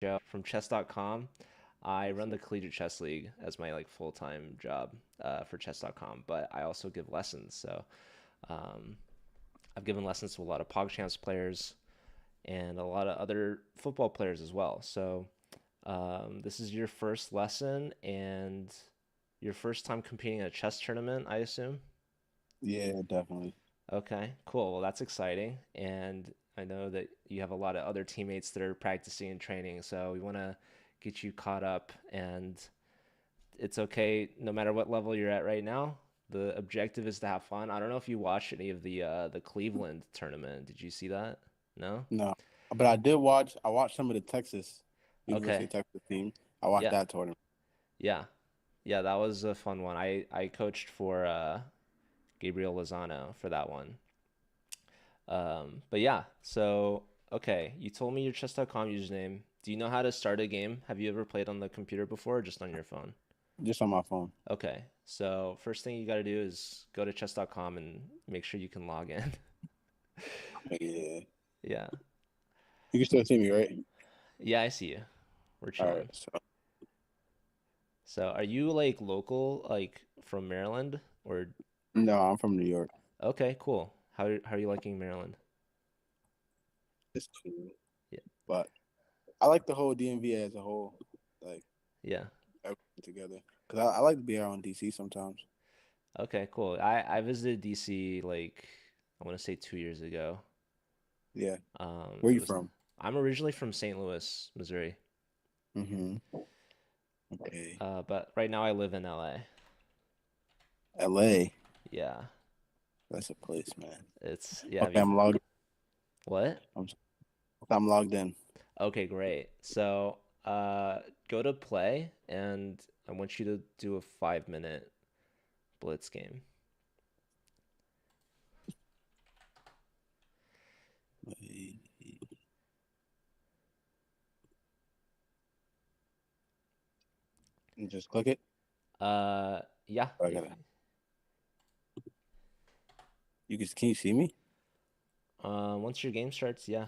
Joe from chess.com. I run the Collegiate Chess League as my like full-time job for chess.com, but I also give lessons. So um, I've given lessons to a lot of PogChamps players and a lot of other football players as well. So this is your first lesson and your first time competing in a chess tournament, I assume? Yeah, definitely. Okay, cool. Well, that's exciting. And I know that you have a lot of other teammates that are practicing and training, so we want to get you caught up. And it's okay no matter what level you're at right now. The objective is to have fun. I don't know if you watched any of the Cleveland tournament. Did you see that? No? No, but I did watch. I watched some of the Texas University Okay. of Texas team. I watched Yeah. that tournament. Yeah. Yeah, that was a fun one. I coached for Gabriel Lozano for that one. But yeah, so okay, you told me your chess.com username. Do you know how to start a game? Have you ever played on the computer before or just on your phone? Just on my phone. Okay, so first thing you got to do is go to chess.com and make sure you can log in. Yeah, Yeah. you can still see me, right? Yeah, I see you. We're All right. chilling. So, are you like local, like from Maryland or No, I'm from New York. okay, cool. How are you liking Maryland? It's cool, Yeah. but I like the whole DMV as a whole, like Yeah. everything together. Cause I like to be around DC sometimes. Okay, cool. I visited DC like I want to say 2 years ago. Yeah. Where It you was from? I'm originally from St. Louis, Missouri, Mm-hmm. Okay. but right now I live in LA. LA. Yeah, That's a place, man. it's yeah. Have Okay, you I'm logged. what? I'm, I'm logged in. Okay, great. So go to play, and I want you to do a 5 minute blitz game. And just click it. Yeah. I If gotta. Can you see me? once your game starts, yeah,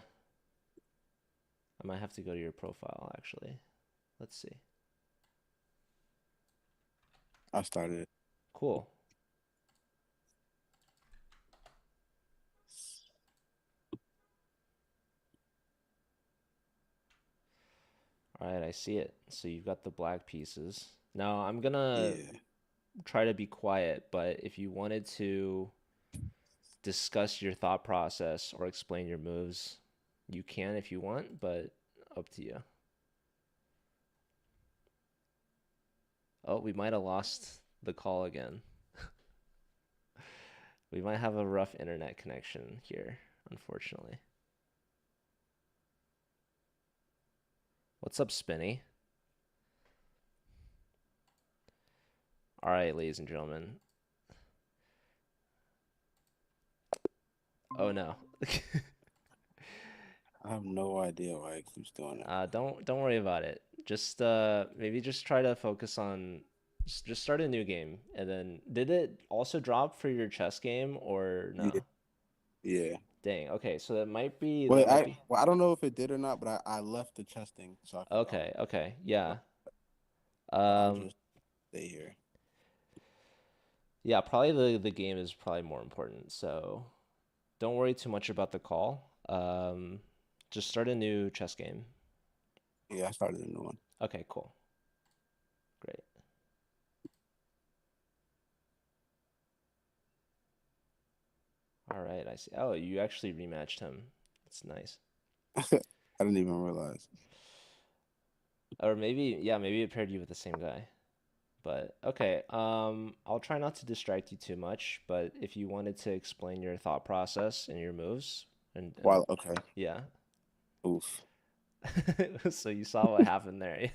I might have to go to your profile actually. Let's see. I started it. Cool. All right, I see it. So you've got the black pieces. Now I'm gonna Yeah. try to be quiet, but if you wanted to discuss your thought process or explain your moves, you can if you want, but up to you. Oh, we might have lost the call again. We might have a rough internet connection here, unfortunately. What's up, Spinny? All right, ladies and gentlemen. Oh no. I have no idea why it keeps doing that. Don't worry about it. Just maybe just try to focus on just start a new game and then did it also drop for your chess game or Yeah. no? Yeah. Dang. Okay, so that Well, might be I don't know if it did or not, but I left the testing so I could okay. Okay. Yeah. but I'll Um just stay here. yeah, probably the game is probably more important. So don't worry too much about the call. Just start a new chess game. Yeah, I started a new one. Okay, cool. Great. All right, I see. Oh, you actually rematched him. That's nice. I didn't even realize. Or maybe, yeah, maybe it paired you with the same guy. But okay, I'll try not to distract you too much, but if you wanted to explain your thought process and your moves, and Well, okay. yeah. Oof. So you saw what happened there.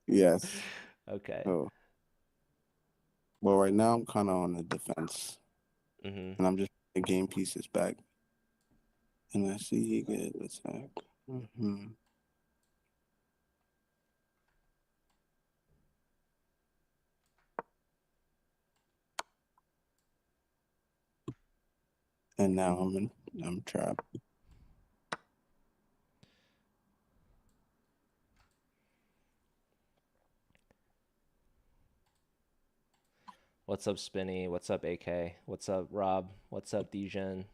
Yes. Okay. Oh. Well, right now I'm kind of on the defense, Mm-hmm. and I'm just the game pieces back. And I see he get attack. Hmm. And now I'm trapped. What's up, Spinny? What's up, AK? What's up, Rob? What's up, Dijon?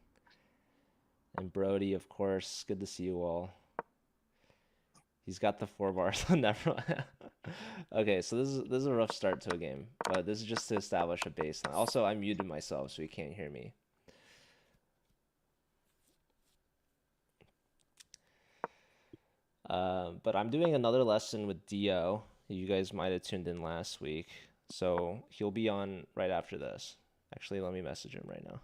And Brody, of course. Good to see you all. He's got the 4 bars. Never mind. Okay, so this is a rough start to a game, but this is just to establish a baseline. Also, I muted myself so you can't hear me. But I'm doing another lesson with Dio. You guys might have tuned in last week, so he'll be on right after this. Actually, let me message him right now.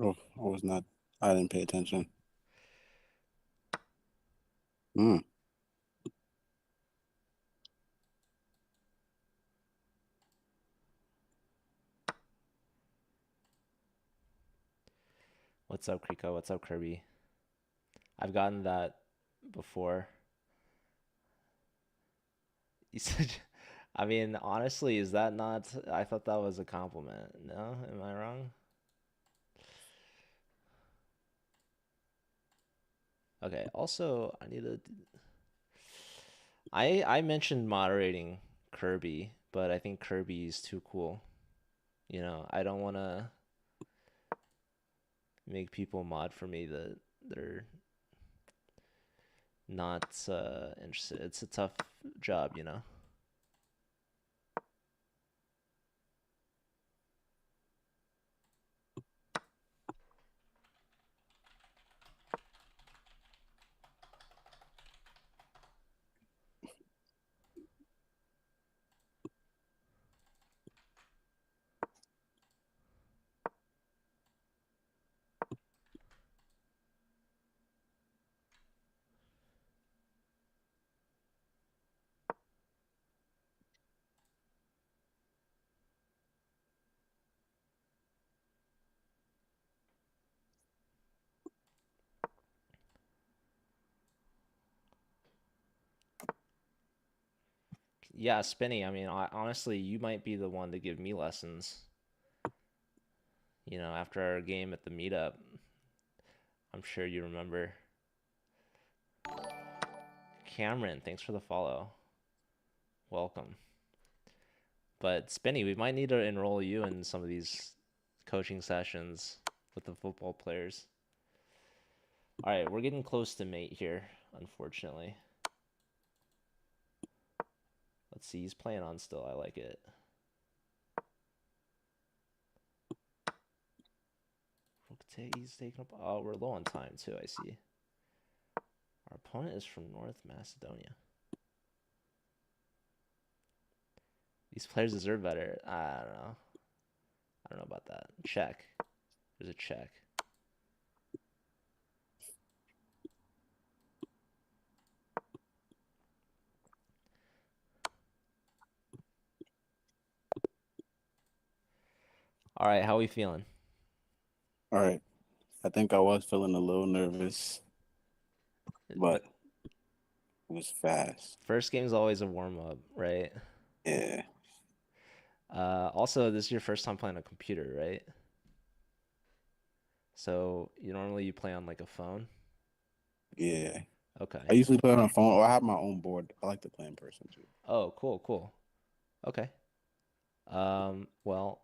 Oh, I was not. I didn't pay attention. Hmm. What's up, Kriko? What's up, Kirby? I've gotten that before. You said, I mean, honestly, is that not? I thought that was a compliment. No, am I wrong? Okay. Also, I need to. I mentioned moderating Kirby, but I think Kirby is too cool. I don't want to make people mod for me that they're not interested. It's a tough job. Yeah, Spinny. I mean, honestly, you might be the one to give me lessons. After our game at the meetup, I'm sure you remember. Cameron, thanks for the follow. Welcome. But Spinny, we might need to enroll you in some of these coaching sessions with the football players. All right, we're getting close to mate here, unfortunately. Let's see, he's playing on still. I like it. He's taking up. Oh, we're low on time too. I see. Our opponent is from North Macedonia. These players deserve better. I don't know. I don't know about that. Check. There's a check. All right, how are we feeling? All right. I think I was feeling a little nervous, but it was fast. First game's always a warm up, right? Yeah. Also, this is your first time playing a computer, right? So you play on like a phone. Yeah. I Okay. usually play on a phone or I have my own board. I like to play in person too. Oh, cool, cool. Okay. Well,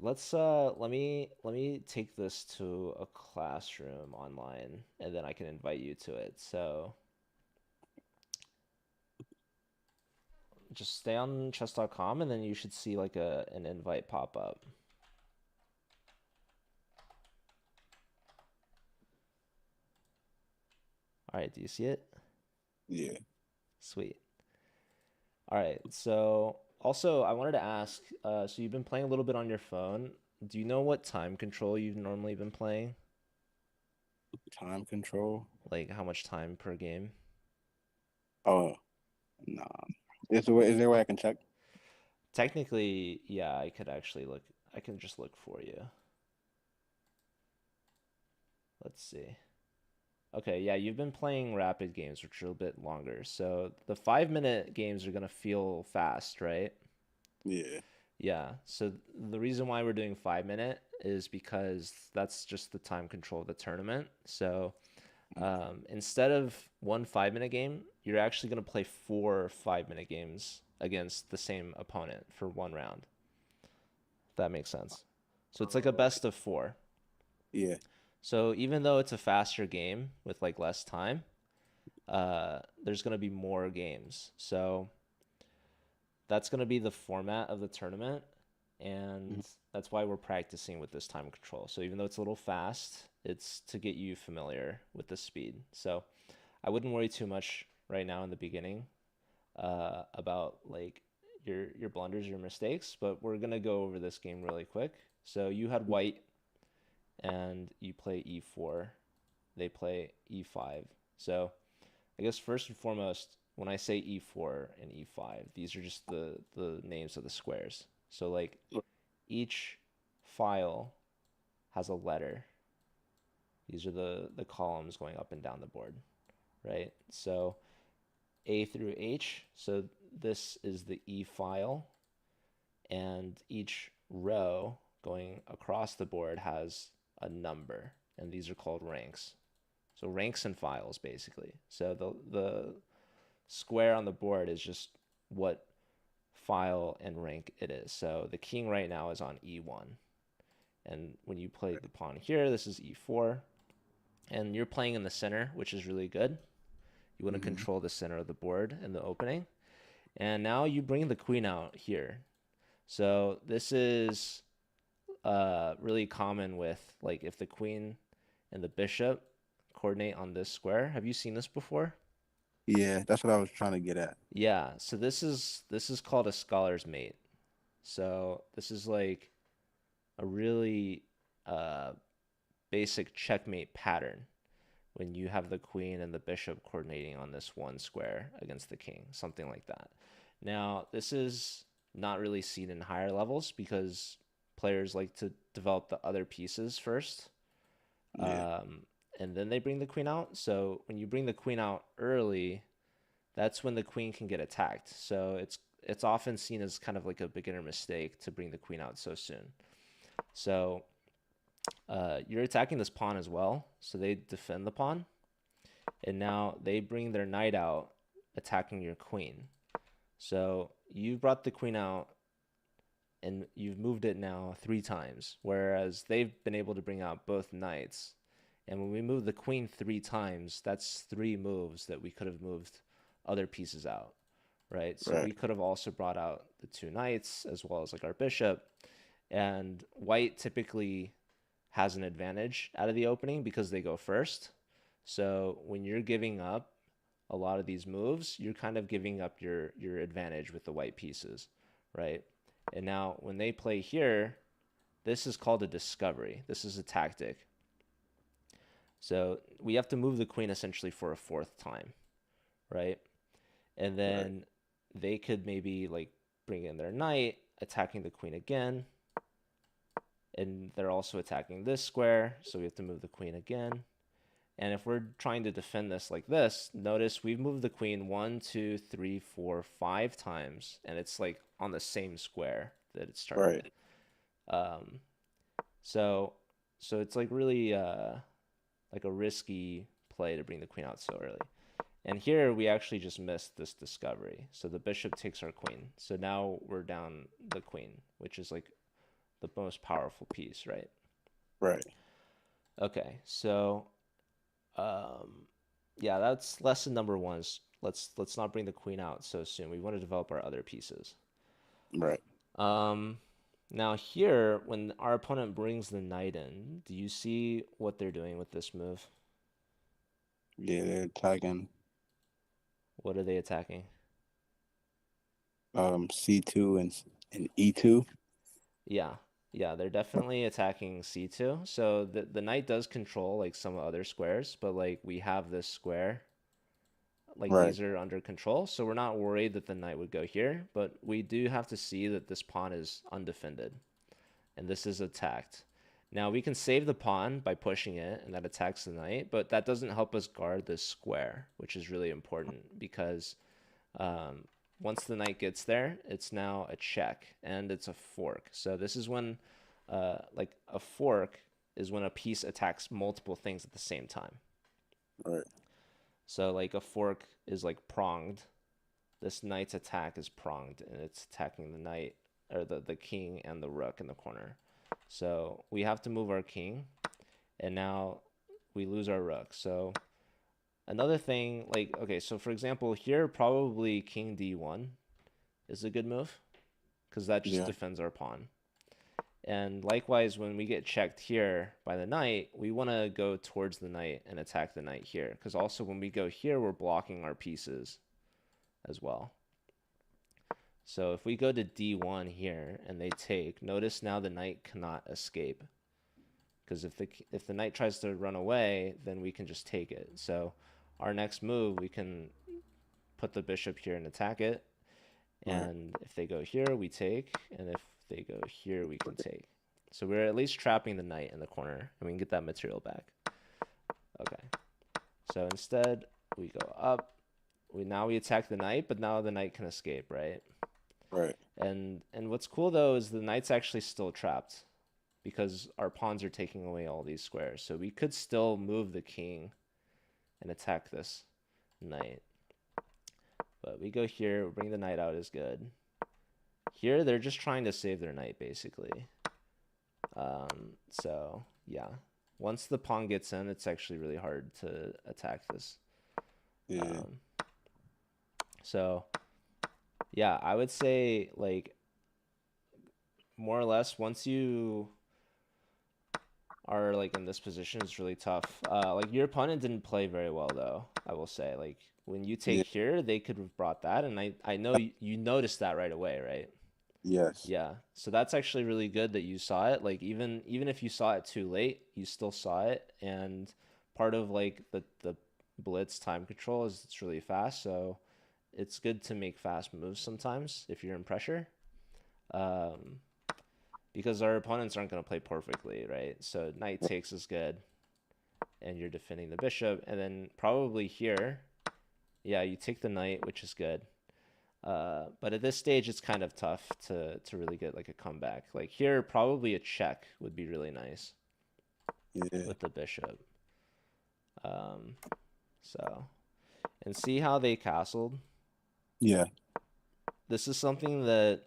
let me take this to a classroom online and then I can invite you to it. So just stay on chess.com and then you should see like an invite pop up. All right, do you see it? Yeah. Sweet. All right. So also I wanted to ask, so you've been playing a little bit on your phone. Do you know what time control you've normally been playing? Time control. Like how much time per game? Oh, no. Is there a way I can check? Technically, yeah, I could actually look. I can just look for you. Let's see. Okay, yeah, you've been playing rapid games, which are a bit longer. So the 5 minute games are gonna feel fast, right? Yeah. Yeah. So the reason why we're doing 5 minute is because that's just the time control of the tournament. So instead of one 5 minute game, you're actually gonna play four 5 minute games against the same opponent for one round. If that makes sense. So it's like a Oh, okay. best of four. Yeah. So even though it's a faster game with like less time, there's gonna be more games. So that's gonna be the format of the tournament, and Mhm. that's why we're practicing with this time control. So even though it's a little fast, it's to get you familiar with the speed. So I wouldn't worry too much right now in the beginning about like your blunders, your mistakes, but we're gonna go over this game really quick. So you had white and you play e4, they play e5. So I guess first and foremost, when I say e4 and e5, these are just the names of the squares. So like each file has a letter. These are the columns going up and down the board, right? So A through H, so this is the E file, and each row going across the board has a number, and these are called ranks. So ranks and files basically. So the square on the board is just what file and rank it is. So the king right now is on E1. And when you play the pawn here, this is E4. And you're playing in the center, which is really good. You want to Mm-hmm. control the center of the board and the opening. And now you bring the queen out here. So this is really common with like if the queen and the bishop coordinate on this square. Have you seen this before? Yeah, that's what I was trying to get at. Yeah, so this is called a scholar's mate. So this is like a really uh, basic checkmate pattern when you have the queen and the bishop coordinating on this one square against the king, something like that. Now, this is not really seen in higher levels because players like to develop the other pieces first, Yeah. and then they bring the queen out. So when you bring the queen out early, that's when the queen can get attacked. So it's often seen as kind of like a beginner mistake to bring the queen out so soon. So you're attacking this pawn as well. So they defend the pawn, and now they bring their knight out, attacking your queen. So you brought the queen out and you've moved it now 3 times, whereas they've been able to bring out both knights. And when we move the queen 3 times, that's 3 moves that we could have moved other pieces out, right? So Right. we could have also brought out the 2 knights as well as like our bishop. And white typically has an advantage out of the opening because they go first. So when you're giving up a lot of these moves, you're kind of giving up your advantage with the white pieces, right? And now when they play here, this is called a discovery. This is a tactic. So we have to move the queen essentially for a 4th time, right? And Right. then they could maybe like bring in their knight, attacking the queen again. And they're also attacking this square, so we have to move the queen again. And if we're trying to defend this like this, notice we've moved the queen 1, 2, 3, 4, 5 times, and it's like on the same square that it started. Right. Um, so so it's like really like a risky play to bring the queen out so early. And here we actually just missed this discovery. So the bishop takes our queen. So now we're down the queen, which is like the most powerful piece, right? Right. Okay, so um, yeah, that's lesson number one. Is let's not bring the queen out so soon. We want to develop our other pieces. Right. Um, Now here, when our opponent brings the knight in, do you see what they're doing with this move? Yeah, they're attacking What are they attacking? C2 and E2. Yeah, yeah, they're definitely attacking c2. So the knight does control like some other squares, but like we have this square, like Right. these are under control, so we're not worried that the knight would go here, but we do have to see that this pawn is undefended and this is attacked. Now we can save the pawn by pushing it and that attacks the knight, but that doesn't help us guard this square, which is really important because um, once the knight gets there, it's now a check and it's a fork. So this is when like a fork is when a piece attacks multiple things at the same time. Right. So like a fork is like pronged. This knight's attack is pronged and it's attacking the knight or the king and the rook in the corner. So we have to move our king and now we lose our rook. So another thing, like, okay, so for example, here probably king d1 is a good move because that just Yeah. defends our pawn. And likewise, when we get checked here by the knight, we want to go towards the knight and attack the knight here. Because also when we go here, we're blocking our pieces as well. So if we go to d1 here and they take, notice now the knight cannot escape. Because if the knight tries to run away, then we can just take it. So our next move, we can put the bishop here and attack it. Right. And if they go here, we take. And if they go here, we can take. So we're at least trapping the knight in the corner, and we can get that material back. Okay. So instead, we go up. Now we attack the knight, but now the knight can escape, right? Right. And what's cool though is the knight's actually still trapped because our pawns are taking away all these squares. So we could still move the king and attack this knight. But we go here, bring the knight out is good. Here, they're just trying to save their knight, basically. So, yeah. Once the pawn gets in, it's actually really hard to attack this. Yeah. Um, so, yeah, I would say, like, more or less, once you are, like, in this position, it's really tough. Like, your opponent didn't play very well, though, I will say. Like, when you Yeah. take here, they could have brought that, and I know you noticed that right away, right? Yes. Yeah. So that's actually really good that you saw it. Like even if you saw it too late, you still saw it. And part of like the blitz time control is it's really fast. So it's good to make fast moves sometimes if you're in pressure. Um, because our opponents aren't going to play perfectly, right? So knight takes is good, and you're defending the bishop, and then probably here, yeah, you take the knight, which is good. But at this stage, it's kind of tough to really get like a comeback. Like here, probably a check would be really nice Yeah. with the bishop. Um, so, and see how they castled. Yeah. this is something that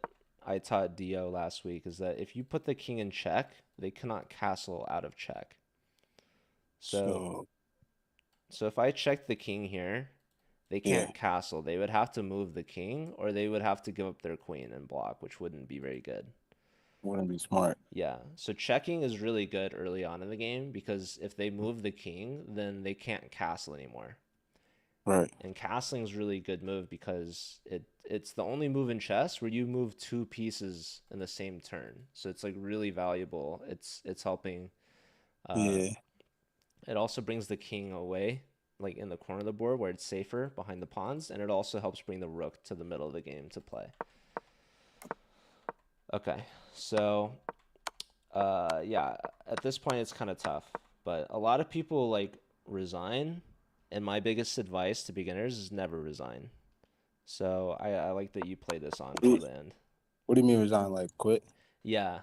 I taught Dio last week, is that if you put the king in check, they cannot castle out of check. So So so if I check the king here, they yeah, can't castle. They would have to move the king, or they would have to give up their queen and block, which wouldn't be very good. wouldn't be smart. Yeah, so checking is really good early on in the game because if they move the king, then they can't castle anymore. Right. And castling is really good move because it's the only move in chess where you move two pieces in the same turn. So it's like really valuable. It's helping. Uh, Yeah. it also brings the king away, like in the corner of the board where it's safer behind the pawns, and it also helps bring the rook to the middle of the game to play. Okay, so yeah, at this point it's kind of tough, but a lot of people like resign, and my biggest advice to beginners is never resign. So I like that you play this on till What the end. do you mean resign? Like quit? Yeah,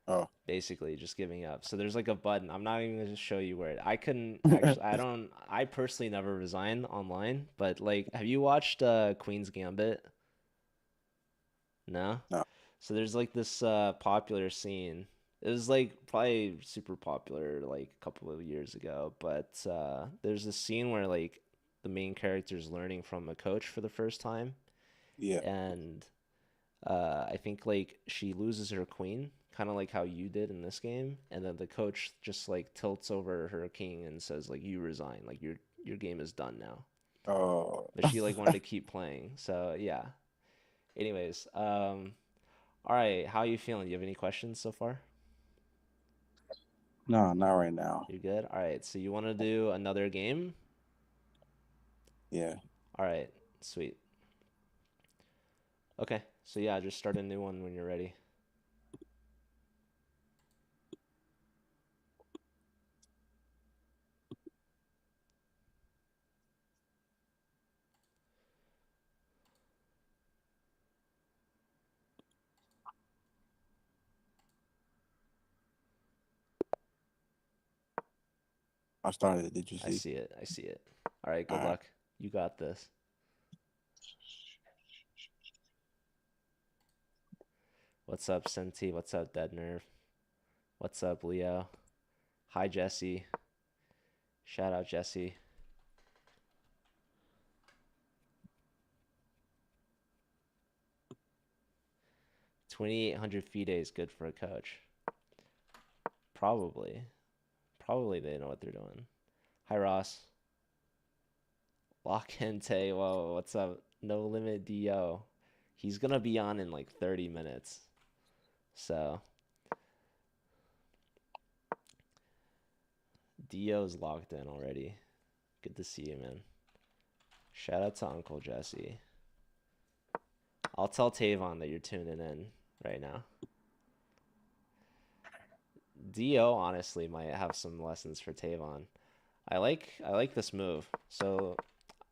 Oh. basically just giving up. So there's like a button. I'm not even gonna show you where I couldn't actually. I personally never resign online, but like, have you watched Queen's Gambit? No. No. So there's like this popular scene. It was like probably super popular like a couple of years ago, but there's this scene where like the main character is learning from a coach for the first time, Yeah. and I think like she loses her queen, kind of like how you did in this game, and then the coach just like tilts over her king and says like you resign, like your game is done now. Oh. But she like wanted to keep playing, so yeah. Anyways, all right, how are you feeling? Do you have any questions so far? No, not right now. You're good. All right, so you want to do another game? Yeah. All right, sweet. Okay, so yeah, just start a new one when you're ready. I started. Did you I see? see it. I see it. All right, All good right. luck. You got this. What's up, Senti? What's up, Dead Nerve? What's up, Leo? Hi, Jesse. Shout out, Jesse. 2,800 FIDE is good for a coach. Probably. Probably they know what they're doing. Hi, Ross. Lock Hente. Whoa, what's up? No Limit DO. He's going to be on in like 30 minutes. So, Dio's locked in already. Good to see you, man. Shout out to Uncle Jesse. I'll tell Tavon that you're tuning in right now. Dio honestly might have some lessons for Tavon. I like this move. So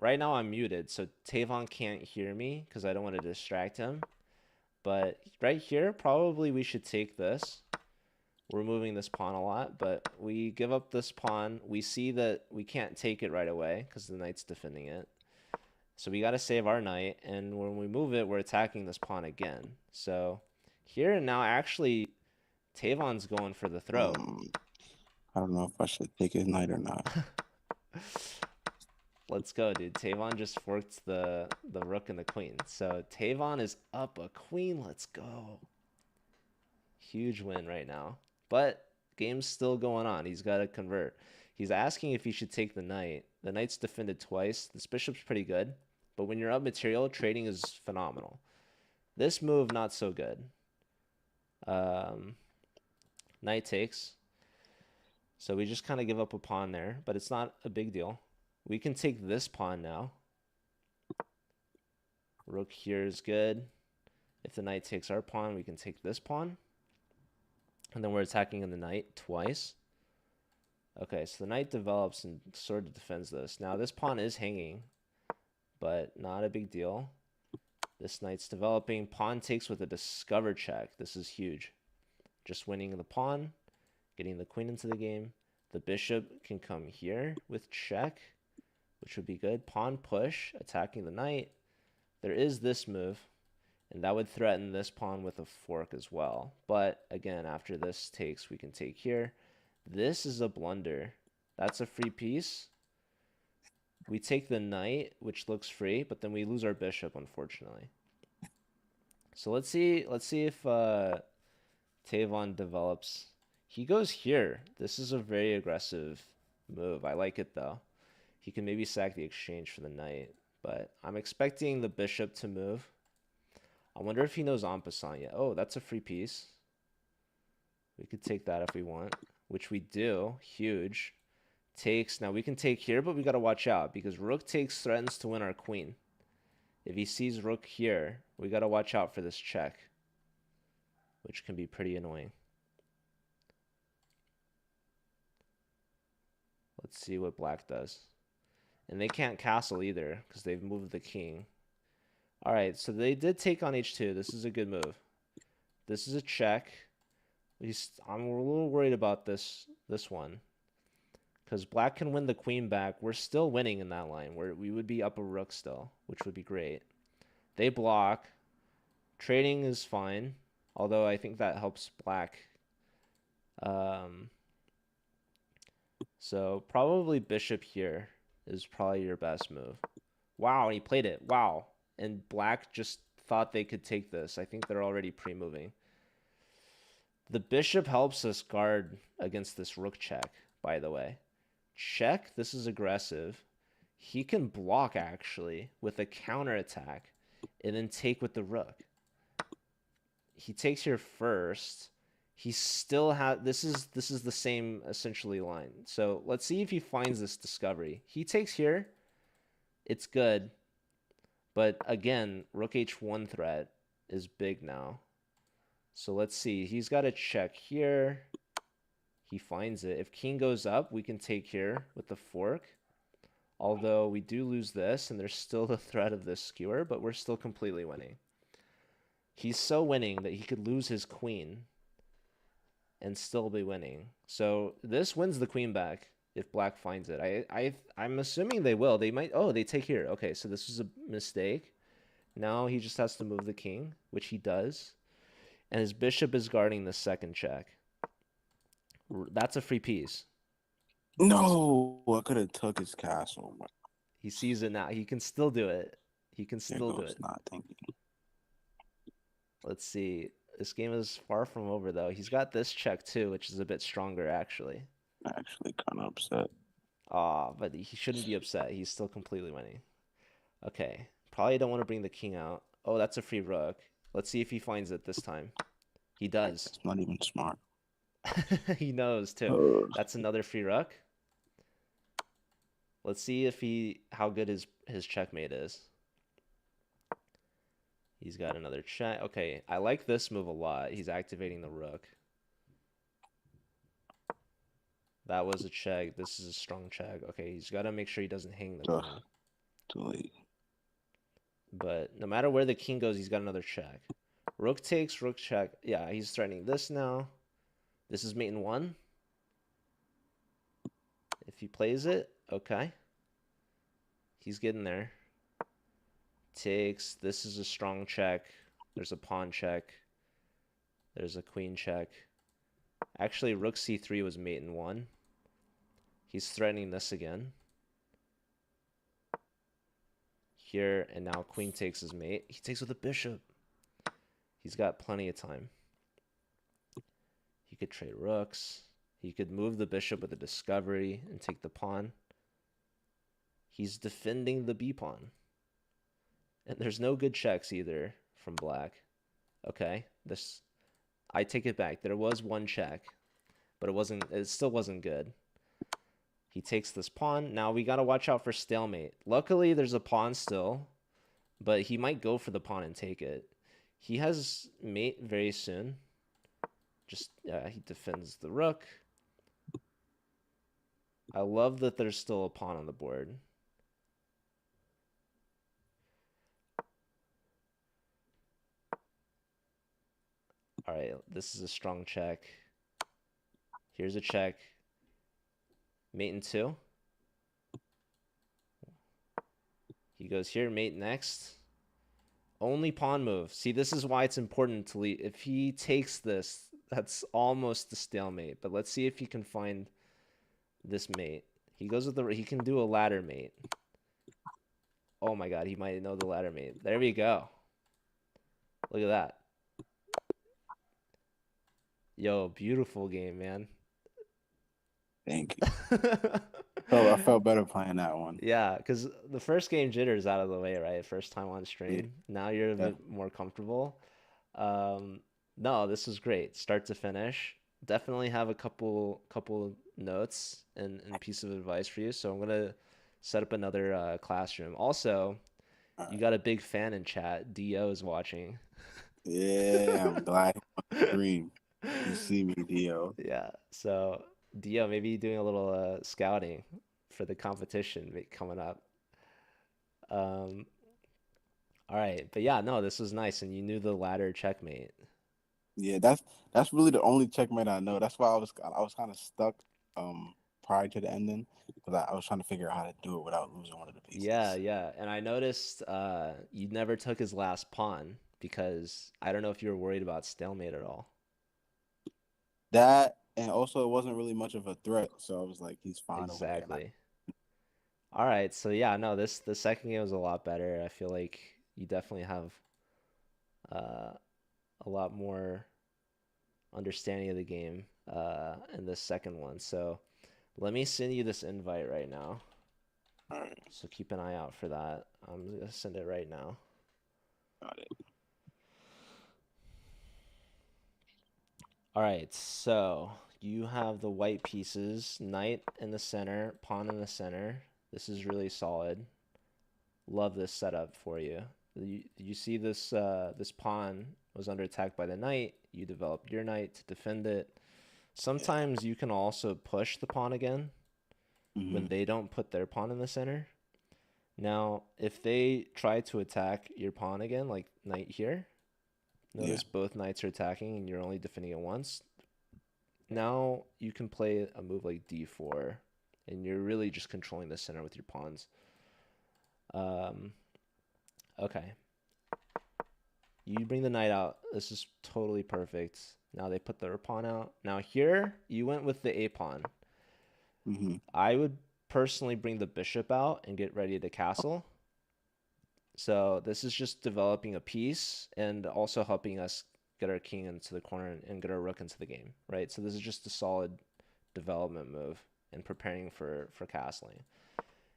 right now I'm muted, so Tavon can't hear me because I don't want to distract him. But right here, probably we should take this. We're moving this pawn a lot, but we give up this pawn. We see that we can't take it right away because the knight's defending it. So we got to save our knight, and when we move it, we're attacking this pawn again. So here and now, actually, Tavon's going for the throw. I don't know if I should take his knight or not. Let's go, dude. Tavon just forked the rook and the queen. So Tavon is up a queen. Let's go. Huge win right now. But game's still going on. He's got to convert. He's asking if he should take the knight. The knight's defended twice. This bishop's pretty good. But when you're up material, trading is phenomenal. This move, not so good. Knight takes. So we just kind of give up a pawn there, but it's not a big deal. We can take this pawn now. Rook here is good. If the knight takes our pawn, we can take this pawn. And then we're attacking in the knight twice. Okay, so the knight develops and sort of defends this. Now this pawn is hanging, but not a big deal. This knight's developing. Pawn takes with a discover check. This is huge. Just winning the pawn, getting the queen into the game. The bishop can come here with check, which would be good. Pawn push, attacking the knight. There is this move. And that would threaten this pawn with a fork as well. But again, after this takes, we can take here. This is a blunder. That's a free piece. We take the knight, which looks free, but then we lose our bishop, unfortunately. So let's see if Tavon develops. He goes here. This is a very aggressive move. I like it though. He can maybe sack the exchange for the knight, but I'm expecting the bishop to move. I wonder if he knows en passant yet. Oh, that's a free piece. We could take that if we want, which we do. Huge. Takes. Now we can take here, but we got to watch out because rook takes threatens to win our queen. If he sees rook here, we got to watch out for this check, which can be pretty annoying. Let's see what black does. And they can't castle either because they've moved the king. All right, so they did take on h2. This is a good move. This is a check. I'm a little worried about this one because black can win the queen back. We're still winning in that line where we would be up a rook still, which would be great. They block. Trading is fine, although I think that helps black. So probably bishop here is probably your best move. Wow, he played it. Wow. And black just thought they could take this. I think they're already pre-moving. The bishop helps us guard against this rook check, by the way. Check, this is aggressive. He can block, actually, with a counterattack and then take with the rook. He takes here first. He still has... This is the same, essentially, line. So let's see if he finds this discovery. He takes here. It's good. But again, rook h1 threat is big now. So let's see. He's got a check here. He finds it. If king goes up, we can take here with the fork. Although we do lose this, and there's still the threat of this skewer, but we're still completely winning. He's so winning that he could lose his queen and still be winning. So this wins the queen back if black finds it. I'm assuming they will. They might. Oh, they take here. Okay, so this was a mistake. Now he just has to move the king, which he does. And his bishop is guarding the second check. That's a free piece. No, I could have took his castle. He sees it now. He can still do it. He can still do it. Not thinking. Let's see. This game is far from over, though. He's got this check, too, which is a bit stronger, actually. Actually, kind of upset. But he shouldn't be upset. He's still completely winning. Okay. Probably don't want to bring the king out. Oh, that's a free rook. Let's see if he finds it this time. He does. It's not even smart. He knows, too. That's another free rook. Let's see if how good his checkmate is. He's got another check. Okay, I like this move a lot. He's activating the rook. That was a check. This is a strong check. Okay, he's got to make sure he doesn't hang the queen. Too late. But no matter where the king goes, he's got another check. Rook takes, rook check. Yeah, he's threatening this now. This is mate in one. If he plays it, okay. He's getting there. Takes. This is a strong check. There's a pawn check. There's a queen check. Actually, rook c3 was mate in one. He's threatening this again. Here, and now queen takes his mate. He takes with a bishop. He's got plenty of time. He could trade rooks. He could move the bishop with a discovery and take the pawn. He's defending the b pawn. And there's no good checks either from black. Okay, I take it back. There was one check, but it still wasn't good. He takes this pawn. Now we got to watch out for stalemate. Luckily, there's a pawn still, but he might go for the pawn and take it. He has mate very soon. He defends the rook. I love that there's still a pawn on the board. All right, this is a strong check. Here's a check. Mate in two. He goes here, mate next. Only pawn move. See, this is why it's important to leave. If he takes this, that's almost a stalemate. But let's see if he can find this mate. He goes with he can do a ladder mate. Oh my god, he might know the ladder mate. There we go. Look at that. Yo, beautiful game, man. Thank you. I felt better playing that one. Yeah, because the first game jitter's out of the way, right? First time on Yeah, stream. Now you're a bit definitely. more comfortable. Um, no, this was great, start to finish. Definitely have a couple notes and piece of advice for you. So I'm gonna set up another classroom. Also, All you right. got a big fan in chat. Dio is watching. Yeah, I'm glad he on the stream. You see me, Dio. Yeah. So Dio, maybe doing a little scouting for the competition coming up. Um, all right, but yeah, no, this was nice, and you knew the ladder checkmate. Yeah, that's really the only checkmate I know. That's why I was kind of stuck prior to the ending because I was trying to figure out how to do it without losing one of the Yeah, pieces. yeah, and I noticed you never took his last pawn because I don't know if you were worried about stalemate at all. That and also it wasn't really much of a threat, so I was like, he's fine over there. And Exactly. All right, so yeah, no, this the second game was a lot better. I feel like you definitely have uh, a lot more understanding of the game in this second one. So let me send you this invite right now. all right, So keep an eye out for that. I'm gonna send it right now. got it. All right, so you have the white pieces, knight in the center, pawn in the center. This is really solid. Love this setup for you. You see this this pawn was under attack by the knight. You developed your knight to defend it. Yeah. Sometimes you can also push the pawn again when Hmm. they don't put their pawn in the center. Now, if they try to attack your pawn again, like knight here, Yeah. notice both knights are attacking and you're only defending it once. Now you can play a move like d4, and you're really just controlling the center with your pawns. Um, okay, you bring the knight out. This is totally perfect. Now they put their pawn out. Now here you went with the a pawn. Hmm. I would personally bring the bishop out and get ready to castle. So this is just developing a piece and also helping us get our king into the corner and get our rook into the game, right? So this is just a solid development move and preparing for castling.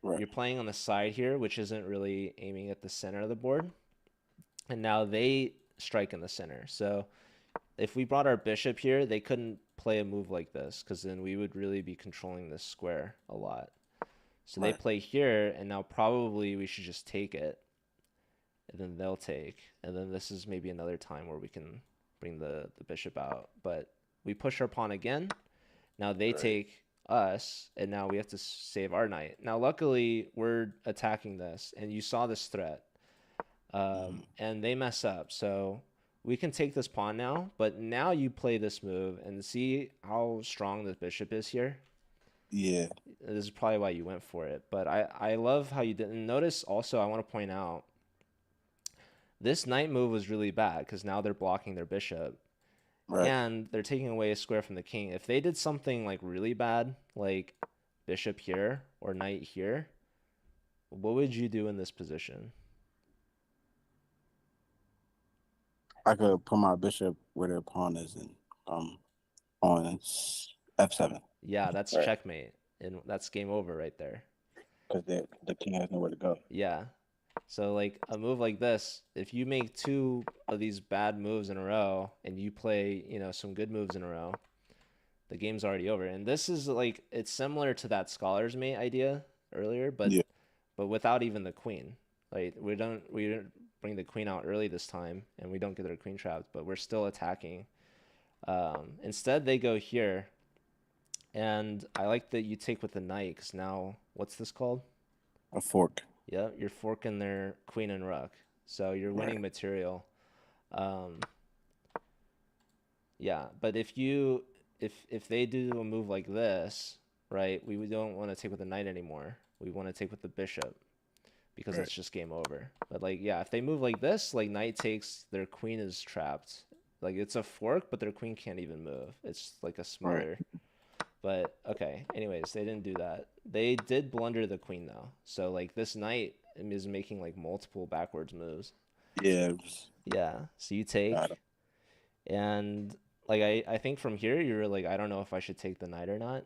Right. You're playing on the side here, which isn't really aiming at the center of the board. And now they strike in the center. So if we brought our bishop here, they couldn't play a move like this because then we would really be controlling this square a lot. So they Right. play here, and now probably we should just take it, and then they'll take. And then this is maybe another time where we can bring the bishop out. But we push our pawn again. Now they Right. take us, and now we have to save our knight. Now, luckily, we're attacking this, and you saw this threat, Hmm. and they mess up. So we can take this pawn now, but now you play this move and see how strong the bishop is here. Yeah. This is probably why you went for it. But I love how you didn't notice. Also, I want to point out this knight move was really bad because now they're blocking their bishop Right. and they're taking away a square from the king. If they did something like really bad, like bishop here or knight here, what would you do in this position? I could put my bishop where their pawn is in um on f7. Yeah, that's Right. checkmate, and that's game over right there. Because the king has nowhere to go. Yeah. So like a move like this, if you make two of these bad moves in a row and you play, some good moves in a row, the game's already over. And this is like it's similar to that scholar's mate idea earlier, but Yeah. without even the queen. Like we don't bring the queen out early this time, and we don't get their queen trapped, but we're still attacking. Instead, they go here, and I like that you take with the knight because now what's this called? A fork. Yeah, you're forking their queen and rook, so you're Right. winning material. Um, yeah, but if they do a move like this, right? We don't want to take with the knight anymore. We want to take with the bishop. because Right. it's just game over. But like yeah, if they move like this, like knight takes, their queen is trapped. Like it's a fork, but their queen can't even move. It's like a Right. smother. But okay, anyways, they didn't do that. They did blunder the queen though. So like this knight is making like multiple backwards moves. Yeah. It was, Yeah. So you got him. take, and like I think from here you're like, I don't know if I should take the knight or not.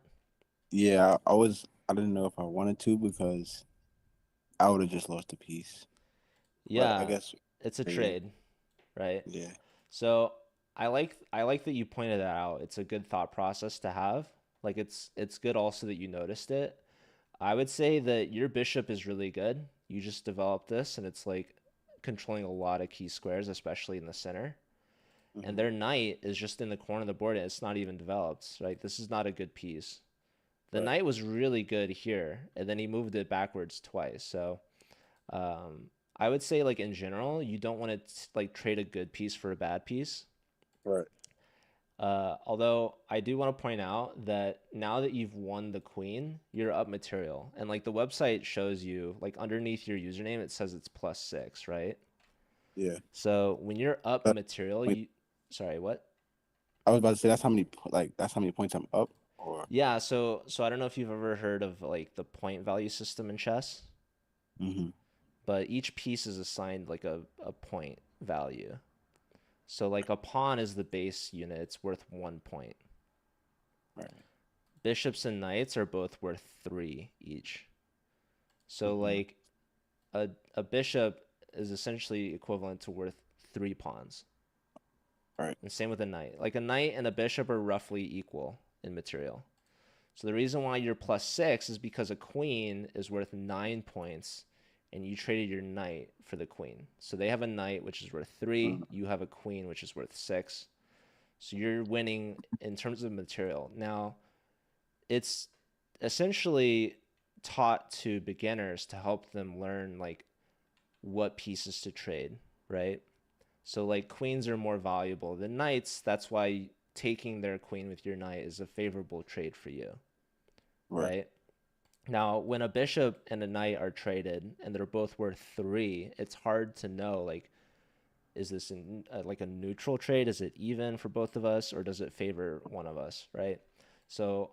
Yeah. I was. I didn't know if I wanted to because I would have just lost the piece. But I Yeah, guess it's a trading. trade, right? Yeah. So I like that you pointed that out. It's a good thought process to have. Like it's good also that you noticed it. I would say that your bishop is really good. You just developed this and it's like controlling a lot of key squares, especially in the center. And Hmm. their knight is just in the corner of the board and it's not even developed, right? This is not a good piece. The Right. knight was really good here, and then he moved it backwards twice. So um, I would say like in general, you don't want to like trade a good piece for a bad piece. Right. Although I do want to point out that now that you've won the queen, you're up material. And like the website shows you, like underneath your username, it says it's +6, right? Yeah. So when you're up That, material, wait, sorry, what? I was about to say that's how many that's how many points I'm up. Or. Yeah, so I don't know if you've ever heard of like the point value system in chess, Hmm. but each piece is assigned like a point value. So like a pawn is the base unit, it's worth 1 point. Right. Bishops and knights are both worth 3 each. So Hmm. like a bishop is essentially equivalent to worth 3 pawns. Right. And same with a knight. Like a knight and a bishop are roughly equal in material. So the reason why you're +6 is because a queen is worth 9 points and you traded your knight for the queen. So they have a knight which is worth 3, Mm. you have a queen which is worth 6. So you're winning in terms of material. Now, it's essentially taught to beginners to help them learn like what pieces to trade, right? So like queens are more valuable than knights. That's why taking their queen with your knight is a favorable trade for you, Right. right? Now, when a bishop and a knight are traded and they're both worth 3, it's hard to know like is this like a neutral trade? Is it even for both of us or does it favor one of us, right? So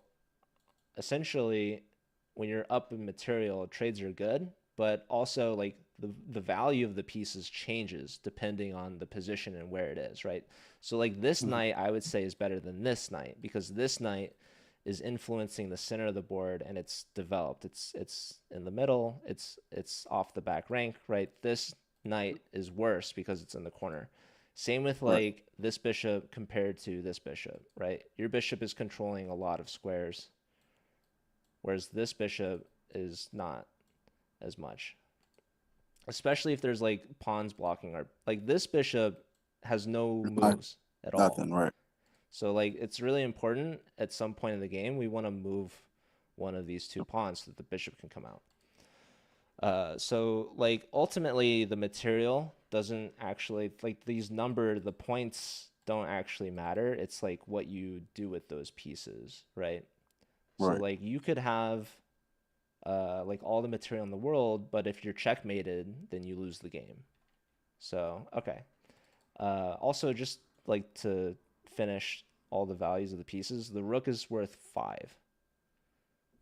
essentially when you're up in material, trades are good, but also like the value of the pieces changes depending on the position and where it is, right? So like this Hmm. knight I would say is better than this knight because this knight is influencing the center of the board and it's developed. It's in the middle, it's off the back rank, right? This knight is worse because it's in the corner. Same with Right. like this bishop compared to this bishop, right? Your bishop is controlling a lot of squares whereas this bishop is not as much. Especially if there's like pawns blocking our like this bishop has no It's not moves at all. nothing. Right. So like it's really important at some point in the game we want to move one of these two pawns so that the bishop can come out. So like ultimately the material doesn't actually like the points don't actually matter. It's like what you do with those pieces, right? So Right. like you could have like all the material in the world, but if you're checkmated, then you lose the game. So, okay. Also, just like to finish all the values of the pieces, the rook is worth 5.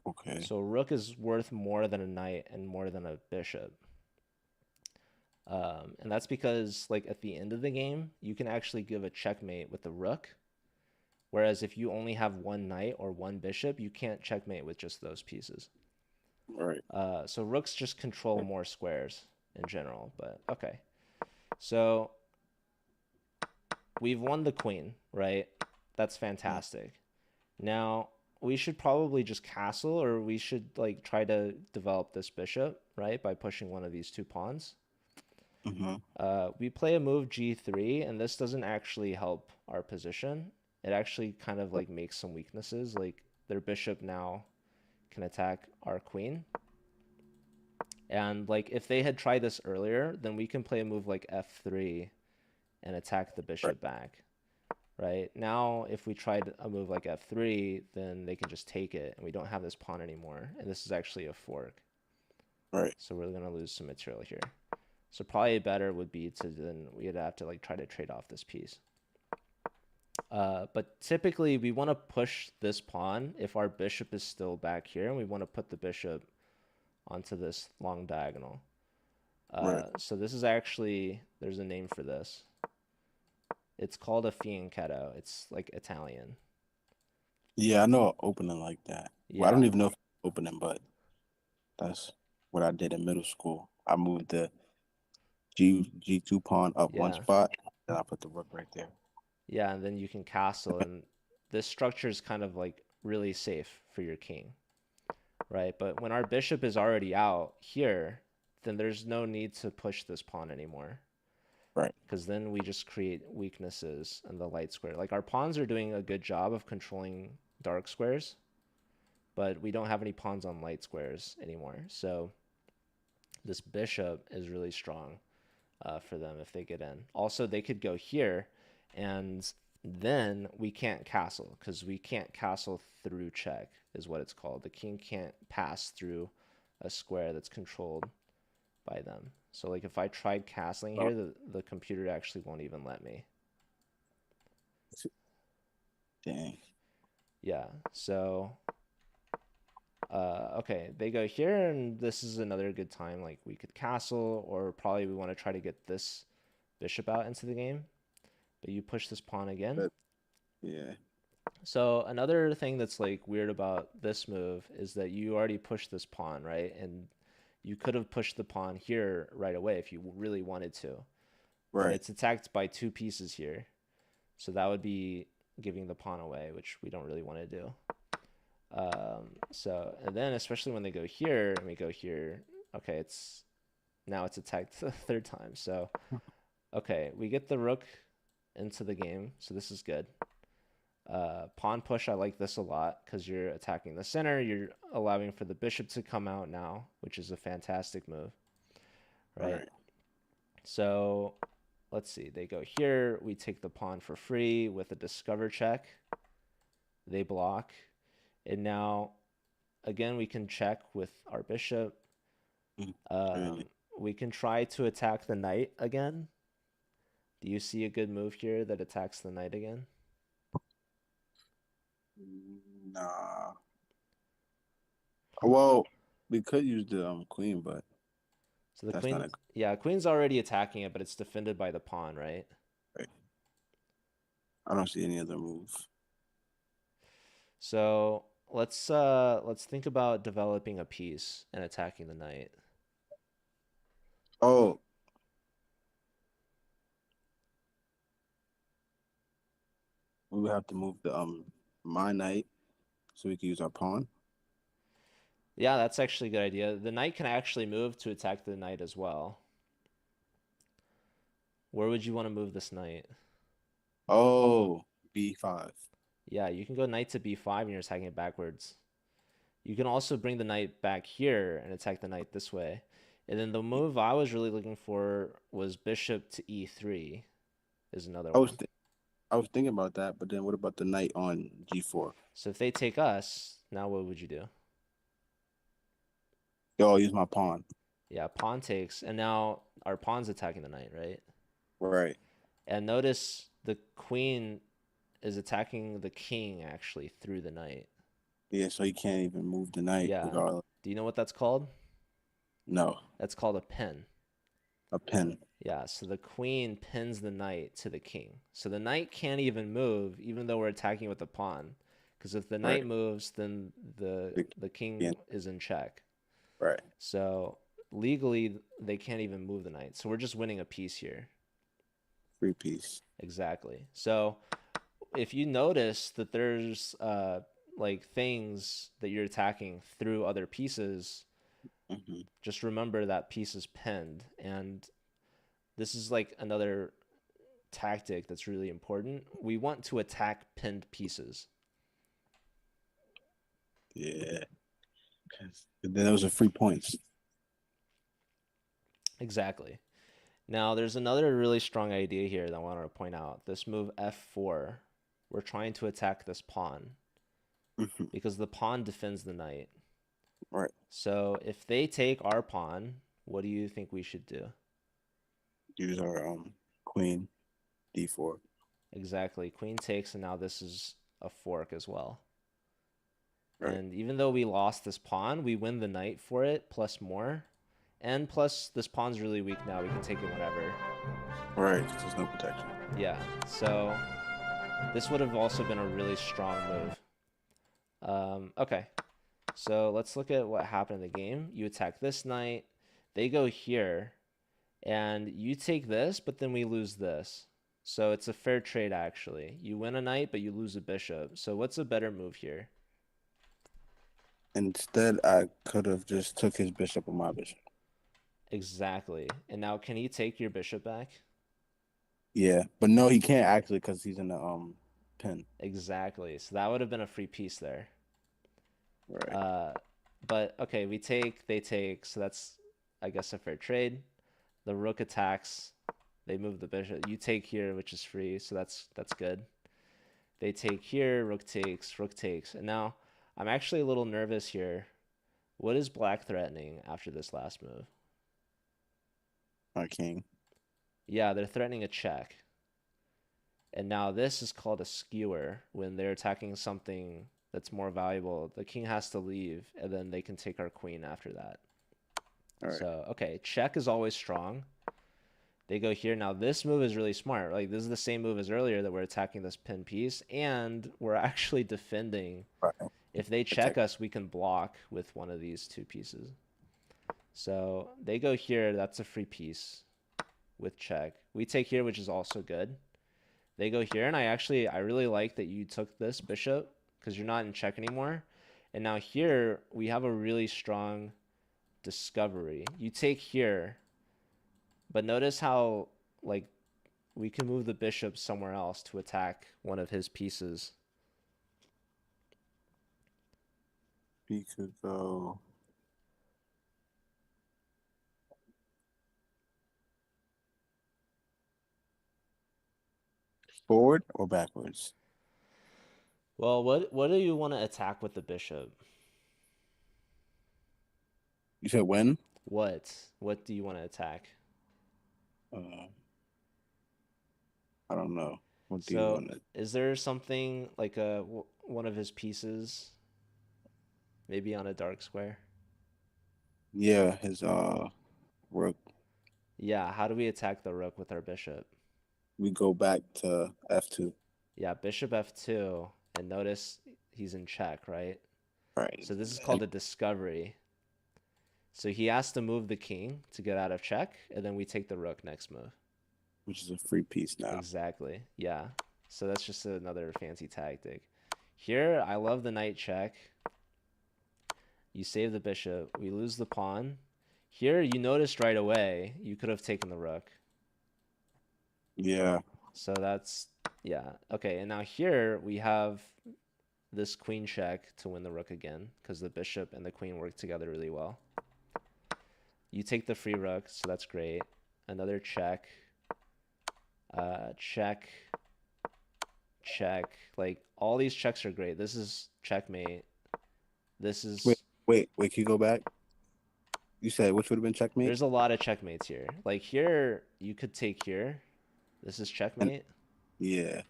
Okay. So, rook is worth more than a knight and more than a bishop. And that's because, like, at the end of the game, you can actually give a checkmate with the rook. Whereas if you only have one knight or one bishop, you can't checkmate with just those pieces. Right. So rooks just control more squares in general, but okay. So we've won the queen, right? That's Mm. fantastic. Now we should probably just castle, or we should like try to develop this bishop, right? By pushing one of these two pawns. Hmm. We play a move g3, and this doesn't actually help our position. It actually kind of like makes some weaknesses, like their bishop now can attack our queen. And like if they had tried this earlier, then we can play a move like f3 and attack the Right. bishop back. Right? Now, if we tried a move like f3, then they can just take it and we don't have this pawn anymore. And this is actually a fork. Right. So we're gonna lose some material here. So probably better would be to then we'd have to like try to trade off this piece. But typically we want to push this pawn if our bishop is still back here, and we want to put the bishop onto this long diagonal. Right. So this is actually, there's a name for this. It's called a fianchetto. It's like Italian. Yeah, I know an opening like that. Well, I don't Yeah, even know if it's opening, but that's what I did in middle school. I moved the G2 pawn up one yeah, spot, then I put the rook right there. yeah, and then you can castle, and this structure is kind of like really safe for your king, right? But when our bishop is already out here, then there's no need to push this pawn anymore, Right. because then we just create weaknesses in the light square. Like our pawns are doing a good job of controlling dark squares, but we don't have any pawns on light squares anymore. So this bishop is really strong for them if they get in. Also, they could go here, and then we can't castle because we can't castle through check, is what it's called. The king can't pass through a square that's controlled by them. So, like, if I tried castling Oh, here, the computer actually won't even let me. dang. Yeah, so okay, they go here, and this is another good time. Like we could castle, or probably we want to try to get this bishop out into the game. But you push this pawn again. That, yeah. So another thing that's like weird about this move is that you already pushed this pawn, right? And you could have pushed the pawn here right away if you really wanted to. But Right. it's attacked by two pieces here. So that would be giving the pawn away, which we don't really want to do. And then especially when they go here and we go here, okay, now it's attacked the third time. So, okay, we get the rook into the game. So this is good. Pawn push, I like this a lot because you're attacking the center. You're allowing for the bishop to come out now, which is a fantastic move, right? Right. So let's see. They go here. We take the pawn for free with a discover check. They block. And now, again, we can check with our bishop. Really. We can try to attack the knight again. Do you see a good move here that attacks the knight again? Nah. Well, we could use the queen, but So the that's not queen, a yeah, queen's already attacking it, but it's defended by the pawn, right? right. I don't see any other move. So let's think about developing a piece and attacking the knight. Oh, we would have to move the my knight so we can use our pawn. Yeah, that's actually a good idea. The knight can actually move to attack the knight as well. Where would you want to move this knight? Oh, B5. Yeah, you can go knight to b5 and you're attacking it backwards. You can also bring the knight back here and attack the knight this way. And then the move I was really looking for was bishop to e3 is another I was one. th I was thinking about that, but then what about the knight on G4? So if they take us, now what would you do? Yo, I'll use my pawn. Yeah, pawn takes, and now our pawn's attacking the knight, right? Right. And notice the queen is attacking the king actually through the knight. Yeah, so he can't even move the knight Yeah. regardless. Do you know what that's called? No, That's called a pin. a pin. Yeah, so the queen pins the knight to the king. So the knight can't even move, even though we're attacking with the pawn. Because if the knight Right. moves, then The the king king. is in check. Right. So legally, they can't even move the knight. So we're just winning a piece here. Free piece. Exactly. So if you notice that there's like things that you're attacking through other pieces, Hmm. just remember that piece is pinned. And this is like another tactic that's really important. We want to attack pinned pieces. Yeah. Then those are free points. Exactly. Now, there's another really strong idea here that I wanted to point out. This move f4, we're trying to attack this pawn Hmm. because the pawn defends the knight. Right. So if they take our pawn, what do you think we should do? Use our queen d4. Exactly. Queen takes, and now this is a fork as well. Right. And even though we lost this pawn, we win the knight for it, plus more. And plus, this pawn's really weak now. We can take it whenever. Right. 'Cause there's no protection. Yeah, so this would have also been a really strong move. Okay, so let's look at what happened in the game. You attack this knight. They go here, and you take this, but then we lose this. So it's a fair trade, actually. You win a knight, but you lose a bishop. So what's a better move here? Instead, I could have just took his bishop on my bishop. Exactly. And now, can he take your bishop back? Yeah, but no, he can't actually because he's in the pin. Exactly. So that would have been a free piece there. Right. Uh, but okay, we take, they take, so that's, I guess, a fair trade. The rook attacks. They move the bishop. You take here, which is free, so that's good. They take here, rook takes, and now I'm actually a little nervous here. What is black threatening after this last move? My king. Yeah, they're threatening a check. And now this is called a skewer when they're attacking something that's more valuable. The king has to leave, and then they can take our queen after that. All right. So, okay, check is always strong. They go here. Now, this move is really smart. Like, this is the same move as earlier that we're attacking this pin piece, and we're actually defending. Right. If they check Protect. us, we can block with one of these two pieces. So they go here. That's a free piece with check. We take here, which is also good. They go here, and I really like that you took this bishop because you're not in check anymore. And now here, we have a really strong discovery. You take here, but notice how, like, we can move the bishop somewhere else to attack one of his pieces. He could go forward or backwards. Well, what do you want to attack with the bishop? You said when? What do you want to attack? Uh, I don't know. What do you So, want to? is there something like one of his pieces, maybe on a dark square? Yeah, his rook. Yeah, how do we attack the rook with our bishop? We go back to f2. Yeah, bishop f2, and notice he's in check, right? Right. So this is called a discovery. So he has to move the king to get out of check, and then we take the rook next move. Which is a free piece now. Exactly. Yeah. So that's just another fancy tactic. Here, I love the knight check. You save the bishop. We lose the pawn. Here, you noticed right away, you could have taken the rook. Yeah. So that's, yeah. Okay, and now here we have this queen check to win the rook again because the bishop and the queen work together really well. You take the free rook, so that's great. Another check. Check. Check. Like, all these checks are great. This is checkmate. This Wait, is... wait. Can you go back? You said which would have been checkmate? There's a lot of checkmates here. Like, here, you could take here. This is And checkmate. yeah.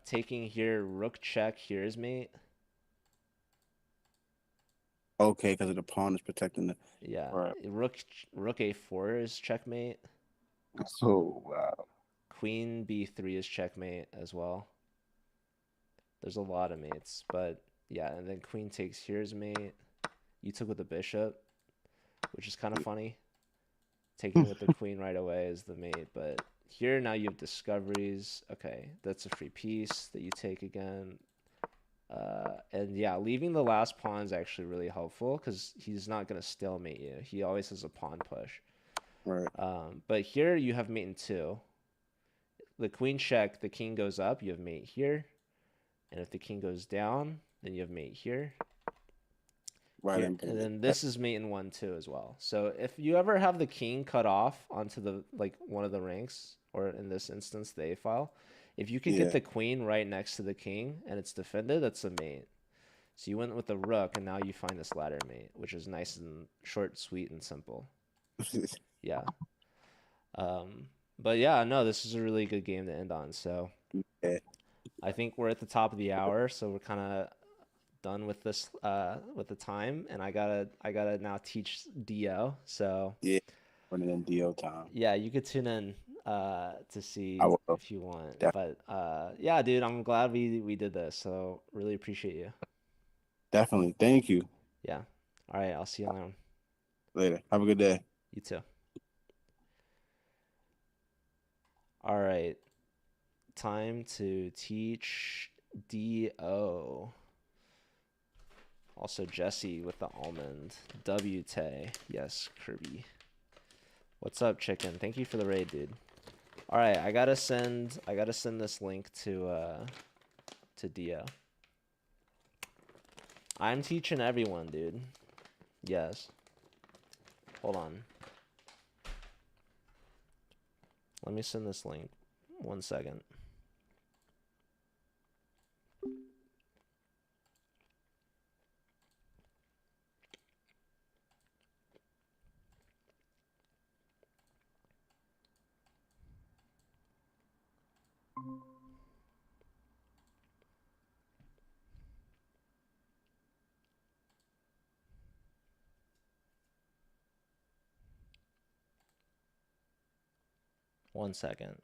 Taking here, rook check, here is mate. Okay, because the pawn is protecting the. Yeah, Right. rook a4 is checkmate. So wow. Queen b3 is checkmate as well. There's a lot of mates, but yeah, and then queen takes here is mate. You took with the bishop, which is kind of funny. Taking with the queen right away is the mate, but here now you have discoveries. Okay, that's a free piece that you take again. And yeah, leaving the last pawn is actually really helpful because he's not going to stalemate you. He always has a pawn push. Right. But here you have mate in two. The queen check, the king goes up, you have mate here. And if the king goes down, then you have mate here. Right. Here. And then this is mate in 1-2 as well. So if you ever have the king cut off onto the one of the ranks, or in this instance the a file, if you could get Yeah. the queen right next to the king and it's defended, that's a mate. So you went with the rook, and now you find this ladder mate, which is nice and short, sweet, and simple. Yeah. Um, but yeah, no, this is a really good game to end on. So Yeah, I think we're at the top of the hour, so we're kind of done with this with the time, and I gotta now teach Dio. So yeah. Running in DO time. yeah, you could tune in to I see will if you want. def- But yeah, dude, I'm glad we did this. So really appreciate you. definitely. Thank you. Yeah. All right, I'll see you later. Later. Have a good day. You too. All right, time to teach Do. Also Jesse with the almond. WT. Yes, Kirby. What's up, chicken? Thank you for the raid, dude. All right, I gotta send this link to Dio. I'm teaching everyone, dude. Yes. Hold on. Let me send this link. 1 second. One second.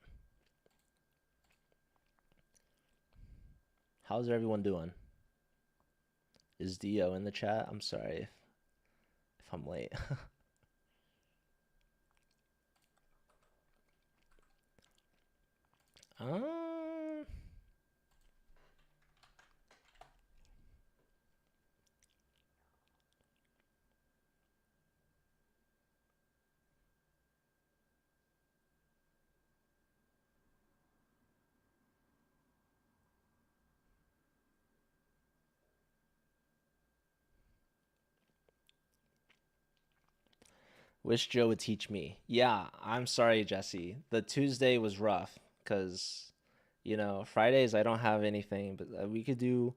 How's everyone doing? Is Dio in the chat? I'm sorry if I'm late. um, 'Wish Joe would teach me. Yeah, I'm sorry, Jesse. The Tuesday was rough because, Fridays I don't have anything, but we could do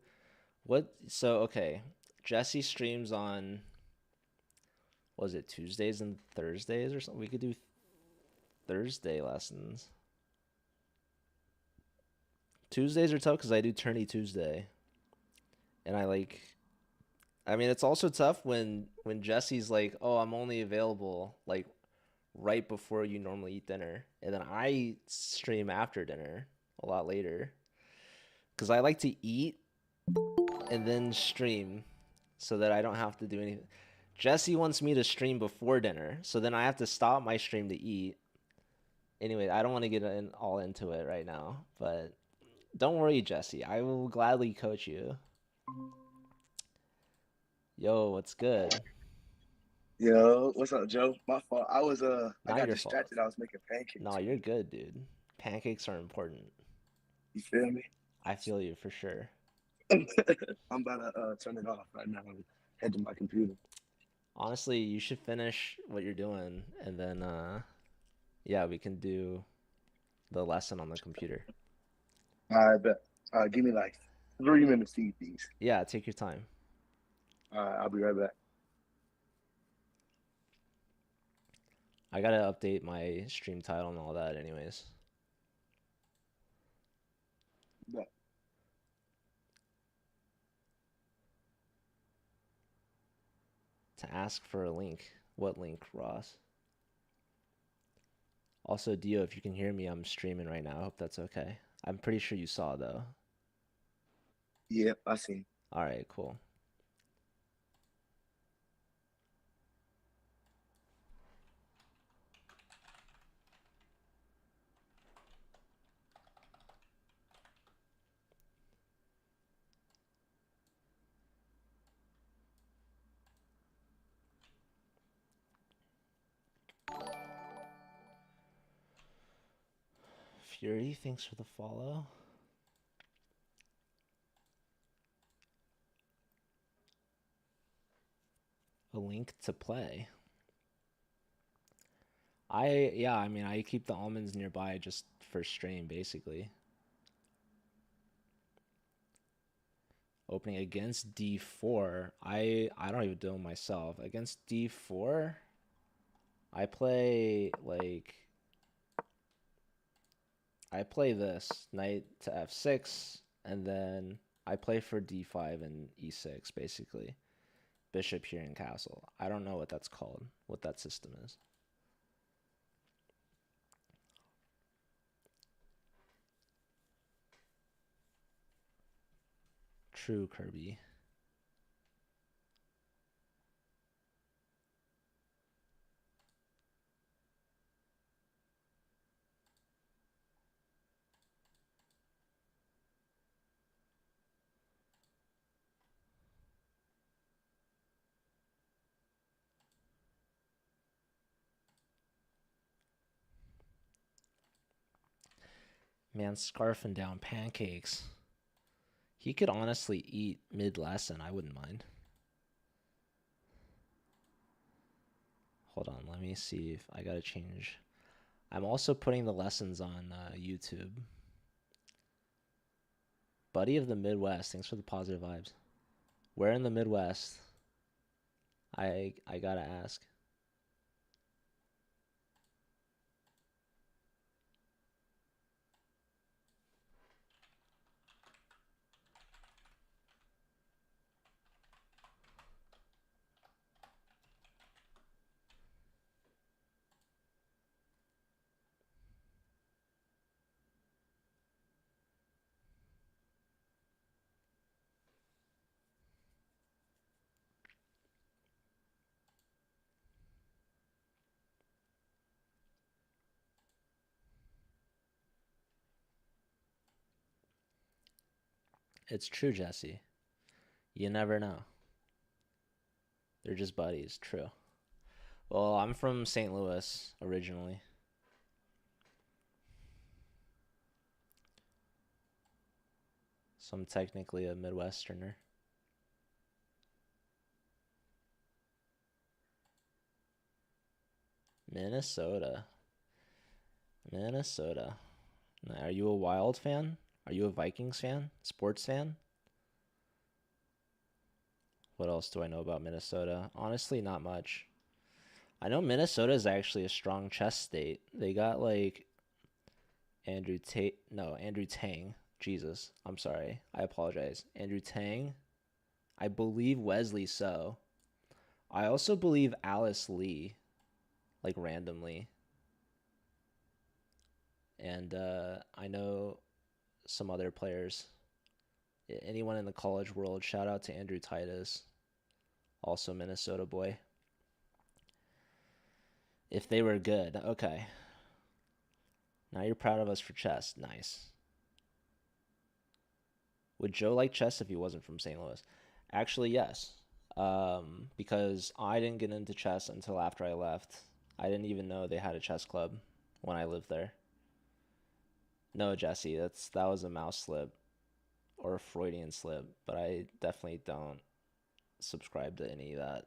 what? So, okay. Jesse streams on, was it Tuesdays and Thursdays or something? We could do Thursday lessons. Tuesdays are tough because I do Tourney Tuesday. And I mean, it's also tough when Jesse's like, "Oh, I'm only available like right before you normally eat dinner," and then I stream after dinner a lot later because I like to eat and then stream so that I don't have to do anything. Jesse wants me to stream before dinner, so then I have to stop my stream to eat. Anyway, I don't want to get all into it right now, but don't worry, Jesse. I will gladly coach you. Yo, what's good? Yo, what's up, Joe? My fault. I Not got your fault. distracted. I was making No, pancakes, you're man. good, dude. Pancakes are important. You feel me? I feel you for sure. I'm about to turn it off right now and head to my computer. Honestly, you should finish what you're doing and then yeah, we can do the lesson on the computer. I bet. Give me like 3 minutes to eat these. Yeah, take your time. I'll be right back. I gotta update my stream title and all that anyways. Bet. To ask for a link. What link, Ross? Also, Dio, if you can hear me, I'm streaming right now. I hope that's okay. I'm pretty sure you saw though. Yep, I see. All right, cool. Fury, thanks for the follow. A link to play. Yeah, I mean, I keep the almonds nearby just for stream, basically. Opening against D4. I don't even do it myself. Against D4, I play this knight to F6, and then I play for D5 and E6 basically. Bishop here in castle. I don't know what that's called, what that system is. True, Kirby. Man, scarfing down pancakes. He could honestly eat mid-lesson. I wouldn't mind. Hold on, let me see if I gotta change. I'm also putting the lessons on YouTube. Buddy of the Midwest, thanks for the positive vibes. Where in the Midwest? I gotta ask. It's true, Jesse. You never know. They're just buddies. True. Well, I'm from St. Louis originally. So I'm technically a Midwesterner. Minnesota. Minnesota. Are you a Wild fan? Are you a Vikings fan? Sports fan? What else do I know about Minnesota? Honestly, not much. I know Minnesota is actually a strong chess state. They got like Andrew Tang. Jesus, I'm sorry. I apologize. Andrew Tang. I believe Wesley So. I also believe Alice Lee, like randomly. And I know some other players. Anyone in the college world, shout out to Andrew Titus, also Minnesota boy. If they were good, okay. Now you're proud of us for chess. Nice. Would Joe like chess if he wasn't from St. Louis? Actually, yes. Because I didn't get into chess until after I left. I didn't even know they had a chess club when I lived there. No, Jesse, that was a mouse slip or a Freudian slip, but I definitely don't subscribe to any of that.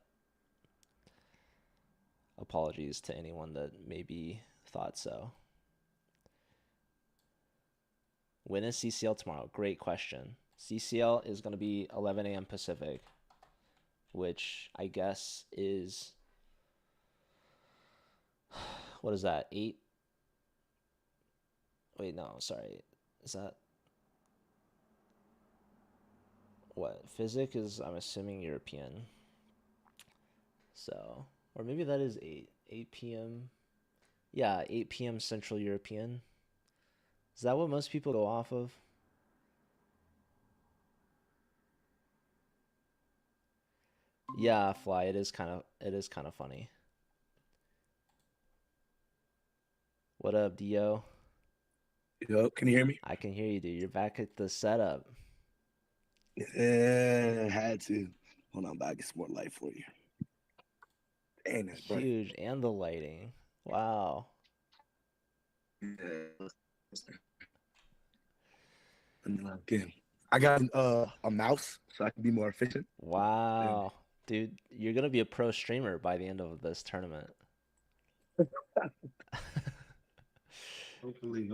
Apologies to anyone that maybe thought so. When is CCL tomorrow? Great question. CCL is going to be 11 a.m. Pacific, which I guess is, what is that, 8? Wait, no, sorry. Is that, what? Physic is, I'm assuming, European. So, or maybe that is 8 p.m. Yeah, 8 p.m. Central European. Is that what most people go off of? Yeah, Fly, it is kind of funny. What up, Dio? Yo, can you hear me? I can hear you, dude. You're back at the setup. Yeah, had to. Hold on, back. Get some more light for you. Dang, that's bright. Huge, and the lighting. Wow. Yeah. Again, I got a mouse so I can be more efficient. Wow. Dude, you're going to be a pro streamer by the end of this tournament. Hopefully.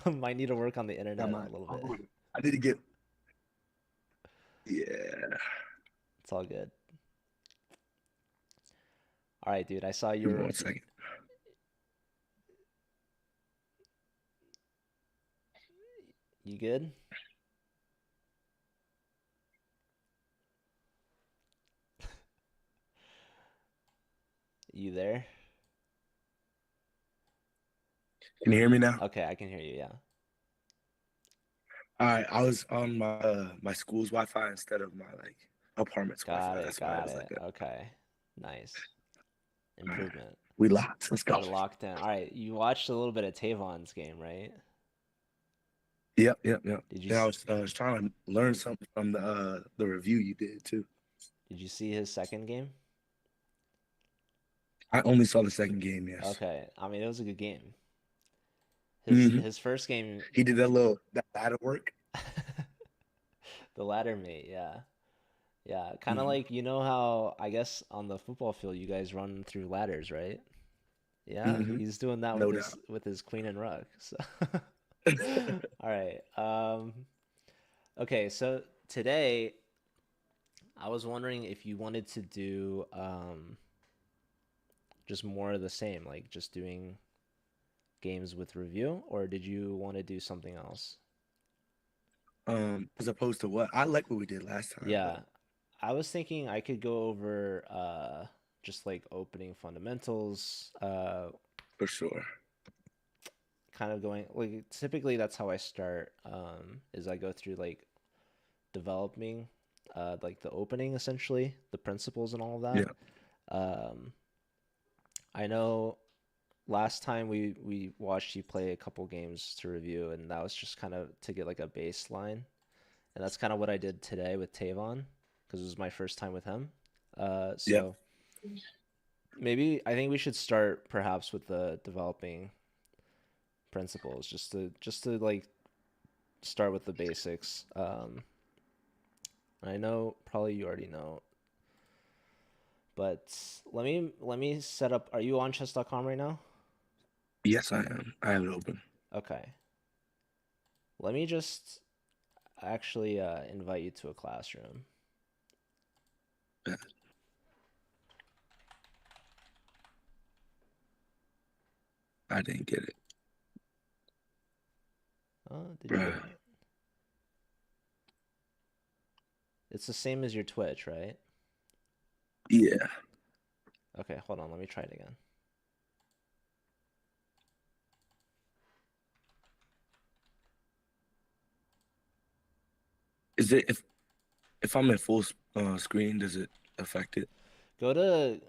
Might need to work on the internet a little bit. I need to get. Yeah. It's all good. All right, dude. I saw Give me your. 1 second. You good? You there? Can you hear me now? Okay, I can hear you. Yeah. All right. I was on my school's Wi-Fi instead of my like apartment's Got Wi-Fi. it. That's why it Got was like it. that. Okay. Nice. All right. Improvement. We locked. Let's go. You're locked in. All right. You watched a little bit of Tavon's game, right? Yep. Did you And s- I was trying to learn something from the review you did too. did you see his second game? I only saw the second game. Yes. Okay. I mean, it was a good game. His Hmm. his first game, He did that ladder work. the ladder mate. Yeah. Yeah. Kind of Hmm. like, you know how I guess on the football field you guys run through ladders, right? Yeah. Hmm. He's doing that No doubt. with his queen and rook. So all right. Okay, so today I was wondering if you wanted to do just more of the same, like just doing games with review, or did you want to do something else? As opposed to what I like what we did last time, Yeah, but I was thinking I could go over just like opening fundamentals, for sure. kind of going like typically that's how I start, is I go through like developing like the opening essentially, the principles and all of that. Yeah. Um, I know last time we watched you play a couple games to review, and that was just kind of to get like a baseline, and that's kind of what I did today with Tavon because it was my first time with him. Yep. So maybe I think we should start perhaps with the developing principles, just to like start with the basics. I know probably you already know, but let me set up. Are you on chess.com right now? Yes, I am. I have it open. Okay. Let me just actually invite you to a classroom. I didn't get it. Oh, did you get Bruh. it? It's the same as your Twitch, right? Yeah. Okay, hold on. Let me try it again. Is it if I'm in full screen, does it affect it?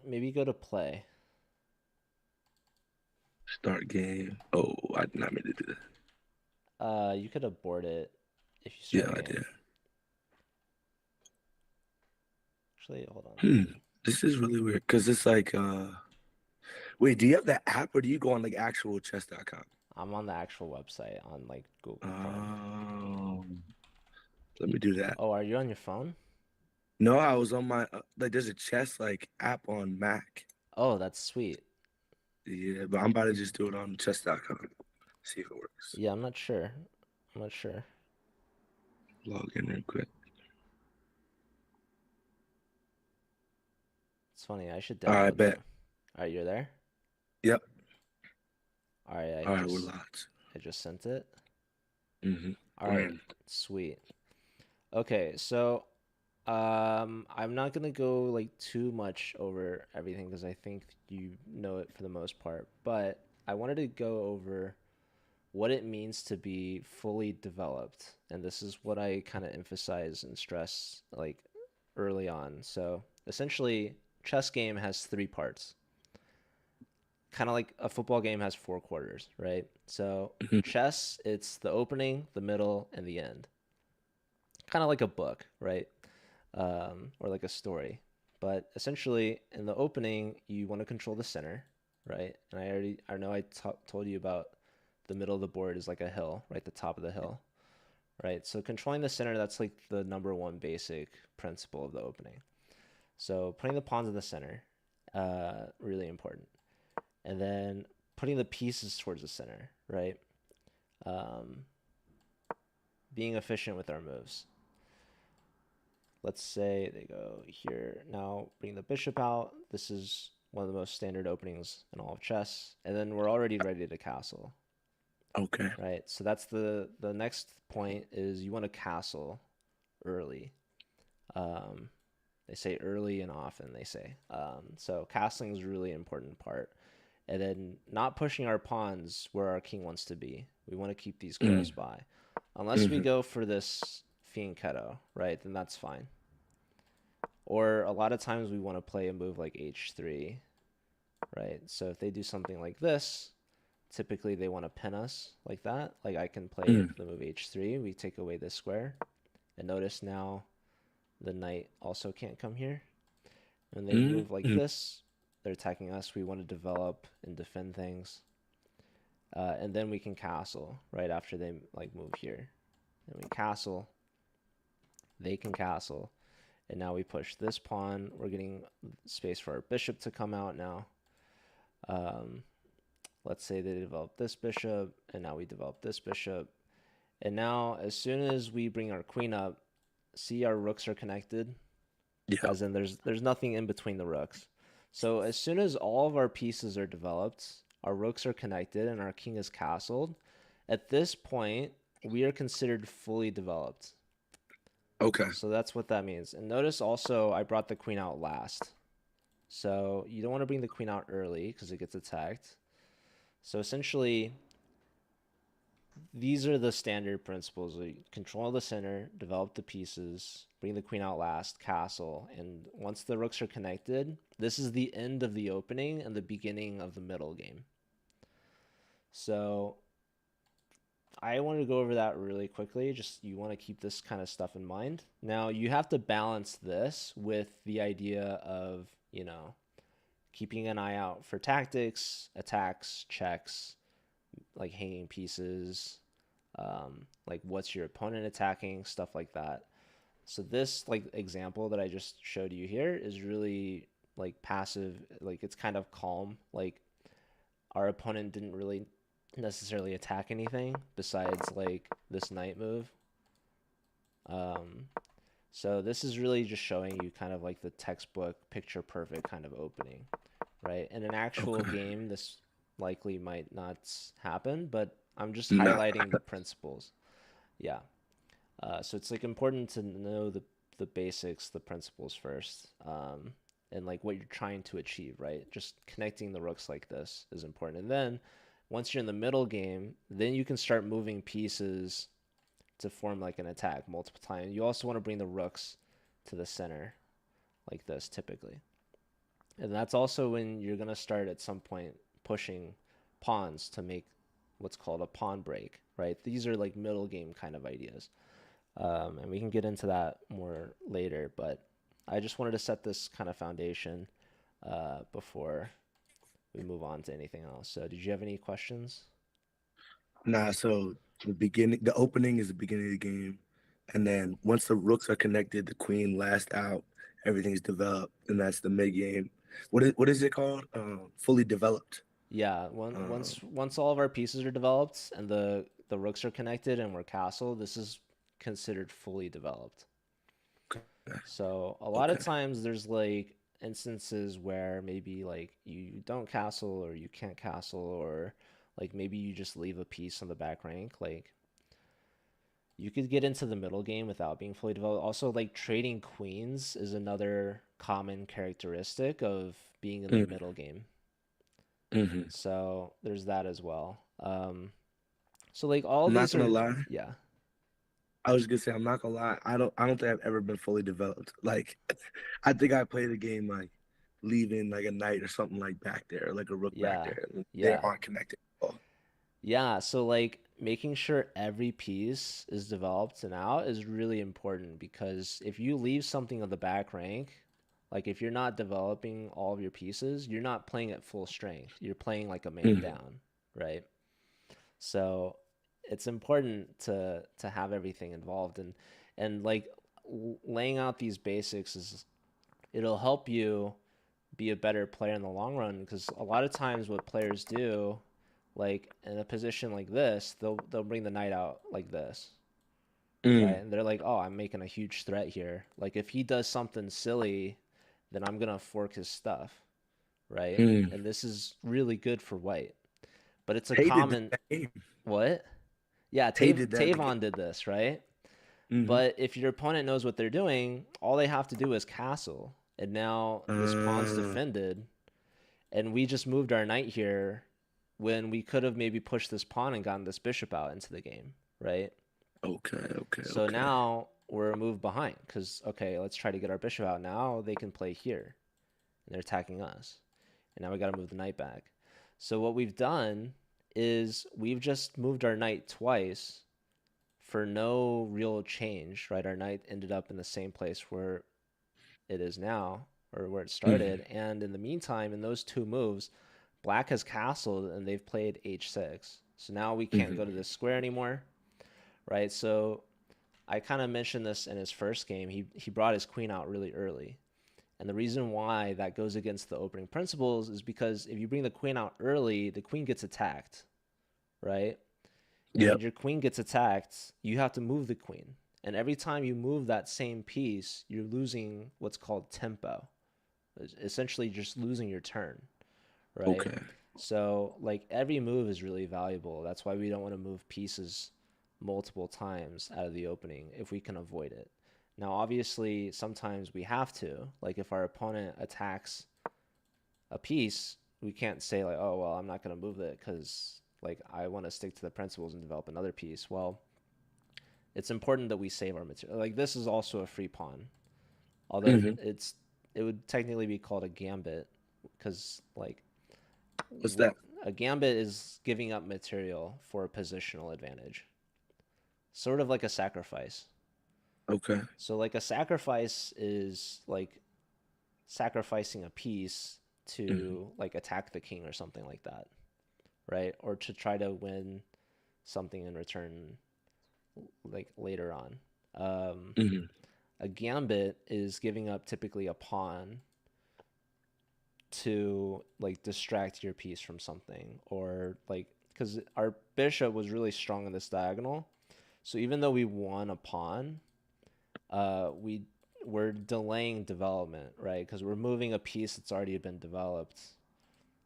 Maybe go to play. Start game. Oh, I did not mean to do that. You could abort it if you start Yeah, a I game. did. Actually, hold on. Hmm. This is really weird because it's like wait, do you have the app or do you go on like actual chess.com? I'm on the actual website on like Google Chrome. Let me do that. Oh, are you on your phone? No, I was on my like there's a chess like app on Mac. Oh, that's sweet. Yeah, but I'm about to just do it on chess.com. See if it works. Yeah, I'm not sure. I'm not sure. Log in real quick. It's funny. I should All right, download bet. them. All right, you're there? Yep. All right, All right, we're locked. I just sent it. Mm-hmm. All right, sweet. Okay, so I'm not gonna go like too much over everything because I think you know it for the most part, but I wanted to go over what it means to be fully developed, and this is what I kind of emphasize and stress like early on. So essentially, chess game has three parts, kind of like a football game has four quarters, right? So Mm-hmm. chess, it's the opening, the middle, and the end, kind of like a book, right? Or like a story. But essentially, in the opening, you want to control the center, right? And I know told you about the middle of the board is like a hill, right? The top of the hill, right? So controlling the center, that's like the number one basic principle of the opening. So putting the pawns in the center, really important. And then putting the pieces towards the center, right? Um, being efficient with our moves. Let's say they go here. Now bring the bishop out. This is one of the most standard openings in all of chess. And then we're already ready to castle, Okay. right? So that's the next point is you want to castle early. They say early and often, they say. So castling is a really important part. And then not pushing our pawns where our king wants to be. We want to keep these close by. Unless we go for this fianchetto, right? Then that's fine. Or a lot of times we want to play a move like h3, right? So if they do something like this, typically they want to pin us like that. Like I can play the move h3. We take away this square. And notice now the knight also can't come here. When they move like this, they're attacking us. We want to develop and defend things. And then we can castle right after they like move here. And we castle. They can castle. And now we push this pawn. We're getting space for our bishop to come out now. Let's say they develop this bishop, and now we develop this bishop. And now as soon as we bring our queen up, see our rooks are connected? Yeah. As in there's nothing in between the rooks. So as soon as all of our pieces are developed, our rooks are connected, and our king is castled, at this point, we are considered fully developed. Okay. So that's what that means. And notice also I brought the queen out last. So you don't want to bring the queen out early because it gets attacked. So essentially, these are the standard principles. We control the center, develop the pieces, bring the queen out last, castle. And once the rooks are connected, this is the end of the opening and the beginning of the middle game. So I wanted to go over that really quickly. Just you want to keep this kind of stuff in mind. Now you have to balance this with the idea of, you know, keeping an eye out for tactics, attacks, checks, like hanging pieces, like what's your opponent attacking, stuff like that. So this like example that I just showed you here is really like passive, like it's kind of calm. Like our opponent didn't really necessarily attack anything besides like this knight move. So this is really just showing you kind of like the textbook picture perfect kind of opening, right? In an actual game, this likely might not happen, but I'm just highlighting the principles. Yeah. So it's like important to know the basics, the principles first, and like what you're trying to achieve, right? Just connecting the rooks like this is important. And then once you're in the middle game, then you can start moving pieces to form like an attack multiple times. You also want to bring the rooks to the center like this typically. And that's also when you're going to start at some point pushing pawns to make what's called a pawn break, right? These are like middle game kind of ideas. And we can get into that more later, but I just wanted to set this kind of foundation before we move on to anything else. So did you have any questions? Nah, so the opening is the beginning of the game. And then once the rooks are connected, the queen last out, everything's developed, and that's the mid game. What is it called? Fully developed. Yeah, once all of our pieces are developed and the rooks are connected and we're castled, this is considered fully developed. Okay. So a lot of times there's like instances where maybe like you don't castle or you can't castle, or like maybe you just leave a piece on the back rank. Like you could get into the middle game without being fully developed. Also, like trading queens is another common characteristic of being in the middle game. So there's that as well. So like all I'm not these gonna are, lie. yeah. I was gonna say, I'm not gonna lie. I don't think I've ever been fully developed. Like, I think I played a game like leaving like a knight or something like back there, like a rook back Yeah. there. And they Yeah. aren't connected at all. Yeah, so like making sure every piece is developed and out is really important, because if you leave something on the back rank, like if you're not developing all of your pieces, you're not playing at full strength. You're playing like a man down, right? So it's important to have everything involved, and like laying out these basics it'll help you be a better player in the long run, because a lot of times what players do, like in a position like this, they'll bring the knight out like this, right? Mm, And they're like, oh, I'm making a huge threat here. Like if he does something silly, then I'm gonna fork his stuff, right? mm. And this is really good for white. But it's a Hated common that game. what? Yeah, Hated that game. Tavon did this, right? Mm-hmm. But if your opponent knows what they're doing, all they have to do is castle. And now this pawn's defended, and we just moved our knight here when we could have maybe pushed this pawn and gotten this bishop out into the game, right? Okay, okay, So okay. now we're a move behind because, okay, let's try to get our bishop out. Now they can play here, and they're attacking us. And now we got to move the knight back. So what we've done is we've just moved our knight twice for no real change, right? Our knight ended up in the same place where it is now, or where it Mm-hmm. started. And in the meantime, in those two moves, black has castled and they've played h6. So now we can't Mm-hmm. go to this square anymore, right? So I kind of mentioned this in his first game. He brought his queen out really early. And the reason why that goes against the opening principles is because if you bring the queen out early, the queen gets attacked, right? And when Yep. your queen gets attacked, you have to move the queen. And every time you move that same piece, you're losing what's called tempo. It's essentially just losing your turn, right? Okay. So, like, every move is really valuable. That's why we don't want to move pieces multiple times out of the opening if we can avoid it. Now, obviously, sometimes we have to. Like, if our opponent attacks a piece, we can't say, like, oh, well, I'm not going to move it because, like, I want to stick to the principles and develop another piece. Well, it's important that we save our material. Like, this is also a free pawn, although Mm-hmm. it would technically be called a gambit because, like, What's what that? a gambit is giving up material for a positional advantage, sort of like a sacrifice. Okay. So, like, a sacrifice is like sacrificing a piece Mm-hmm. to like attack the king or something like that, right? Or to try to win something in return, like later on. Um, Mm-hmm. a gambit is giving up typically a pawn to like distract your piece from something, or like because our bishop was really strong in this diagonal, so even though we won a pawn, we we're delaying development, right? Because we're moving a piece that's already been developed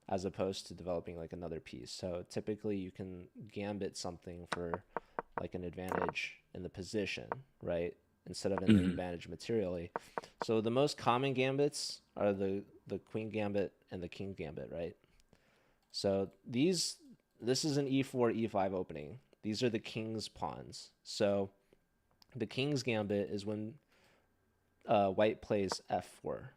as opposed to developing like another piece. So typically you can gambit something for like an advantage in the position, right? Instead of an Mm-hmm. advantage materially. So the most common gambits are the queen gambit and the king gambit, right? So this is an e4 e5 opening. These are the king's pawns. So the king's gambit is when white plays f4.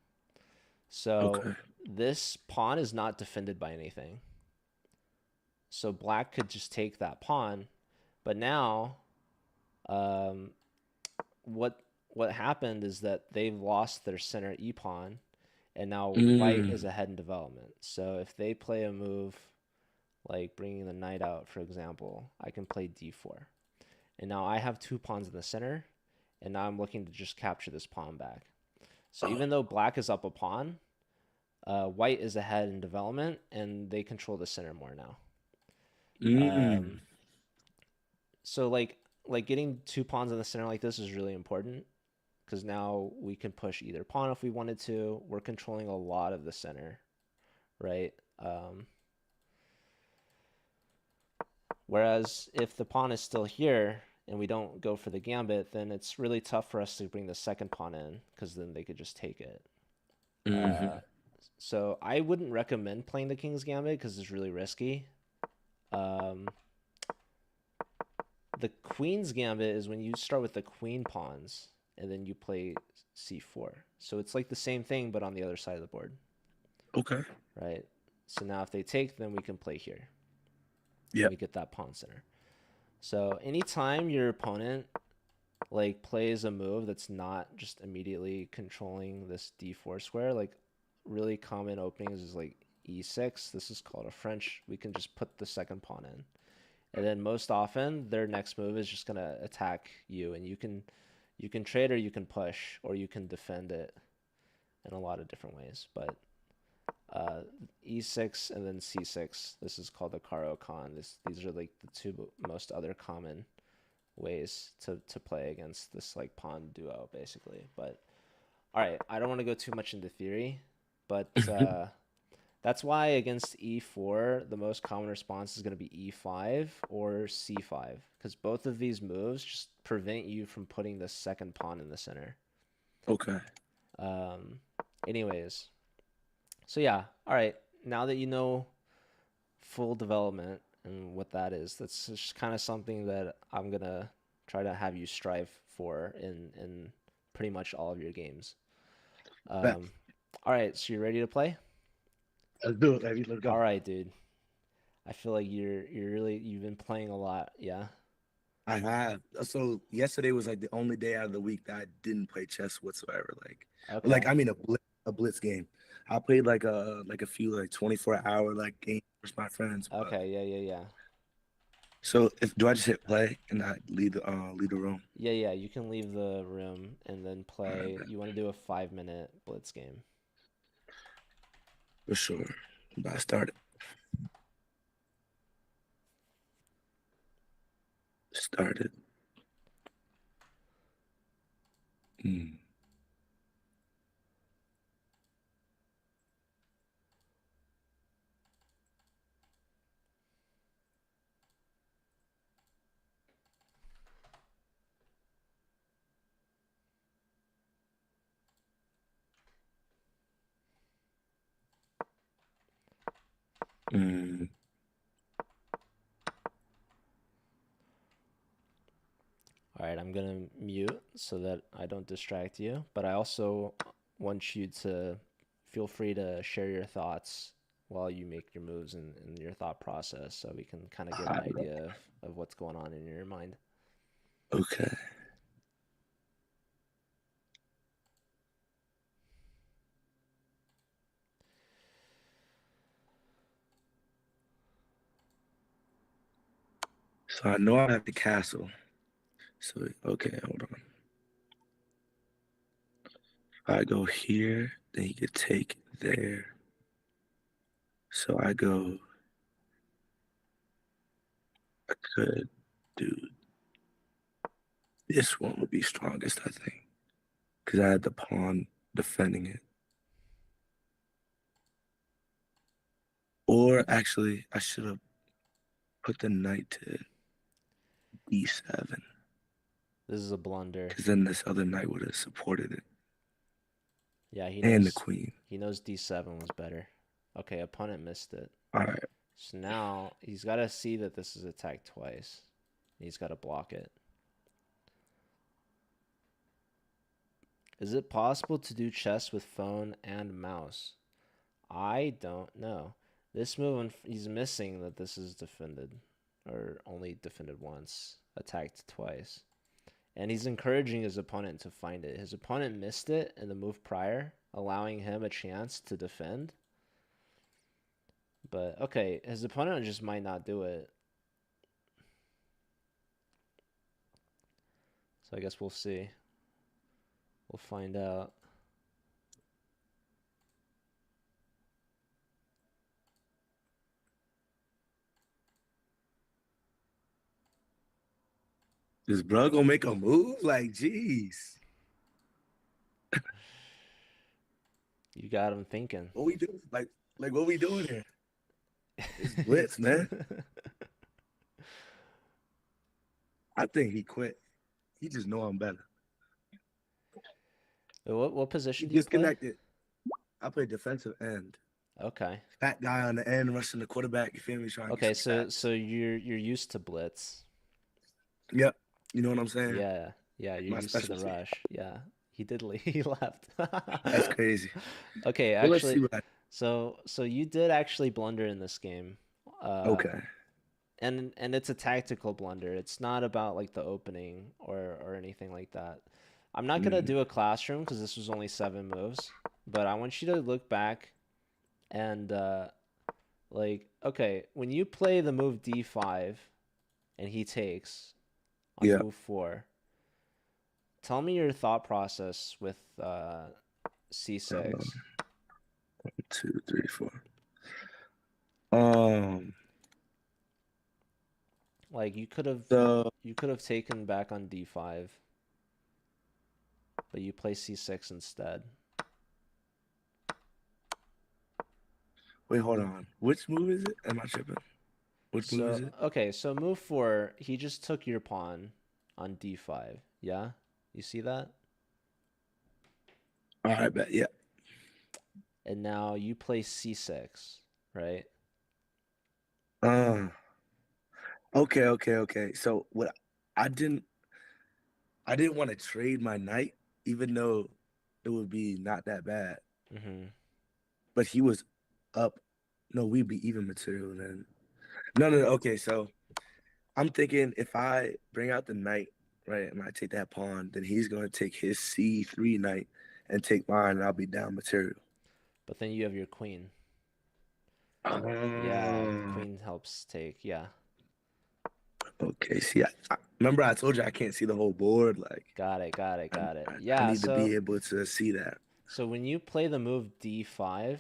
So Okay. this pawn is not defended by anything. So black could just take that pawn, but now um, what what happened is that they've lost their center e pawn, and now white is Mm. ahead in development. So if they play a move like bringing the knight out, for example, I can play d4, and now I have two pawns in the center, and now I'm looking to just capture this pawn back. So Oh. even though black is up a pawn, white is ahead in development, and they control the center more now. Um, Mm. so like getting two pawns in the center like this is really important because now we can push either pawn if we wanted to. We're controlling a lot of the center, right? Whereas if the pawn is still here and we don't go for the gambit, then it's really tough for us to bring the second pawn in because then they could just take it. Mm-hmm. Uh, so I wouldn't recommend playing the king's gambit because it's really risky. Um, the queen's gambit is when you start with the queen pawns and then you play c4. So it's like the same thing but on the other side of the board, Okay. right? So now if they take, then we can play here and Yep. we get that pawn center. So anytime your opponent like plays a move that's not just immediately controlling this d4 square, like really common openings is like e6. This is called a French. We can just put the second pawn in. And then most often their next move is just gonna attack you, and you can trade or you can push or you can defend it in a lot of different ways. But uh, e6 and then c6. This is called the Karo Khan. These are like the two most other common ways to play against this like pawn duo basically. But all right, I don't want to go too much into theory, but that's why against e4 the most common response is going to be e5 or c5 because both of these moves just prevent you from putting the second pawn in the center. Okay. Um, anyways, so yeah, all right. Now that you know full development and what that is, that's just kind of something that I'm gonna try to have you strive for in pretty much all of your games. Bet. All right, so you ready to play? Let's do it, baby. Let's All go. right, dude. I feel like you've been playing a lot, yeah. I have. So yesterday was like the only day out of the week that I didn't play chess whatsoever. Like Okay. I mean a blitz game. I played like a few like 24-hour like games with my friends. But Okay, yeah. so if do I just hit play and I lead the room? Yeah, you can leave the room and then All right, play. bet. You want to do a 5-minute blitz game. For sure. I started. Started. Mm. Mm. All right, I'm gonna mute so that I don't distract you, but I also want you to feel free to share your thoughts while you make your moves and your thought process so we can kind of get an idea of what's going on in your mind. Okay. So I know I have the castle. So okay, hold on. If I go here, then he could take there. So I could do this one would be strongest, I think. Because I had the pawn defending it. Or actually, I should have put the knight to d7. This is a blunder. Because then this other knight would have supported it. Yeah, And the queen. he knows d7 was better. Okay, opponent missed it. All right. So now he's got to see that this is attacked twice. He's got to block it. Is it possible to do chess with phone and mouse? I don't know. This move, he's missing that this is defended, or only defended once, attacked twice. And he's encouraging his opponent to find it. His opponent missed it in the move prior, allowing him a chance to defend. But, okay, his opponent just might not do it. So I guess we'll see. We'll find out. This bro gonna make a move? Like, jeez. You got him thinking. What we doing? Like what we doing here? It's blitz, man. I think he quit. He just know I'm better. What position He do you play? disconnected. I play defensive end. Okay. Fat guy on the end rushing the quarterback. You feel me? Trying to Okay, get some so you're used to blitz. Yep. You know what I'm saying? Yeah, you're My used to the specialty. rush. Yeah, he did leave. He left. That's crazy. Okay, Well, let's see actually, what I. so you did actually blunder in this game. Okay. And it's a tactical blunder. It's not about like the opening or anything like that. I'm not gonna do a classroom because this was only 7 moves, but I want you to look back and like, okay, when you play the move d5 and he takes on Yeah. move 4, tell me your thought process with c6. 1, 2, 3, 4. Like So you could have taken back on d5, but you play c6 instead. wait, hold on. Which move is it? Am I tripping? Which move is So, it? okay, so move 4, he just took your pawn on d5. Yeah? You see that? All right, bet. Yeah. And now you play c6, right? Uh, okay. So what I didn't I didn't want to trade my knight, even though it would be not that bad. Mm-hmm. But he was up. No, we'd be even material then. No. Okay, so I'm thinking if I bring out the knight, right, and I take that pawn, then he's gonna take his C3 knight and take mine, and I'll be down material. But then you have your queen. Yeah, the Oh, queen helps take. Yeah. okay. See, remember I told you I can't see the whole board. Like Got it, got it, I, got it. I Yeah, need to be so able to see that. when you play the move d5,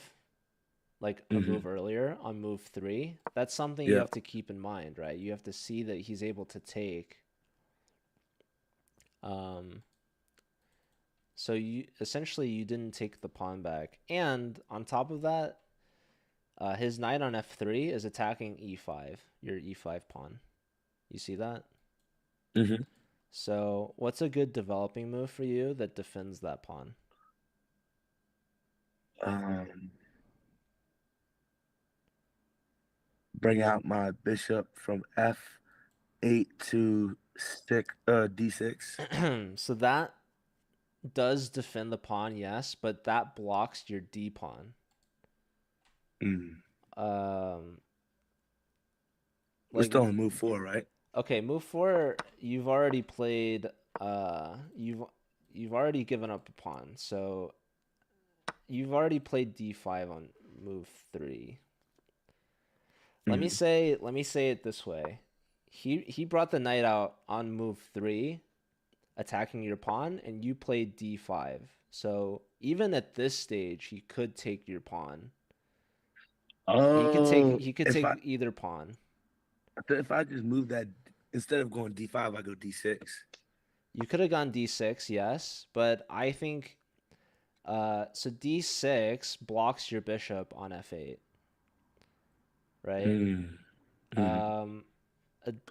like a Hmm. move earlier on move 3, that's something you Yeah. have to keep in mind, right? You have to see that he's able to take. Um, so you essentially you didn't take the pawn back, and on top of that, his knight on f3 is attacking e5, your e5 pawn. You see that? Hmm. So what's a good developing move for you that defends that pawn? Um, bring out my bishop from F8 to D6. So that does defend the pawn, yes, but that blocks your d pawn. Mm. Um, We're like still on move 4, right? okay, move 4. You've already played. You've already given up a pawn, so you've already played d5 on move 3. Mm. Let me say it this way. He brought the knight out on move 3, attacking your pawn, and you played d5. So even at this stage, he could take your pawn. Oh, He could take either pawn. if I just move that instead of going D5, I go D6. You could have gone d6, yes, but I think so d6 blocks your bishop on f8, right? Mm. Mm. Um,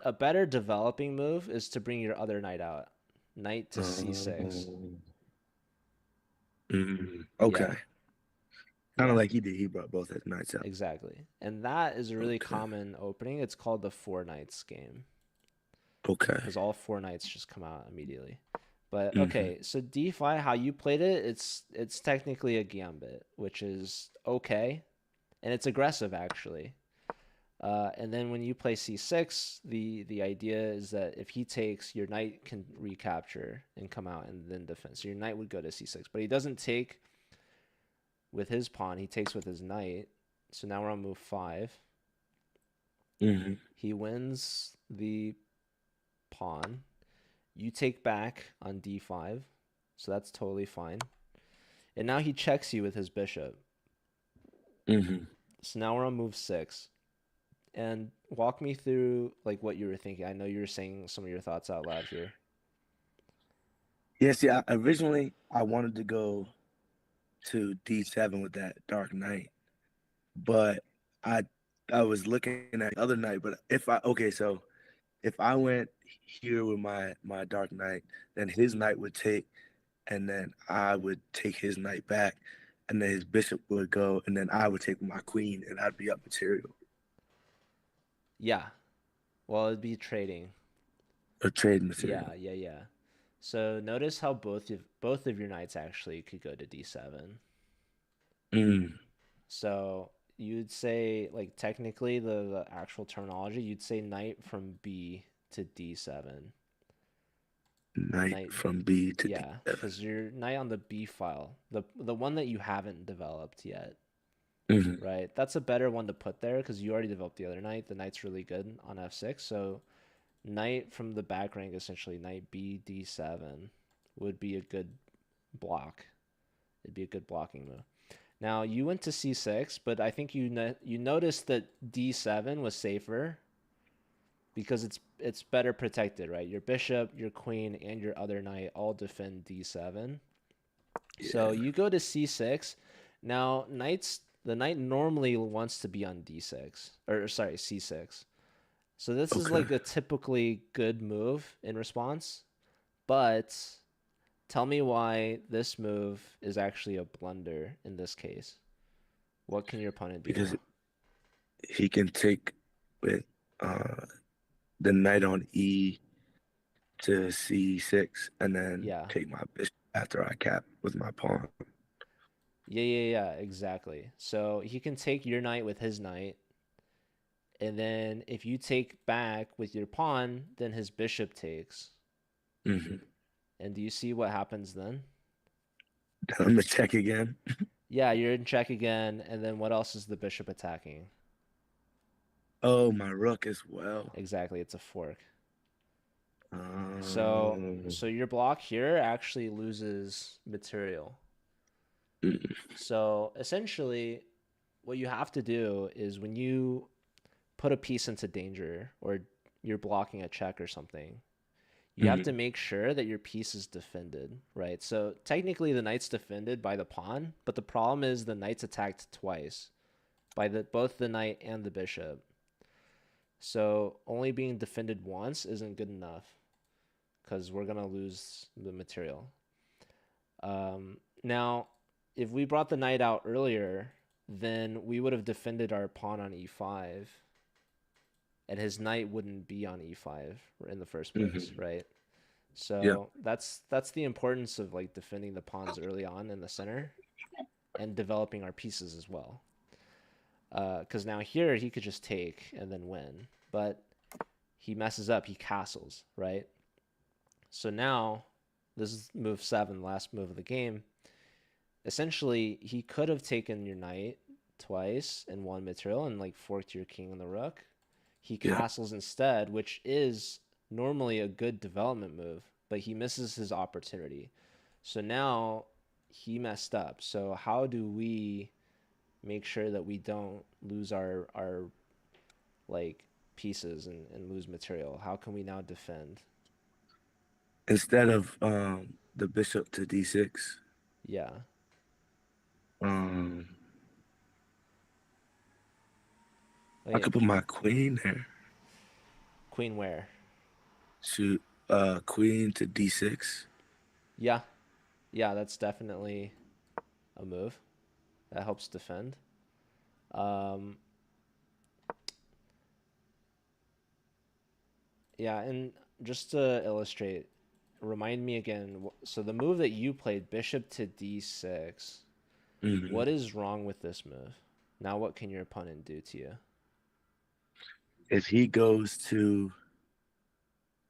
a better developing move is to bring your other knight out, knight to c6. Oh. Mm. Yeah, Okay. Kind of yeah, like he did. He brought both his knights out. exactly. And that is a really Okay. common opening. It's called the four knights game Okay. because all four knights just come out immediately. But Hmm. okay, so d5, how you played it, it's technically a gambit, which is okay, and it's aggressive actually. And then when you play c6, the idea is that if he takes, your knight can recapture and come out and then defend. So your knight would go to c6, but he doesn't take with his pawn. He takes with his knight. So now we're on move 5. Hmm. He wins the pawn. You take back on d5, so that's totally fine. And now he checks you with his bishop. Hmm. So now we're on move 6. And walk me through like what you were thinking. I know you were saying some of your thoughts out loud here. Yeah. See, originally I wanted to go to D7 with that Dark Knight, but I I was looking at the other knight. But if I okay, so if I went here with my Dark Knight, then his knight would take, and then I would take his knight back, and then his bishop would go, and then I would take my queen, and I'd be up material Yeah. Well, it'd be trading. or trade material. Yeah, yeah, yeah. So notice how both of your knights actually could go to d7. Mm. So you'd say like technically the actual terminology, you'd say knight from B to d7. Knight Knight, from B to yeah, D7. because your knight on the B file, the one that you haven't developed yet, Hmm. right? That's a better one to put there because you already developed the other knight. The knight's really good on f6. So knight from the back rank, essentially knight B d7, would be a good block. It'd be a good blocking move. Now you went to c6, but I think you noticed that d7 was safer. because it's better protected, right? Your bishop, your queen, and your other knight all defend d7. So Yeah. you go to c6. Now, the knight normally wants to be on d6, or sorry, c6. So this is Okay. like a typically good move in response, but tell me why this move is actually a blunder in this case. What can your opponent do Because now? he can take with the knight on E to C6 and then Yeah. take my bishop after I cap with my pawn. Yeah, exactly. So he can take your knight with his knight, and then if you take back with your pawn, then his bishop takes. Hmm. And do you see what happens then? Then I'm gonna check again. Yeah, you're in check again, and then what else is the bishop attacking? Oh, my rook as well. Exactly, it's a fork. So Um, so your block here actually loses material. mm, So essentially, what you have to do is when you put a piece into danger or you're blocking a check or something, you have to mm, make sure that your piece is defended, right? So technically the knight's defended by the pawn, but the problem is the knight's attacked twice by both the knight and the bishop. So only being defended once isn't good enough because we're gonna lose the material. Now, if we brought the knight out earlier, then we would have defended our pawn on e5, and his knight wouldn't be on e5 in the first place, hmm. right? Yeah. So that's the importance of like defending the pawns early on in the center and developing our pieces as well. Because now here he could just take and then win, but he messes up. He castles, right? So now this is move 7, last move of the game. Essentially, he could have taken your knight twice and won material and like forked your king and the rook. He Yeah. castles instead, which is normally a good development move, but he misses his opportunity. So now he messed up. So how do we make sure that we don't lose our like pieces and lose material? How can we now defend? Instead of the bishop to D6, Yeah. um, Oh I yeah. could put my queen there. Queen where? Shoot, queen to D6. Yeah. Yeah, that's definitely a move that helps defend. Um, yeah, and just to illustrate, remind me again. So the move that you played, bishop to d6. Hmm. What is wrong with this move? Now, what can your opponent do to you? If he goes to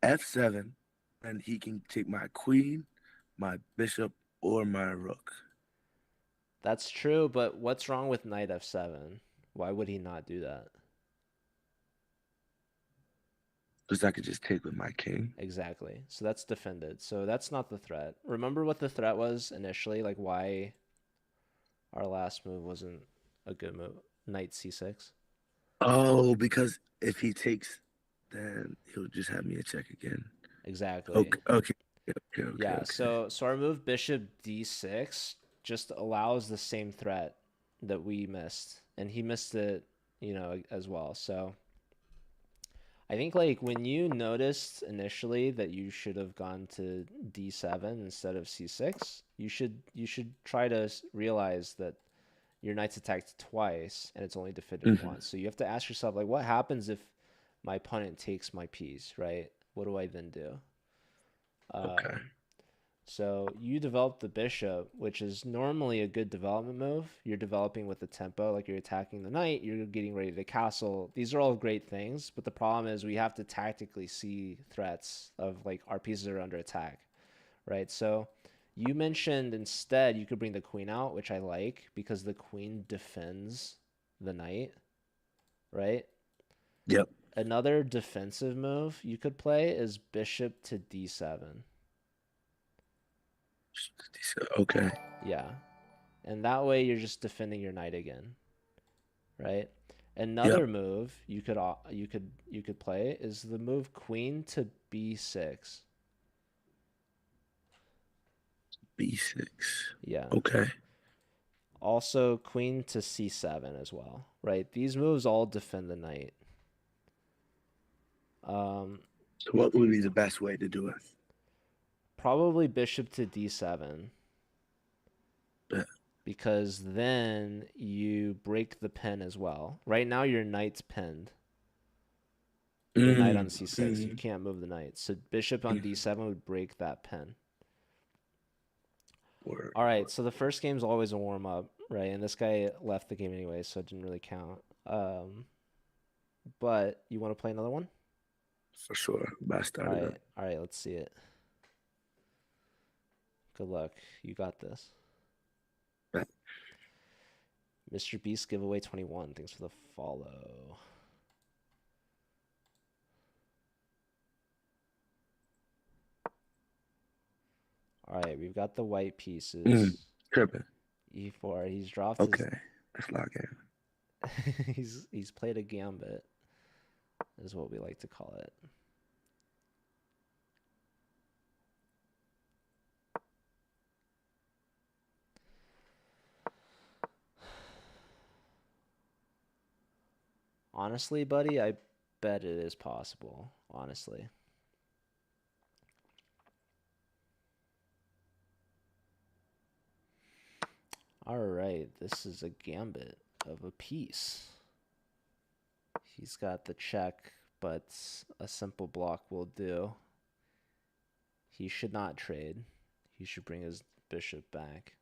F7, then he can take my queen, my bishop, or my rook. That's true, but what's wrong with knight f7? Why would he not do that? Because I could just take with my king. Exactly. So that's defended. So that's not the threat. Remember what the threat was initially? Like why our last move wasn't a good move? Knight c6. Oh, because if he takes, then he'll just have me a check again. Exactly. Okay, okay, okay, okay, Yeah, okay. so our move bishop d6 just allows the same threat that we missed, and he missed it, as well. So I think like when you noticed initially that you should have gone to d7 instead of c6, you should try to realize that your knight's attacked twice and it's only defended Hmm. once. So you have to ask yourself like, what happens if my opponent takes my piece, right? What do I then do? Okay. Um, So you develop the bishop, which is normally a good development move. You're developing with the tempo, like you're attacking the knight, you're getting ready to castle. These are all great things, but the problem is we have to tactically see threats of like our pieces are under attack, right? So you mentioned instead you could bring the queen out, which I like because the queen defends the knight, right? Yep. Another defensive move you could play is bishop to d7. Okay. Yeah. And that way you're just defending your knight again, right? Another Yep. move you could play is the move queen to b6. B6. Yeah. Okay. Also queen to c7 as well, right? These moves all defend the knight. Um, So what would be the best way to do it? Probably bishop to d7 Yeah. because then you break the pin as well. Right now your knight's pinned. The knight on c6. You can't move the knight. So bishop on d7 would break that pin. All right, so the first game's always a warm up, right? And this guy left the game anyway, so it didn't really count. But you want to play another one? For sure. Best All started right, all right, let's see it. Good luck. You got this. up. Mr. Beast giveaway 21. Thanks for the follow. All right, we've got the white pieces. Tripping. E4. He's dropped Okay. That's not game. he's played a gambit, is what we like to call it. Honestly, buddy, I bet it is possible. Honestly. All right, this is a gambit of a piece. He's got the check, but a simple block will do. He should not trade. He should bring his bishop back.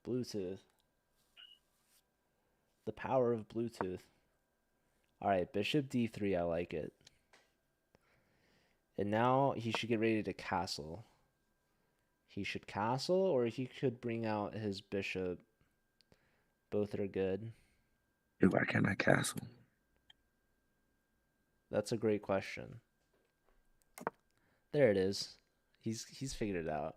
Bluetooth. The power of Bluetooth. All right, bishop d3, I like it. And now he should get ready to castle. He should castle, or he could bring out his bishop. Both are good. Why can't I castle? That's a great question. There it is. He's figured it out.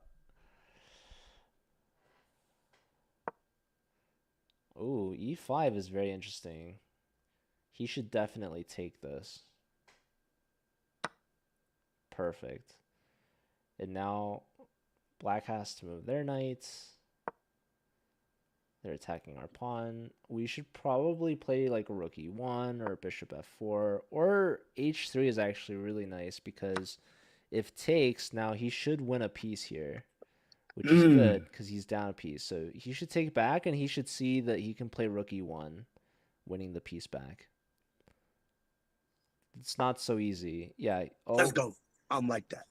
Oh, e5 is very interesting. He should definitely take this. Perfect. And now black has to move their knights. They're attacking our pawn. We should probably play like rook e1 or bishop f4. Or h3 is actually really nice because if takes, now he should win a piece here, which is good because he's down a piece. So he should take back and he should see that he can play rook e1, winning the piece back. It's not so easy. Yeah. Oh, Let's go. I'm like that.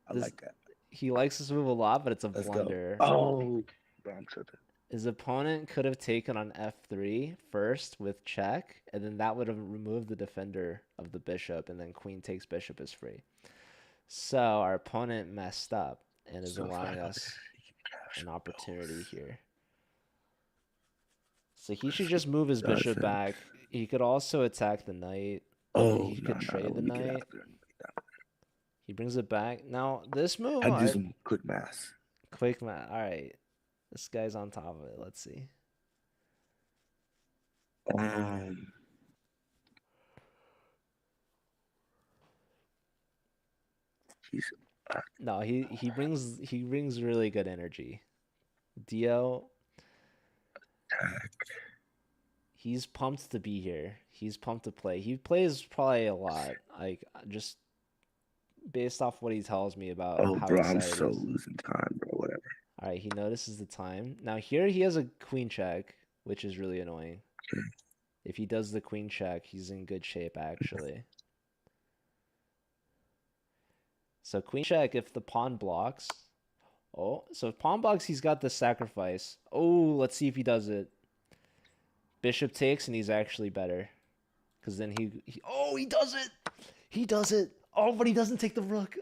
I like that. He likes this move a lot, but it's a Let's blunder. Go. Oh, bro, I'm tripping. His opponent could have taken on f3 first with check, and then that would have removed the defender of the bishop, and then queen takes bishop is free. So our opponent messed up and is allowing us an opportunity here. So he should just move his bishop back. He could also attack the knight. Oh, he could trade the knight. He brings it back. Now, this move... I'd do some quick math. Quick math. All right. This guy's on top of it. Let's see. No, he brings really good energy. Dio, he's pumped to be here. He's pumped to play. He plays probably a lot. Like just based off what he tells me about. Oh, how bro, I'm so losing time, bro. Whatever. All right, he notices the time. Now here he has a queen check, which is really annoying. If he does the queen check, he's in good shape actually. So queen check if the pawn blocks. Oh, so if pawn blocks, he's got the sacrifice. Oh, let's see if he does it. Bishop takes, and he's actually better. Because then oh, he does it! He does it! Oh, but he doesn't take the rook.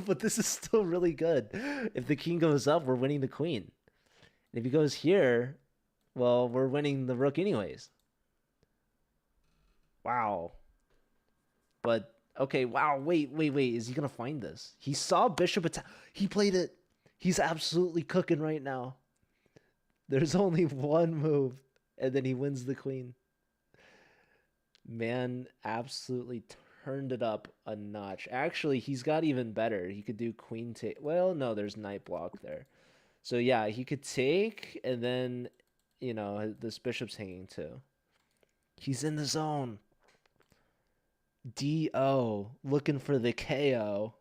But this is still really good. If the king goes up, we're winning the queen. And if he goes here, well, we're winning the rook anyways. Wow. But... okay, wow, wait. Is he going to find this? He saw bishop attack. He played it. He's absolutely cooking right now. There's only one move, and then he wins the queen. Man absolutely turned it up a notch. Actually, he's got even better. He could do queen take. Well, no, there's knight block there. So yeah, he could take, and then, this bishop's hanging too. He's in the zone. DO, looking for the KO.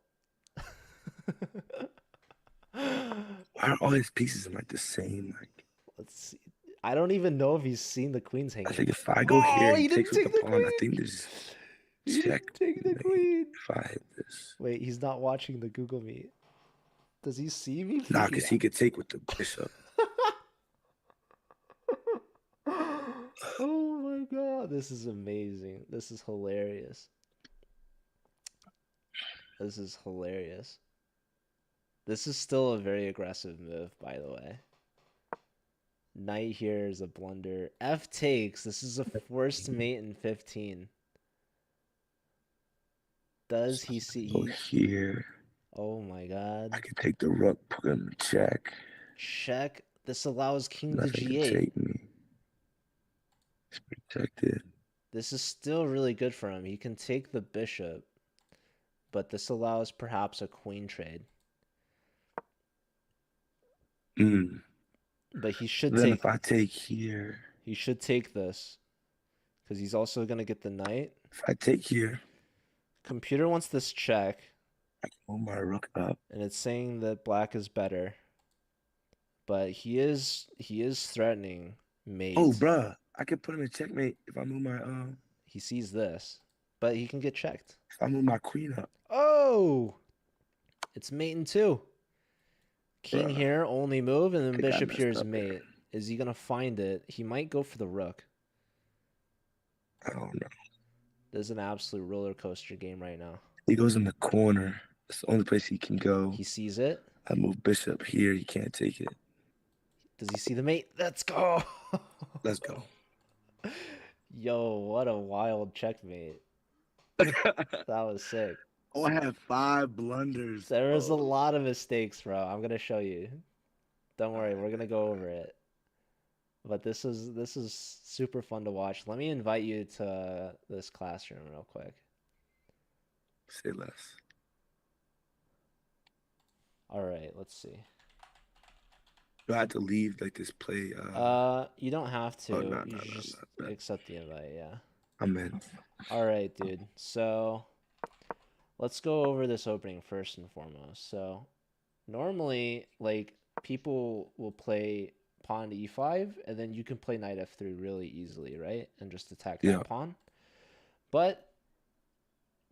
Why are all his pieces in like the same? Like, Let's see. I don't even know if he's seen the queens I hanging. think if I go here, he he didn't takes with take the the pawn. I queen. think there's He check. didn't take the mate, queen. If I hit this, Wait, he's not watching the Google Meet. Does he see me? nah, because he could take with the bishop. Oh my god, this is amazing. This is hilarious. This is hilarious. This is still a very aggressive move, by the way. Knight here is a blunder. F takes. This is a forced mate in 15. Does he see? Go here. Oh my god. I can take the rook, put him in check. Check. This allows king to Nothing can g8. take me. It's protected. This is still really good for him. He can take the bishop, but this allows perhaps a queen trade. But he should then take. If I take here, he should take this, because he's also gonna get the knight. If I take here, computer wants this check. I can move my rook up, and it's saying that black is better, but he is threatening mate. Oh, bruh, I can put him in checkmate if I move my He sees this, but he can get checked. If I move my queen up. Oh, it's mate in 2. King Bruh, here, only move, and then bishop here is up mate. here. Is he gonna find it? He might go for the rook. I don't know. There's an absolute roller coaster game right now. He goes in the corner. It's the only place he can go. He sees it. I move bishop here. He can't take it. Does he see the mate? Let's go. Let's go. Yo, what a wild checkmate. That was sick. Oh, I had 5 blunders. There was a lot of mistakes, bro. I'm gonna show you. Don't worry, we're gonna go over it. But this is super fun to watch. Let me invite you to this classroom real quick. Say less. All right, let's see. Do I have to leave like this play? You don't have to. Oh, no, You just no. accept the invite, yeah. I'm in. All right, dude. So let's go over this opening first and foremost. So normally, like, people will play pawn to e5, and then you can play knight f3 really easily, right? And just attack that pawn. But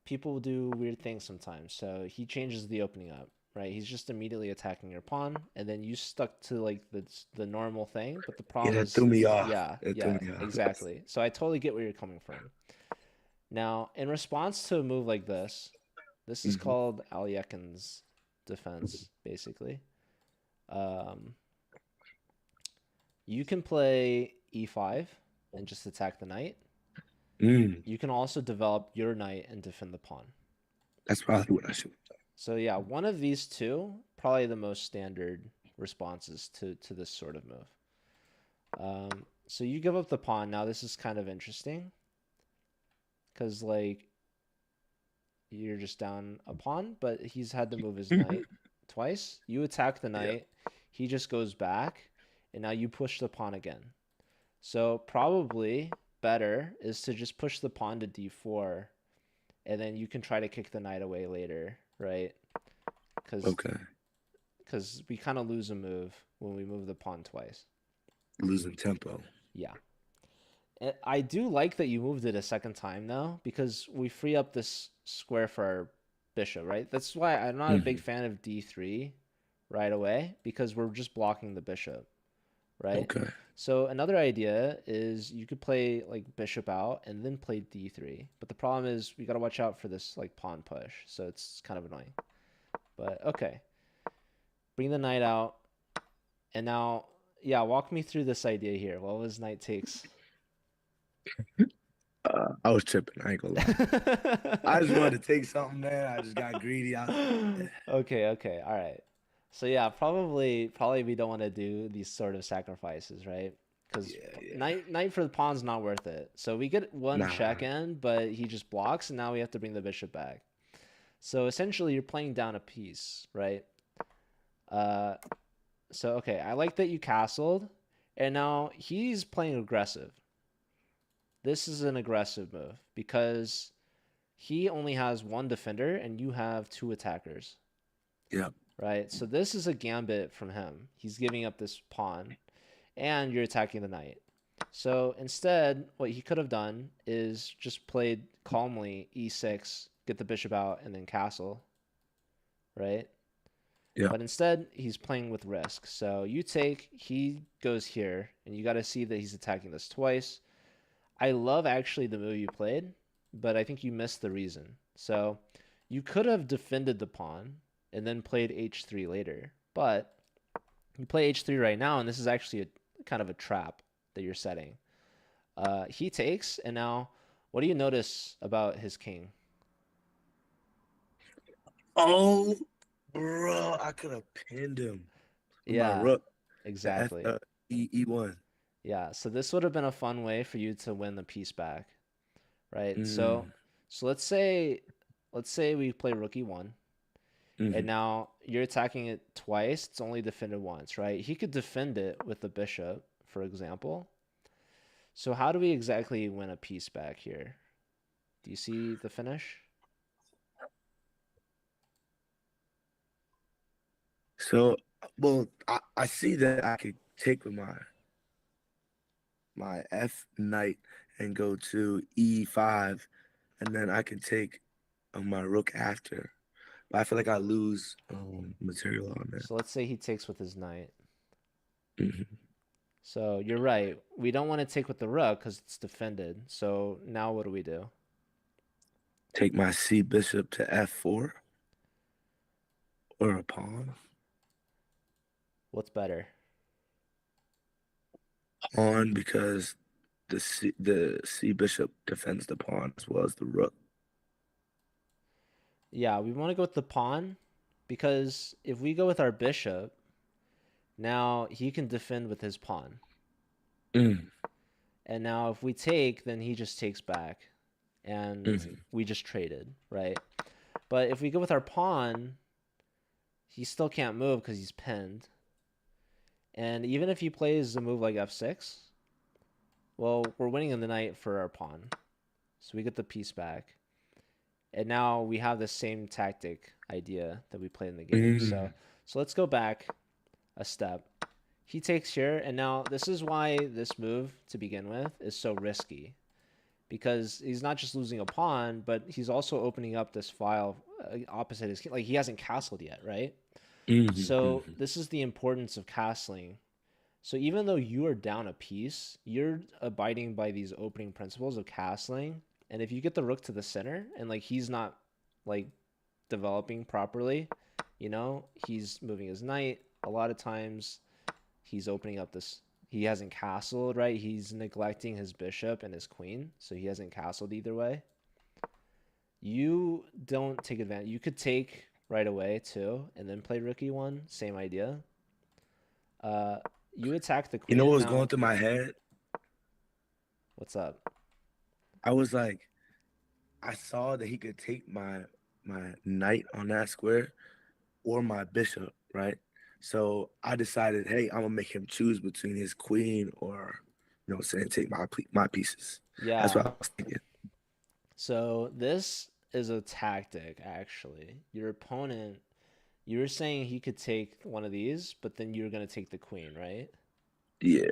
people do weird things sometimes. So he changes the opening up, right? He's just immediately attacking your pawn, and then you stuck to like the normal thing. But the problem that is, threw me off. Yeah, It yeah, threw me off. exactly. So I totally get where you're coming from. Now, in response to a move like this is called Alyekin's defense, basically. You can play e5 and just attack the knight. You can also develop your knight and defend the pawn. That's probably what I should have done. So yeah, one of these two, probably the most standard responses to this sort of move. So you give up the pawn. Now this is kind of interesting, because like you're just down a pawn, but he's had to move his knight twice. You attack the knight, he just goes back, and now you push the pawn again. So probably better is to just push the pawn to d4, and then you can try to kick the knight away later, right? Because we kind of lose a move when we move the pawn twice. Losing tempo. Yeah. I do like that you moved it a second time, though, because we free up this square for our bishop, right? That's why I'm not a big fan of d3 right away, because we're just blocking the bishop, right? Okay. So another idea is you could play like bishop out and then play d3. But the problem is we got to watch out for this like pawn push. So it's kind of annoying. But okay. Bring the knight out. And now, yeah, walk me through this idea here. What was knight takes? I was tripping. I ain't gonna lie. I just wanted to take something, man. I just got greedy. Okay. All right. So yeah, probably we don't want to do these sort of sacrifices, right? Because Yeah, yeah. knight for the pawn's not worth it. So we get one check Nah. in, but he just blocks, and now we have to bring the bishop back. So essentially, you're playing down a piece, right? Uh, so okay, I like that you castled, and now he's playing aggressive. This is an aggressive move because he only has one defender and you have two attackers, Yeah. right? So this is a gambit from him. He's giving up this pawn and you're attacking the knight. So instead, what he could have done is just played calmly e6, get the bishop out, and then castle, right? Yeah. But instead, he's playing with risk. So you take, he goes here, and you got to see that he's attacking this twice. I love actually the move you played, but I think you missed the reason. So you could have defended the pawn and then played h3 later, but you play h3 right now, and this is actually a kind of a trap that you're setting. He takes, and now what do you notice about his king? Oh, bro, I could have pinned him with my Yeah, rook to F exactly. E1. Yeah, so this would have been a fun way for you to win the piece back, right? So Mm, so let's say we play rook e1, and hmm. now you're attacking it twice. It's only defended once, right? He could defend it with the bishop, for example. So how do we exactly win a piece back here? Do you see the finish? So, well, I see that I could take with my F knight and go to E5, and then I can take my rook after. But I feel like I lose material on that. So let's say he takes with his knight. Hmm. So you're right. We don't want to take with the rook because it's defended. So now what do we do? Take my C bishop to F4 or a pawn. What's better? Pawn because the C bishop defends the pawn as well as the rook. Yeah, we want to go with the pawn because if we go with our bishop, now he can defend with his pawn. Mm, And now if we take, then he just takes back and hmm. we just traded, right? But if we go with our pawn, he still can't move because he's pinned. And even if he plays a move like f6, well, we're winning in the knight for our pawn. So we get the piece back. And now we have the same tactic idea that we played in the game. Mm, So let's go back a step. He takes here, and now this is why this move to begin with is so risky. Because he's not just losing a pawn, but he's also opening up this file opposite his king. Like he hasn't castled yet, right? hmm, So hmm. this is the importance of castling. So even though you are down a piece, you're abiding by these opening principles of castling. And if you get the rook to the center and like he's not like developing properly, he's moving his knight. A lot of times he's opening up this. He hasn't castled, right? He's neglecting his bishop and his queen, so he hasn't castled either way. You don't take advantage. You could take right away too, and then play rook e1. Same idea. Uh, you attack the You know what queen was going now. through my head? What's up? I was like, I saw that he could take my knight on that square or my bishop, right? So I decided, hey, I'm gonna make him choose between his queen or, what I'm saying, take my pieces. That's Yeah. what I was thinking. So this is a tactic, actually. Your opponent, you were saying he could take one of these, but then you're gonna take the queen, right? Yeah.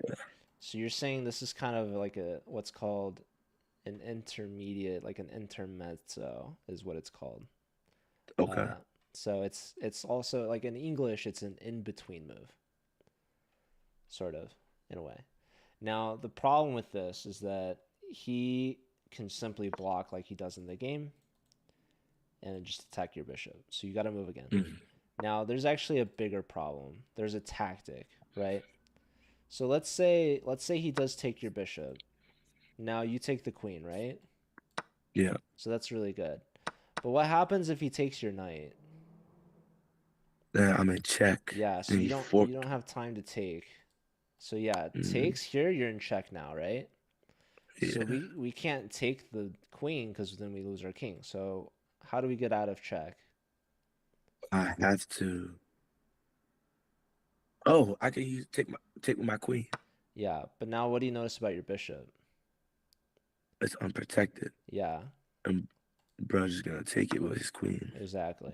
So you're saying this is kind of like a what's called an intermediate, like an intermezzo, is what it's called. Okay. Uh, so it's also like in English, it's an in between move, sort of, in a way. Now the problem with this is that he can simply block like he does in the game and just attack your bishop. So you got to move again. Mhm. Now there's actually a bigger problem. There's a tactic, right? So let's say he does take your bishop. Now you take the queen, right? Yeah. So that's really good. But what happens if he takes your knight? Then I'm in check. Yeah, so Then you he don't forked. have time to take. So yeah, Mm, takes here, you're in check now, right? So yeah, we can't take the queen because then we lose our king. So how do we get out of check? I have to. Oh, I can use take with my queen. Yeah, but now what do you notice about your bishop? It's unprotected, Yeah, and bro's just gonna take it with his queen. exactly.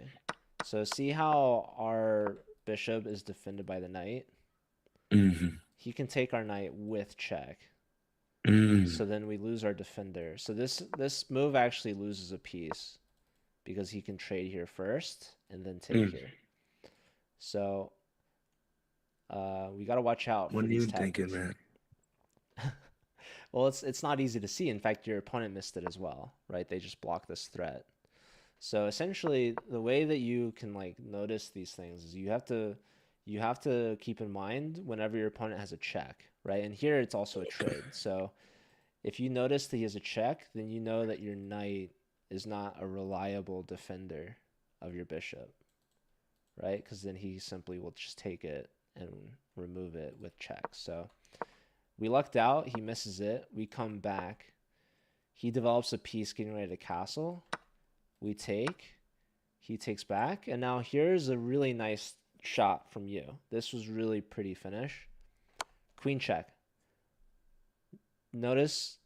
So see how our bishop is defended by the knight? Hmm. He can take our knight with check. Mm, So then we lose our defender. So this move actually loses a piece because he can trade here first and then take mm. here. So we got to watch out What for are these you thinking, tactics. man? Well, it's not easy to see. In fact, your opponent missed it as well, right? They just blocked this threat. So essentially, the way that you can like notice these things is you have to keep in mind whenever your opponent has a check, right? And here it's also a Okay. trade. So if you notice that he has a check, then you know that your knight is not a reliable defender of your bishop, right? Because then he simply will just take it and remove it with check. So we lucked out. He misses it. We come back. He develops a piece getting ready to castle. We take. He takes back. And now here's a really nice shot from you. This was really pretty finish. Queen check. Notice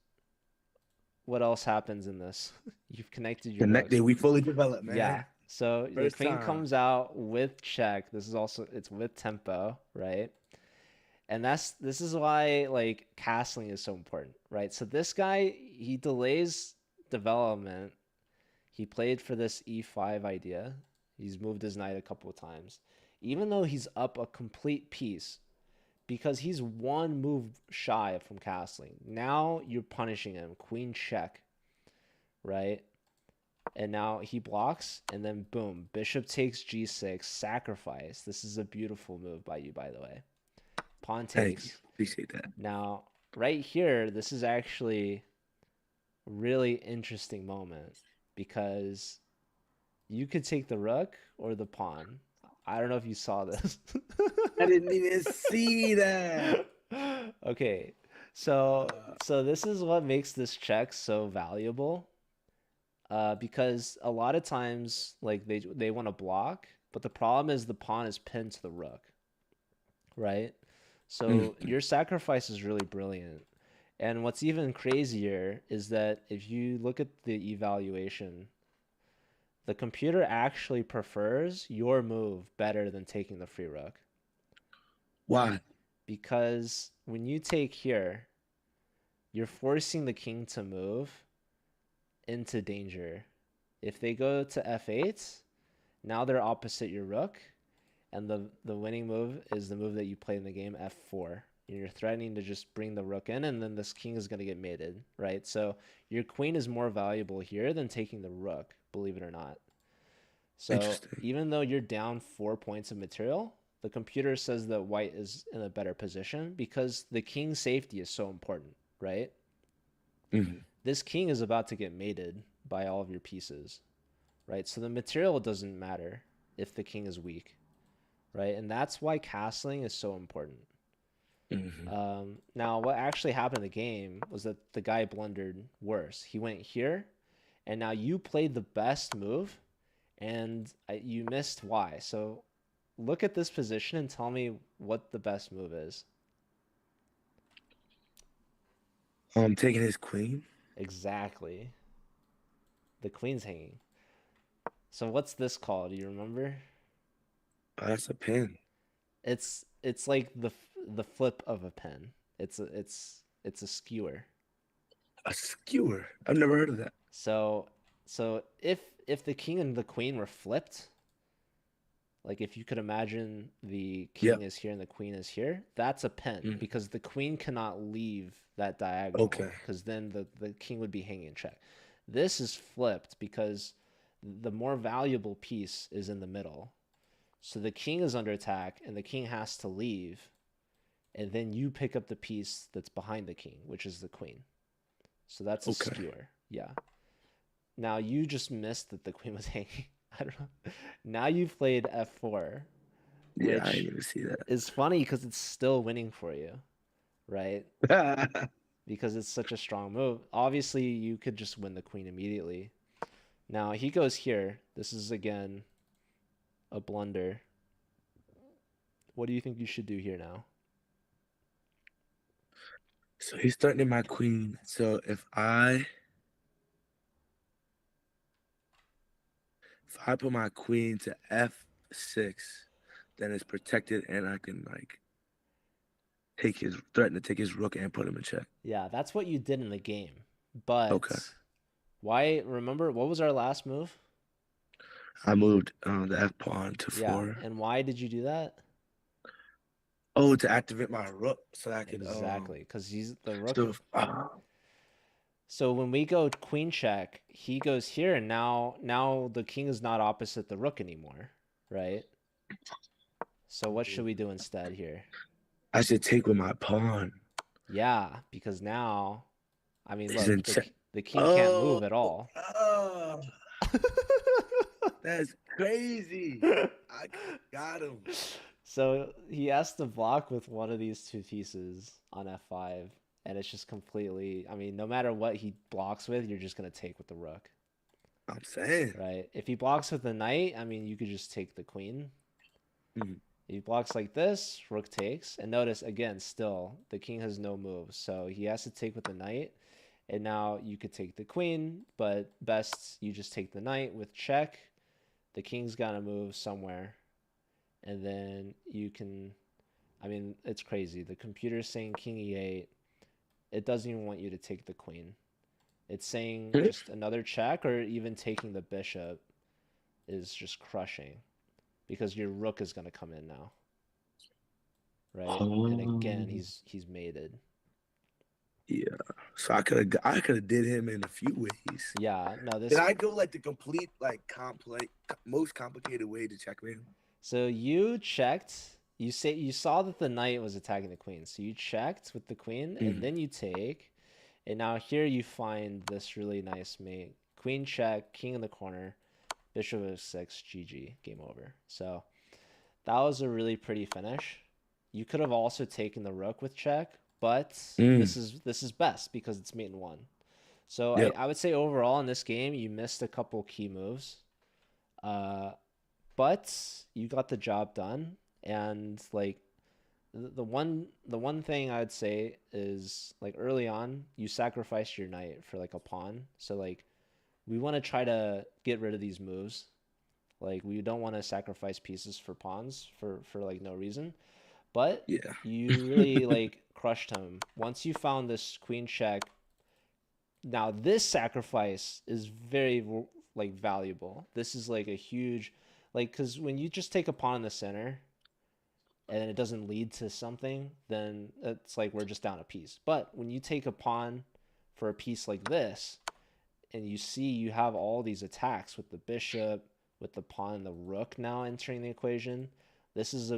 what else happens in this. You've connected your rooks. Connected. We fully developed, Yeah. man. So the First queen time. comes out with check. This is also it's with tempo, right? And this is why like castling is so important, right? So this guy, he delays development. He played for this e5 idea. He's moved his knight a couple of times. Even though he's up a complete piece, because he's one move shy from castling. Now you're punishing him. Queen check, right? And now he blocks, and then boom, bishop takes g6, sacrifice. This is a beautiful move by you, by the way. Pawn Thank you. takes. Appreciate that. Now, right here, this is actually a really interesting moment because you could take the rook or the pawn. I don't know if you saw this. I didn't even see that. Okay, so this is what makes this check so valuable. Because a lot of times, like they want to block, but the problem is the pawn is pinned to the rook, right? So Mm. your sacrifice is really brilliant. And what's even crazier is that if you look at the evaluation, the computer actually prefers your move better than taking the free rook. Why? Because when you take here, you're forcing the king to move into danger. If they go to f8, now they're opposite your rook, and the winning move is the move that you play in the game, f4. You're threatening to just bring the rook in, and then this king is going to get mated, right? So your queen is more valuable here than taking the rook, believe it or not. So Interesting. even though you're down 4 points of material, the computer says that white is in a better position because the king's safety is so important, right? Mm. This king is about to get mated by all of your pieces, right? So the material doesn't matter if the king is weak, right? And that's why castling is so important. Mm-hmm. Now, what actually happened in the game was that the guy blundered worse. He went here, and now you played the best move, and you missed why. So look at this position and tell me what the best move is. Taking his queen. Exactly. The queen's hanging. So what's this called? Do you remember? Oh, that's a pin. It's like the flip of a pen. It's a skewer. A skewer. I've never heard of that. So if the king and the queen were flipped, like if you could imagine the king Yep. is here and the queen is here, that's a pen Mm. because the queen cannot leave that diagonal Okay. because then the king would be hanging in check. This is flipped because the more valuable piece is in the middle. So the king is under attack and the king has to leave, and then you pick up the piece that's behind the king, which is the queen. So that's a Okay. skewer. Yeah. Now you just missed that the queen was hanging. I don't know. Now you've played f4, Yeah, I didn't which even see is funny because it's still winning for you, right? that. Because it's such a strong move. Obviously, you could just win the queen immediately. Now he goes here. This is again a blunder. What do you think you should do here now? So he's threatening my queen. So if I put my queen to f6, then it's protected and I can like threaten to take his rook and put him in check. Yeah, that's what you did in the game. Okay. But why? Remember, what was our last move? I moved the f pawn to Yeah, 4. and why did you do that? Oh, to activate my rook so I could Exactly, because he's the rook. so So when we go queen check, he goes here, and now the king is not opposite the rook anymore, right? So what should we do instead here? I should take with my pawn. Yeah, because now, I mean, He's look, in check. the king can't Oh, move at all. oh, that's crazy. I got him. So he has to block with one of these two pieces on f5, and it's just completely, I mean, no matter what he blocks with, you're just going to take with the rook, I'm saying. right? If he blocks with the knight, I mean, you could just take the queen. Mhm. If he blocks like this, rook takes. And notice, again, still, the king has no moves, so he has to take with the knight. And now you could take the queen, but best you just take the knight with check. The king's got to move somewhere. And then you can, I mean, it's crazy. The computer's saying king e8. It doesn't even want you to take the queen. It's saying just another check, or even taking the bishop is just crushing because your rook is going to come in now, right? And again, Oh, he's mated. yeah. So I could have did him in a few ways. Yeah, no, Did this. I go like the complete like most complicated way to checkmate him? So you checked. You saw that the knight was attacking the queen, so you checked with the queen, and Mhm. then you take. And now here you find this really nice mate. Queen check, king in the corner, bishop f6, GG, game over. So that was a really pretty finish. You could have also taken the rook with check, but Mm. this is best because it's mate in one. So Yep. I would say overall in this game you missed a couple key moves, uh, but you got the job done. And like the one thing I would say is like early on you sacrificed your knight for like a pawn. So like we want to try to get rid of these moves. Like we don't want to sacrifice pieces for pawns for like no reason. But Yeah. you really like crushed him. Once you found this queen check, now this sacrifice is very like valuable. This is like a huge like cuz when you just take a pawn in the center and it doesn't lead to something, then it's like we're just down a piece. But when you take a pawn for a piece like this, and you see you have all these attacks with the bishop, with the pawn and the rook now entering the equation, this is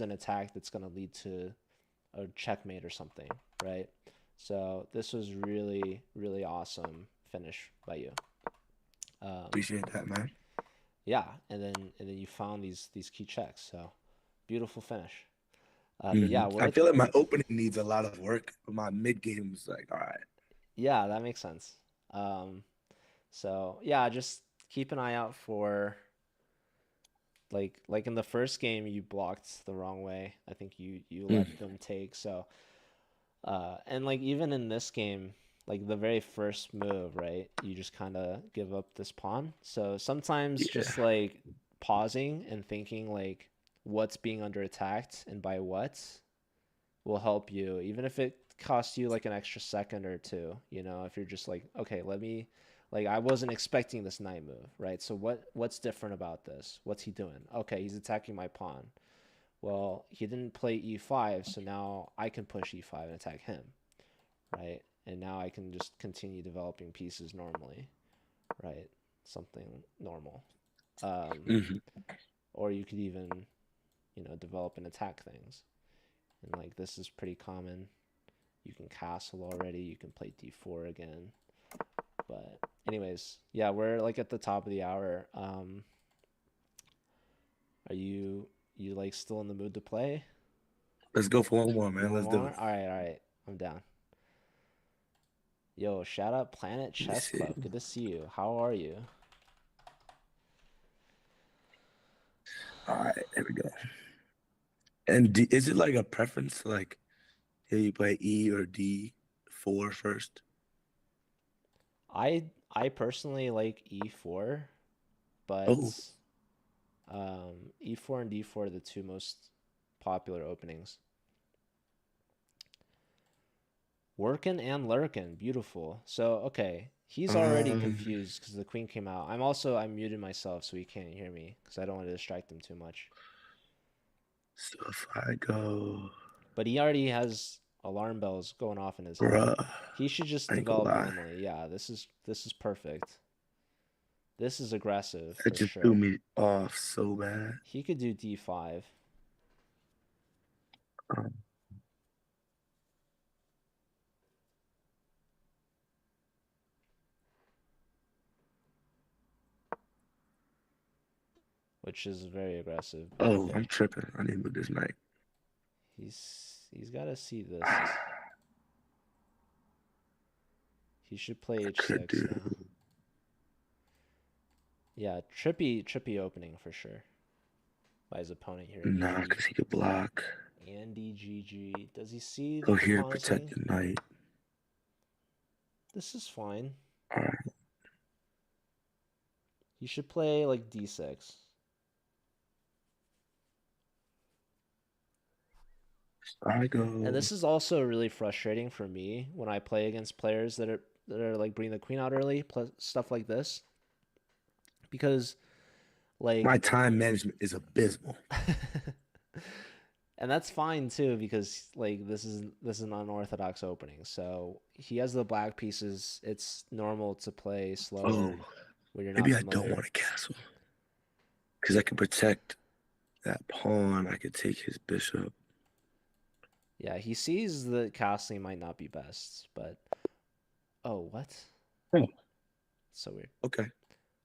an attack that's going to lead to a checkmate or something, right? So this was really really awesome finish by you. Appreciate that, man. Yeah, and then you found these key checks. So beautiful finish. But Hmm. yeah, we're I at feel like my opening needs a lot of work, but my mid game is like, all right. yeah, that makes sense. Um, so yeah, just keep an eye out for like in the first game you blocked the wrong way. I think you Mm. let them take. So and like even in this game, like the very first move, right? You just kind of give up this pawn. So sometimes Yeah. just like pausing and thinking like what's being under attacked and by what will help you, even if it costs you like an extra second or two. If you're just like, okay, let me, like, I wasn't expecting this knight move, right? So what's different about this? What's he doing? Okay, he's attacking my pawn. Well, he didn't play e5, so now I can push e5 and attack him, right? And now I can just continue developing pieces normally, right? Something normal. Hmm. Or you could even, develop and attack things. And like this is pretty common. You can castle already. You can play d4 again. But anyways, yeah, we're like at the top of the hour. Are you You like still in the mood to play? Let's go for one more, man. One Let's do more? it. All right. I'm down. Yo, shout out Planet Let me Chess see. Club. Good to see you. How are you? All right, there we go. And is it like a preference, like here you play E or D4 first? I personally like E4, but Oh, E4 and D4 are the two most popular openings. Workin' and lurkin', beautiful. So okay, he's already um, confused because the queen came out. I muted myself so he can't hear me because I don't want to distract him too much. so if I go, But he already has alarm bells going off in his head. bruh, He should just I ain't gonna develop lie, normally. Yeah, this is perfect. This is aggressive that for just threw sure. me off so bad. He could do D5. Um, Which is very aggressive, but oh, okay. I'm tripping. I need to move this knight. He's got to see this. I He should play could H6 do though. Yeah, trippy opening for sure by his opponent here, nah, Andy. because he could block. Andy GG. Does he see Go that the here, pawn is protect hitting? the knight. This is fine. All right, He should play like D6. I And go. this is also really frustrating for me when I play against players that are like bringing the queen out early, plus stuff like this, because My like time management is abysmal. and that's fine too because like this is an unorthodox opening. So he has the black pieces. It's normal to play Oh, slower when you're not maybe I don't familiar. want a castle because I can protect that pawn. I could take his bishop. Yeah, he sees that castling might not be best, but oh, what? Oh, So weird. okay.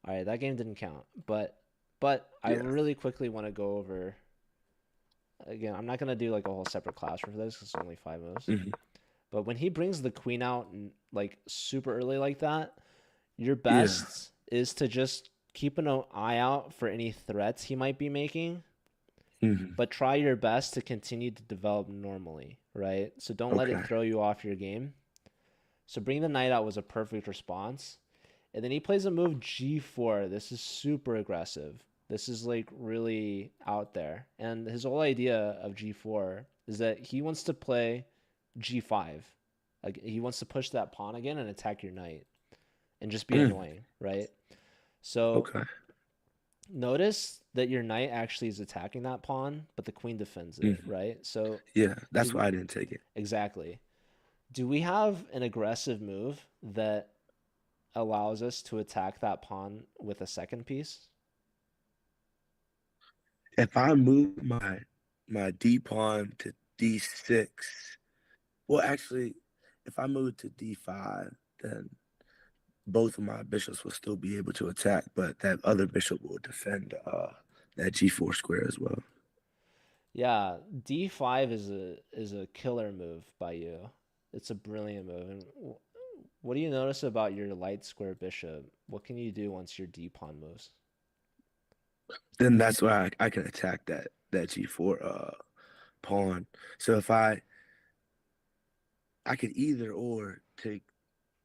All right, that game didn't count, but I Yeah. really quickly want to go over again. I'm not gonna do like a whole separate class for this because it's only 5 moves. Hmm. But when he brings the queen out and like super early like that, your Yeah. best is to just keep an eye out for any threats he might be making, Hmm. but try your best to continue to develop normally, right? So don't let it Okay. throw you off your game. So bring the knight out was a perfect response. And then he plays a move G4. This is super aggressive. This is like really out there. And his whole idea of G4 is that he wants to play G5. Like he wants to push that pawn again and attack your knight and just be Mm. annoying, right? So Okay. notice that your knight actually is attacking that pawn, but the queen defends it, Hmm. right? So Yeah. do That's we why I didn't take it. exactly. Do we have an aggressive move that allows us to attack that pawn with a second piece? If I move my D pawn to D6, well, actually, if I move to D5, then both of my bishops will still be able to attack, but that other bishop will defend that G4 square as well. Yeah, D5 is a killer move by you. It's a brilliant move. And what do you notice about your light square bishop? What can you do once your D pawn moves? Then that's why I can attack that G4 pawn. So if I could either or take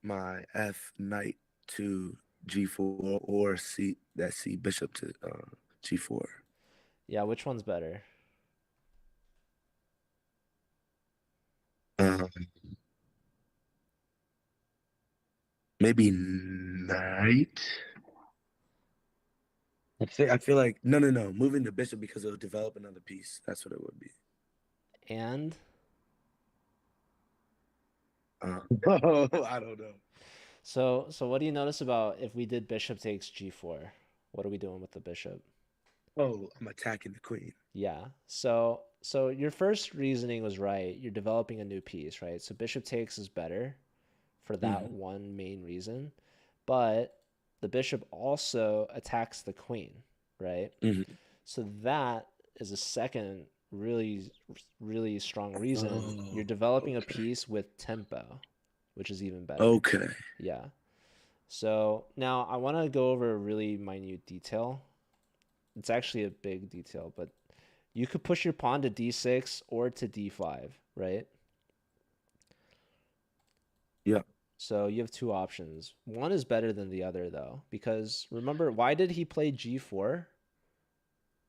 my F knight to G4 or C bishop to G4. Yeah, which one's better? Um, maybe knight. I feel like no, moving the bishop because it'll develop another piece. That's what it would be. And I don't know. so what do you notice about if we did bishop takes G4? What are we doing with the bishop? Oh, I'm attacking the queen. Yeah. So your first reasoning was right. You're developing a new piece, right? So bishop takes is better for that Hmm. one main reason. But the bishop also attacks the queen, right? Hmm. So that is a second really, really strong reason. Oh, You're developing a okay. piece with tempo, which is even better. Okay. Yeah. So now I want to go over a really minute detail. It's actually a big detail, but you could push your pawn to d6 or to d5, right? Yeah. So you have two options. One is better than the other, though, because remember, why did he play g4?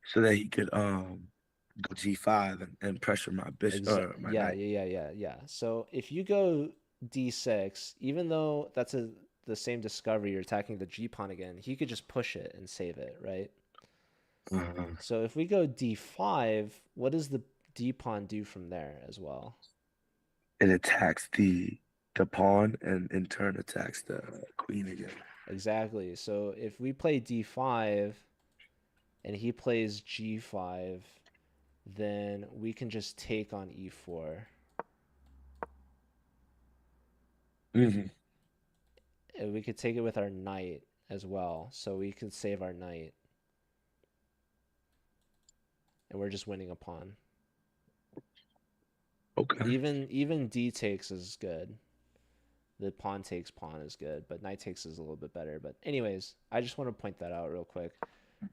So that he could go G5 and pressure my bishop or my Yeah, knight. yeah. So if you go d6, even though that's the same discovery, you're attacking the g pawn again, he could just push it and save it, right? Uh, So if we go d5, what does the d pawn do from there as well? it attacks the pawn and in turn attacks the queen again. Exactly. So if we play d5 and he plays g5, then we can just take on e4. Hmm. And we could take it with our knight as well. So we could save our knight. And we're just winning a pawn. Okay. Even d takes is good. The pawn takes pawn is good, but knight takes is a little bit better. But anyways, I just want to point that out real quick.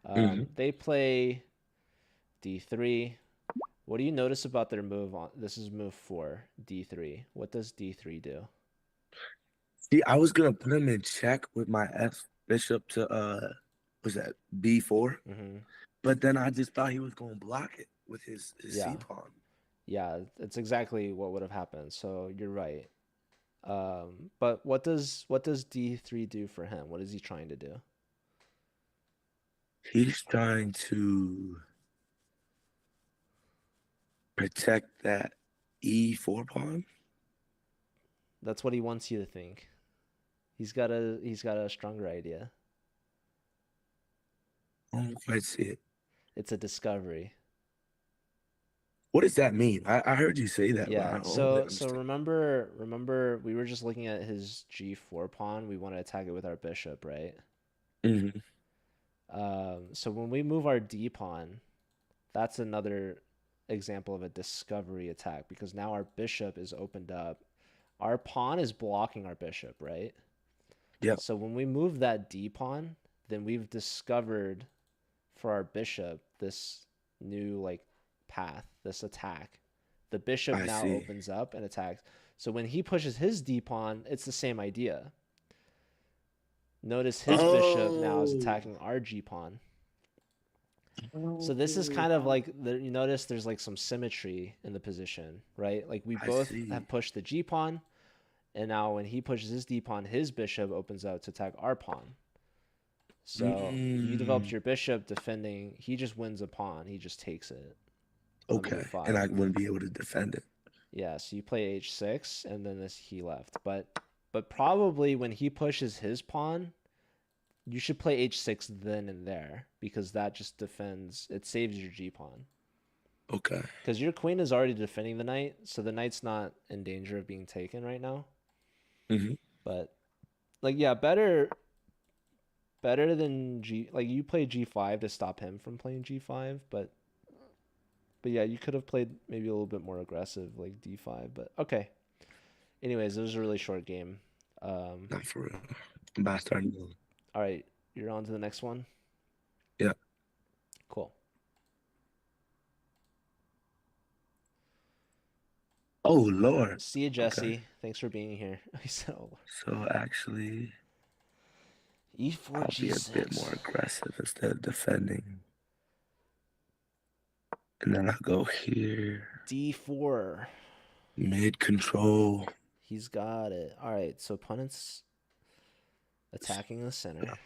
Hmm. They play d3. What do you notice about their move on? This is move 4, d3. What does d3 do? See, I was gonna put him in check with my F bishop to was that B4? Mm-hmm. But then I just thought he was gonna block it with his Yeah, C pawn. yeah, it's exactly what would have happened. So you're right. But what does d3 do for him? What is he trying to do? He's trying to protect that E4 pawn. That's what he wants you to think. He's got a stronger idea. I don't quite see it. It's a discovery. What does that mean? I heard you say that, but I Yeah. don't really So understand. remember we were just looking at his g4 pawn. We want to attack it with our bishop, right? Hmm. So when we move our d pawn, that's another example of a discovery attack because now our bishop is opened up. Our pawn is blocking our bishop, right? Yep, So when we move that d pawn, then we've discovered for our bishop this new like path, this attack. The bishop I now see. opens up and attacks. So when he pushes his d pawn, it's the same idea. Notice his bishop now is Oh, attacking our g pawn. So this is oh, kind of like you notice there's like some symmetry in the position, right? Like we I both see. have pushed the g pawn, and now when he pushes his d pawn, his bishop opens up to attack our pawn. So you developed Mm, your bishop defending. He just wins a pawn. He just takes it on okay, move and 5. I wouldn't be able to defend it. Yeah, so you play h6, and then this he left. But probably when he pushes his pawn, you should play h6 then and there because that just defends. It saves your g pawn Okay. because your queen is already defending the knight, so the knight's not in danger of being taken right now. Hmm. But like yeah, better than g. Like you play g5 to stop him from playing g5, but yeah, you could have played maybe a little bit more aggressive, like d5. But okay. Anyways, it was a really short game. Um, Not for real. I'm about to start. all right, you're on to the next one. Yeah. Cool. Oh Lord. See you, Okay. Jesse. Thanks for being here. So So actually, e4 I'll be a bit g6. more aggressive instead of defending. And then I'll go here. d4. Mid control. He's got it. All right, so opponent's attacking the center.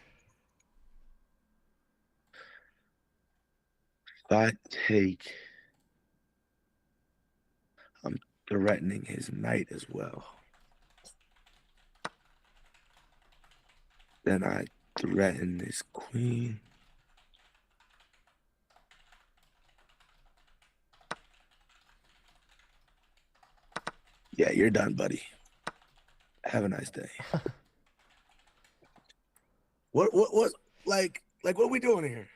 If I take, I'm threatening his knight as well. Then I threaten his queen. Yeah, you're done, buddy. Have a nice day. What like what are we doing here?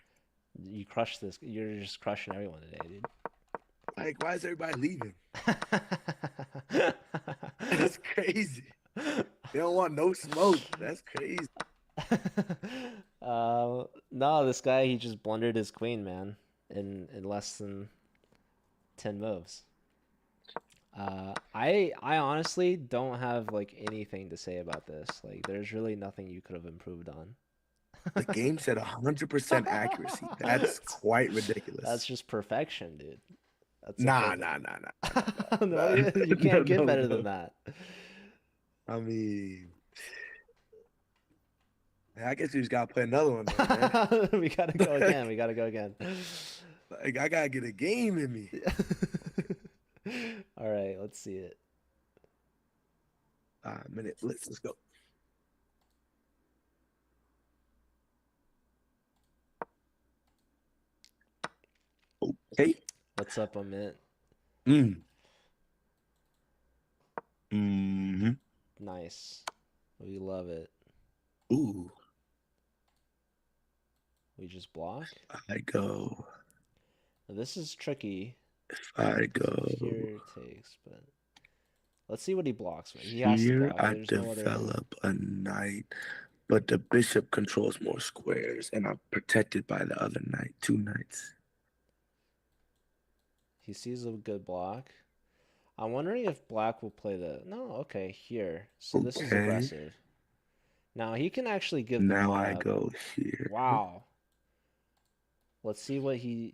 You crushed this. You're just crushing everyone today, dude. Like, why is everybody leaving? That's crazy. They don't want no smoke. That's crazy. No, this guy, he just blundered his queen, man, in less than 10 moves. I honestly don't have like anything to say about this. Like, there's really nothing you could have improved on. The game said 100% accuracy. That's quite ridiculous. That's just perfection, dude. That's Nah. No, you can't get better than that. I mean, I guess we just gotta play another one, though, man. We gotta go again. We gotta go again. Like, I gotta get a game in me. All right, let's see it. Minute. Let's go. Okay. What's up, Amit? Mm-hmm. Nice. We love it. Ooh. We just block. I go. Now, this is tricky. If I go. Here takes, but let's see what he blocks. He has to Here block. I There's no other. develop a knight, but the bishop controls more squares, and I'm protected by the other knight. 2 knights. He sees a good block. I'm wondering if black will play the... No, okay, here. So this is Okay. aggressive. Now he can actually give the Now queen I up. go here. Wow. Let's see what he's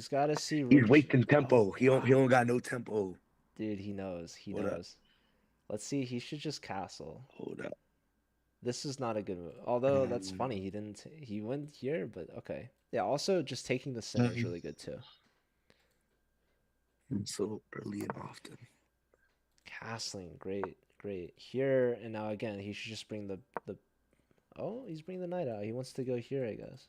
got to see. He's rook- wasting tempo. Oh, He don't got no tempo. dude, he knows. He Hold up. knows. Let's see. He should just castle. Hold up. This is not a good move. Although that's funny. He didn't. He went here, but okay. Yeah. Also, just taking the center is really good too. So early and often. Castling, great, great. Here and now again. He should just bring the. Oh, he's bringing the knight out. He wants to go here, I guess.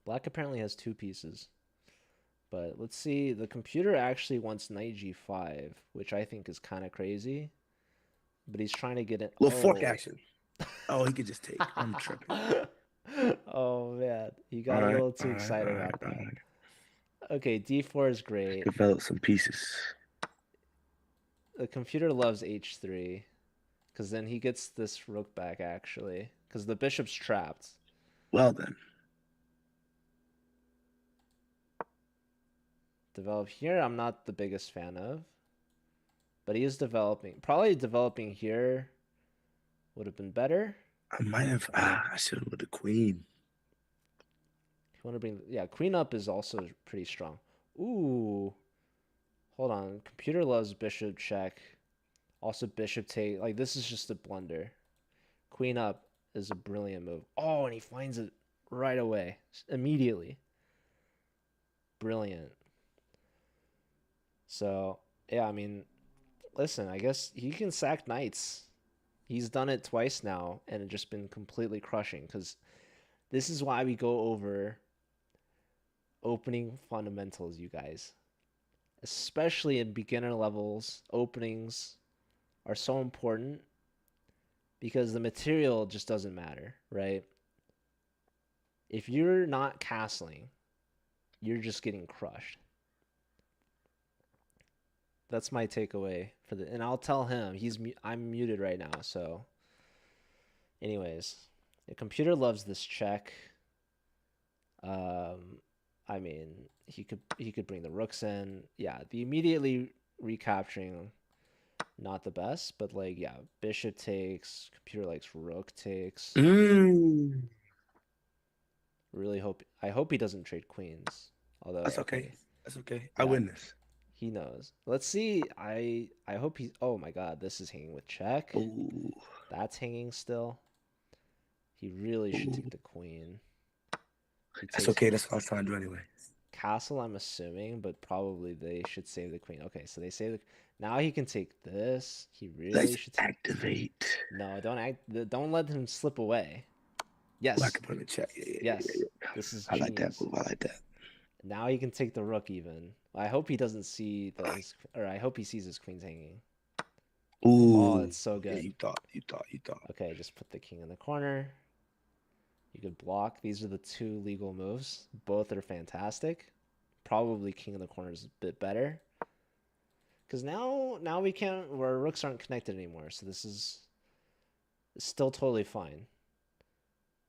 Black apparently has 2 pieces. But let's see. The computer actually wants knight g5, which I think is kind of crazy. But he's trying to get it. Little fork action. Oh, he could just take. I'm tripping. Oh, man. He got a little too excited about that. Okay, d4 is great. Develop some pieces. The computer loves h3. Because then he gets this rook back, actually. Because the bishop's trapped. Well, then. Develop here, I'm not the biggest fan of. But he is developing. Probably developing here would have been better. I might have. I should have with the queen. You want to bring... Yeah, queen up is also pretty strong. Ooh. Hold on. Computer loves bishop check. Also bishop take. Like, this is just a blunder. Queen up is a brilliant move. Oh, and he finds it right away. Immediately. Brilliant. So, yeah, I mean, listen, I guess he can sack knights. He's done it twice now, and it's just been completely crushing, because this is why we go over opening fundamentals, you guys. Especially in beginner levels, openings are so important, because the material just doesn't matter, right? If you're not castling, you're just getting crushed. That's my takeaway for the, and I'll tell him I'm muted right now. So, anyways, the computer loves this check. I mean, he could bring the rooks in. Yeah, the immediately recapturing, not the best, but like, yeah, bishop takes. Computer likes rook takes. Really I hope he doesn't trade queens. Although that's okay. That's okay. Yeah. I win this. He knows. Let's see. I hope he's... Oh my god, this is hanging with check. Ooh. That's hanging still. He really should take the queen. That's okay. That's what I was trying to do anyway. Castle, I'm assuming, but probably they should save the queen. Okay, so they save the... Now he can take this. He really should take... activate. No, don't let him slip away. Yes. Black up on the check. Yes. This is I like that genius. move. I like that. Now he can take the rook even. I hope he doesn't see I hope he sees his queens hanging. Oh, Ooh, it's so yeah, good. you thought. Okay, just put the king in the corner. You could block. These are the two legal moves. Both are fantastic. Probably king in the corner is a bit better. Because now we can't, our rooks aren't connected anymore. So this is still totally fine.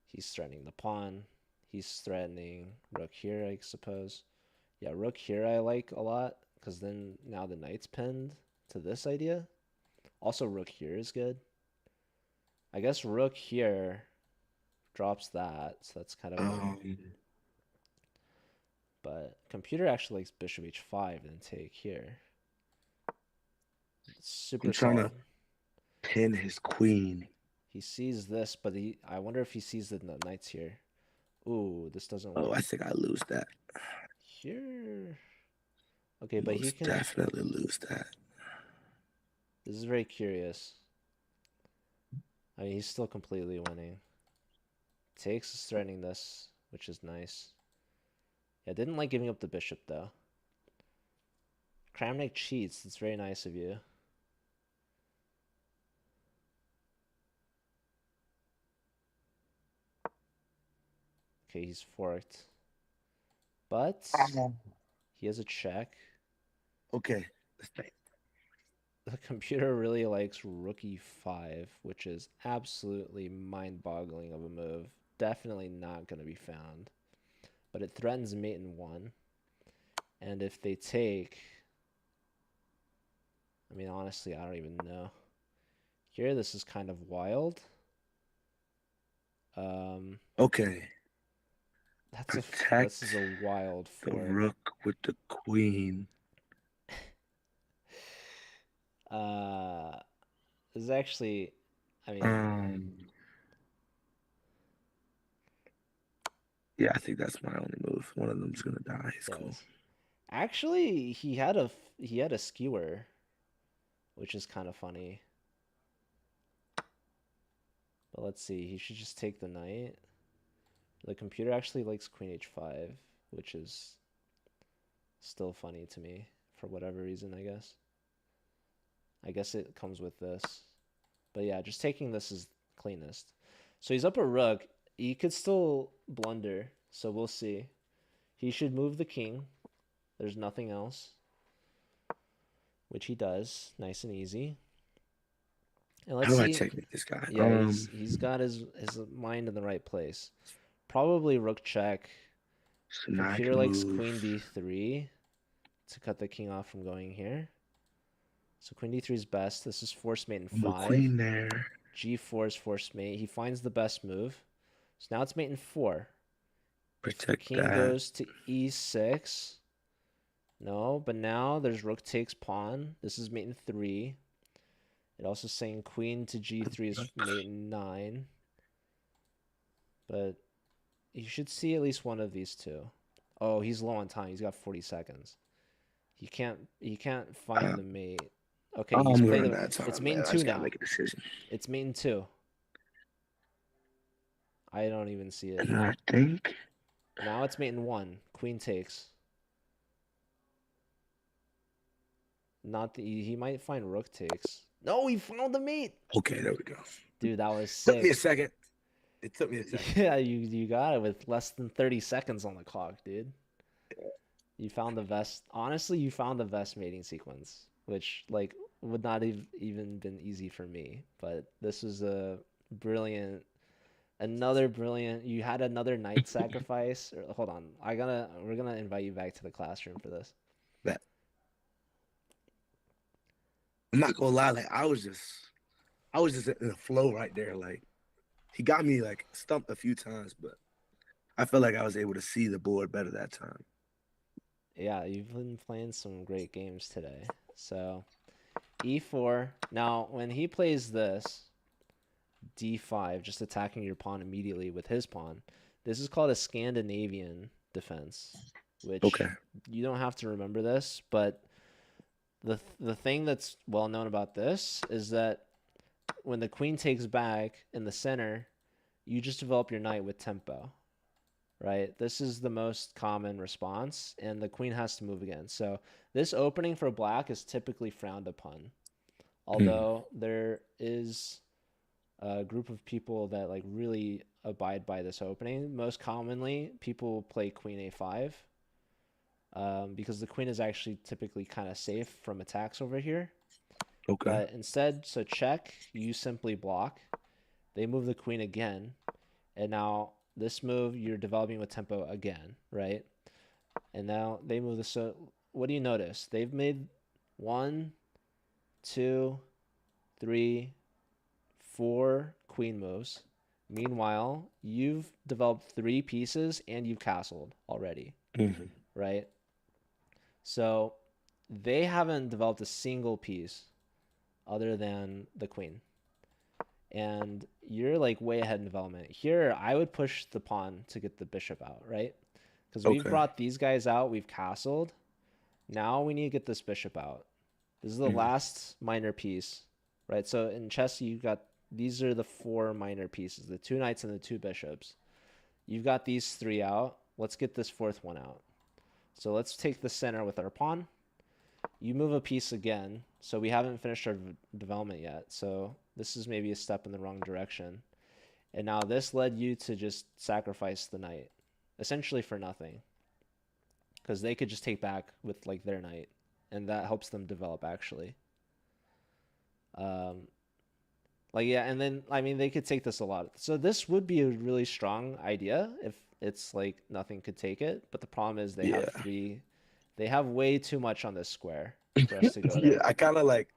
He's threatening the pawn. He's threatening rook here, I suppose. Yeah, rook here I like a lot. Because then now the knight's pinned to this idea. Also, rook here is good. I guess rook here drops that. So that's kind of annoying. But computer actually likes bishop h5 and take here. I'm Super trying solid. to pin his queen. He sees this, but I wonder if he sees the knight's here. Ooh, this doesn't Oh, work. I think I lose that. Here. Okay, but he Most can... definitely lose that. This is very curious. I mean, he's still completely winning. Takes is threatening this, which is nice. Yeah, didn't like giving up the bishop, though. Kramnik cheats. It's very nice of you. Okay, he's forked. But he has a check. Okay. The computer really likes rook e5, which is absolutely mind-boggling of a move. Definitely not going to be found. But it threatens mate in 1. And if they take... I mean, honestly, I don't even know. Here, this is kind of wild. Okay. This is a wild the fork. rook with the queen. This is actually... I mean... Yeah, I think that's my only move. One of them's gonna die. It's cool. Actually, he had a skewer, which is kind of funny. But let's see. He should just take the knight. The computer actually likes queen h5, which is still funny to me for whatever reason, I guess. I guess it comes with this. But yeah, just taking this is cleanest. So he's up a rook. He could still blunder, so we'll see. He should move the king. There's nothing else, which he does. Nice and easy. And let's How do see. I checkmate this guy? Yeah, he's got his mind in the right place. Probably rook check. So Computer likes queen d3 to cut the king off from going here. So queen d3 is best. This is force mate in 5. Queen there. g4 is force mate. He finds the best move. So now it's mate in 4. Protect king goes to e6. No, but now there's rook takes pawn. This is mate in 3. It also saying queen to g3 is mate in 9. But you should see at least one of these two. Oh, he's low on time. He's got 40 seconds. He can't find the mate. Okay, he's played it's mate in 2 now. Make a decision. It's mate in 2. I don't even see it. And I think now it's mate in 1. Queen takes. Not the he might find rook takes. No, he found the mate. Okay, there we go. Dude, that was sick. Took me a second. It took me a second. Yeah, you got it with less than 30 seconds on the clock, dude. You found the best. Honestly, you found the best mating sequence, which like would not have even been easy for me. But this was a brilliant, another brilliant. You had another knight sacrifice. Hold on, we're gonna invite you back to the classroom for this. Bet. I'm not gonna lie, like I was just in the flow right there. Like he got me like stumped a few times, but I felt like I was able to see the board better that time. Yeah, you've been playing some great games today. So, e4. Now, when he plays this, d5, just attacking your pawn immediately with his pawn, this is called a Scandinavian defense, which you don't have to remember this, but the thing that's well known about this is that when the queen takes back in the center, you just develop your knight with tempo. Right? This is the most common response, and the queen has to move again. So this opening for black is typically frowned upon. Although there is a group of people that like really abide by this opening. Most commonly, people play queen a5 because the queen is actually typically kind of safe from attacks over here. Okay. But instead, so check, you simply block. They move the queen again, and now this move you're developing with tempo again, right? And now they move this. So what do you notice? They've made 1, 2, 3, 4 queen moves. Meanwhile, you've developed 3 pieces and you've castled already, right? So they haven't developed a single piece other than the queen. And you're like way ahead in development. Here, I would push the pawn to get the bishop out, right? Because we've Okay. brought these guys out, we've castled. Now we need to get this bishop out. This is the last minor piece, right? So in chess, you've got, these are the 4 minor pieces, the 2 knights and the 2 bishops. You've got these 3 out. Let's get this 4th one out. So let's take the center with our pawn. You move a piece again. So we haven't finished our development yet. So this is maybe a step in the wrong direction. And now this led you to just sacrifice the knight, essentially for nothing. Because they could just take back with like their knight. And that helps them develop actually. Like, yeah, and then, I mean, they could take this a lot. So this would be a really strong idea if it's like nothing could take it. But the problem is they have 3, they have way too much on this square for us to go Yeah, there. I kind of like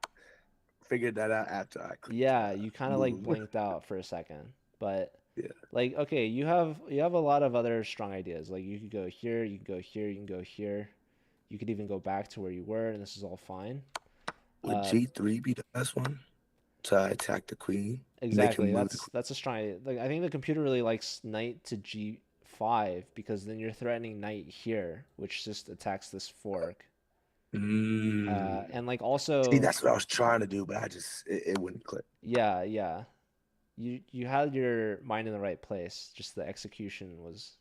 figured that out after I clicked. Yeah, you kind of like move. blanked out for a second. But Yeah. like, okay, you have a lot of other strong ideas. Like you could go here, you can go here, you can go here. You could even go back to where you were, and this is all fine. Would G3 be the best one to attack the queen? Exactly. Move the That's a strong idea. Like I think the computer really likes knight to G5 because then you're threatening knight here, which just attacks this fork. And like also, See, that's what I was trying to do, but it wouldn't click. yeah, yeah. You had your mind in the right place, just the execution was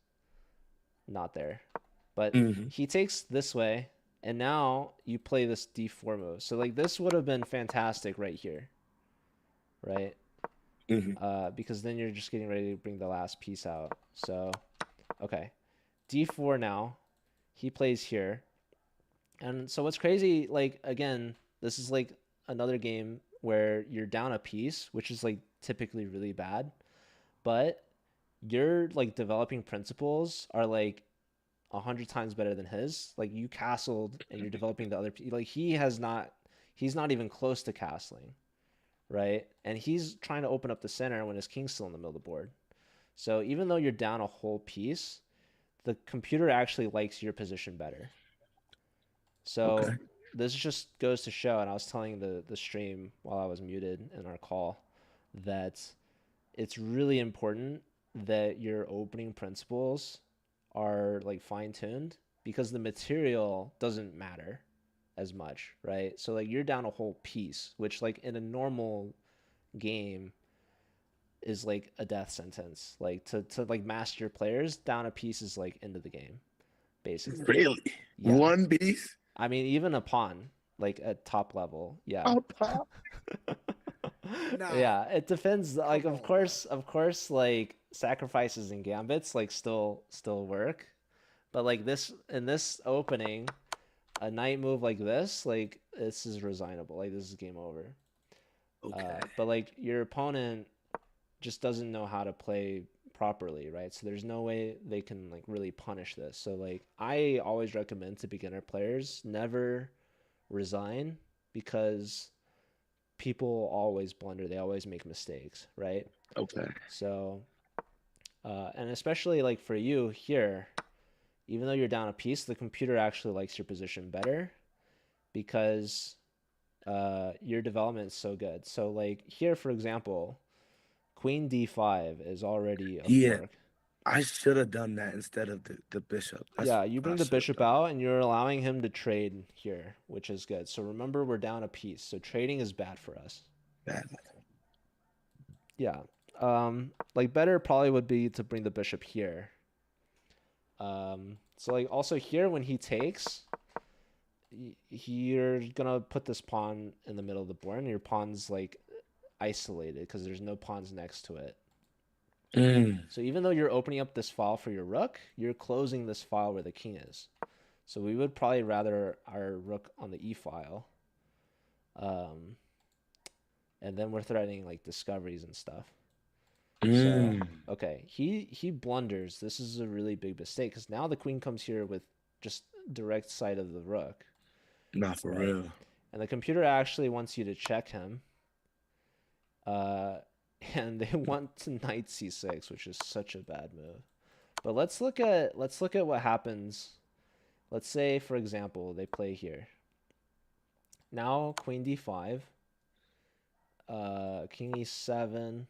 not there. But he takes this way, and now you play this d4 move. So like this would have been fantastic right here, right? Because then you're just getting ready to bring the last piece out. So, okay, d4 now. He plays here. And so what's crazy, like, again, this is like another game where you're down a piece, which is like typically really bad, but your like developing principles are like 100 times better than his. Like you castled and you're developing the other piece. Like he's not even close to castling, right? And he's trying to open up the center when his king's still in the middle of the board. So even though you're down a whole piece, the computer actually likes your position better. So this just goes to show, and I was telling the stream while I was muted in our call, that it's really important that your opening principles are like fine-tuned because the material doesn't matter as much, right? So like you're down a whole piece, which like in a normal game is like a death sentence. Like to like master players, down a piece is like end of the game, basically. Really? Yeah. One piece? I mean, even a pawn, like at top level, yeah. A pawn? Nah. Yeah, it depends. Like, of course, like sacrifices and gambits like still work, but like this in this opening, a knight move like this, like this is resignable. Like this is game over. Okay. But like your opponent just doesn't know how to play properly, right? So there's no way they can like really punish this. So like I always recommend to beginner players never resign because people always blunder. They always make mistakes, right? Okay. So, and especially like for you here, even though you're down a piece, the computer actually likes your position better because your development is so good. So like here, for example, Queen D5 is already a fork. I should have done that instead of the bishop. Yeah, you bring the bishop out and you're allowing him to trade here, which is good. So remember, we're down a piece. So trading is bad for us. Bad. Yeah. Like better probably would be to bring the bishop here. So like also here when he takes, you're gonna put this pawn in the middle of the board, and your pawn's like isolated because there's no pawns next to it. Mm. So even though you're opening up this file for your rook, you're closing this file where the king is. So we would probably rather our rook on the e file. And then we're threatening like discoveries and stuff. So okay, he blunders. This is a really big mistake because now the queen comes here with just direct sight of the rook, Not for right? real. And the computer actually wants you to check him. And they want to knight c6, which is such a bad move. But let's look at what happens. Let's say, for example, they play here. Now queen d5, king e7.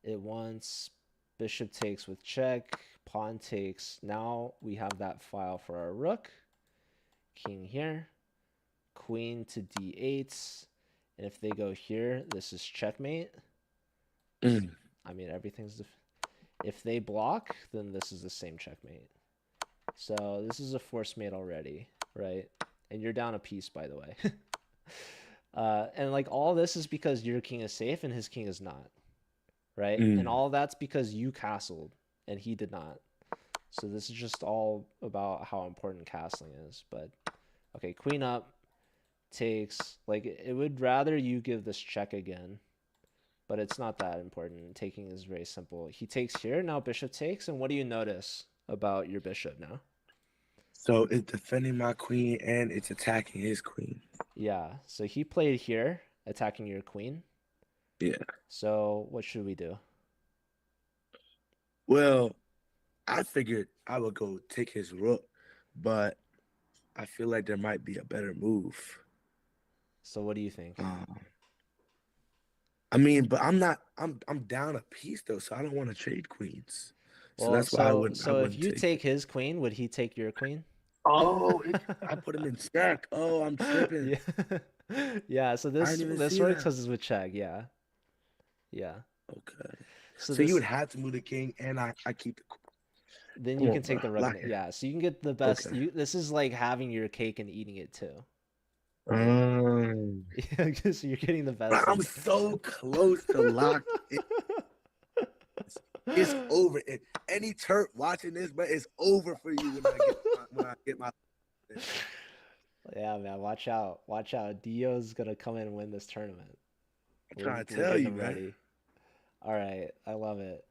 It wants bishop takes with check, pawn takes. Now we have that file for our rook. King here, queen to d8. And if they go here, this is checkmate. I mean, everything's... If they block, then this is the same checkmate. So this is a forced mate already, right? And you're down a piece, by the way. And like all this is because your king is safe and his king is not, right? And all that's because you castled and he did not. So this is just all about how important castling is. But okay, queen up takes. Like it would rather you give this check again, but it's not that important. Taking is very simple. He takes here, now bishop takes, and what do you notice about your bishop now? So it's defending my queen and it's attacking his queen. Yeah, so he played here, attacking your queen. Yeah. So what should we do? Well, I figured I would go take his rook, but I feel like there might be a better move. So what do you think? I mean, but I'm down a piece though, so I don't want to trade queens. So Well, that's why I wouldn't. so if you take his queen, would he take your queen? Oh, I put him in check. Oh, I'm tripping. Yeah. Yeah, so I didn't even this see works that. because it's with check, yeah. Yeah. Okay. So So this, you would have to move the king, and I keep the. then Come you on, can take bro. the rook. Lock it. Yeah, so you can get the best. Okay. This is like having your cake and eating it too. Yeah, because you're getting the best. I'm so close to lock it. It's over. If any Turk watching this, but it's over for you when I get my. Yeah, man, watch out. Watch out. Dio's gonna come in and win this tournament. I'm trying to We're tell getting you, him man. ready. All right, I love it.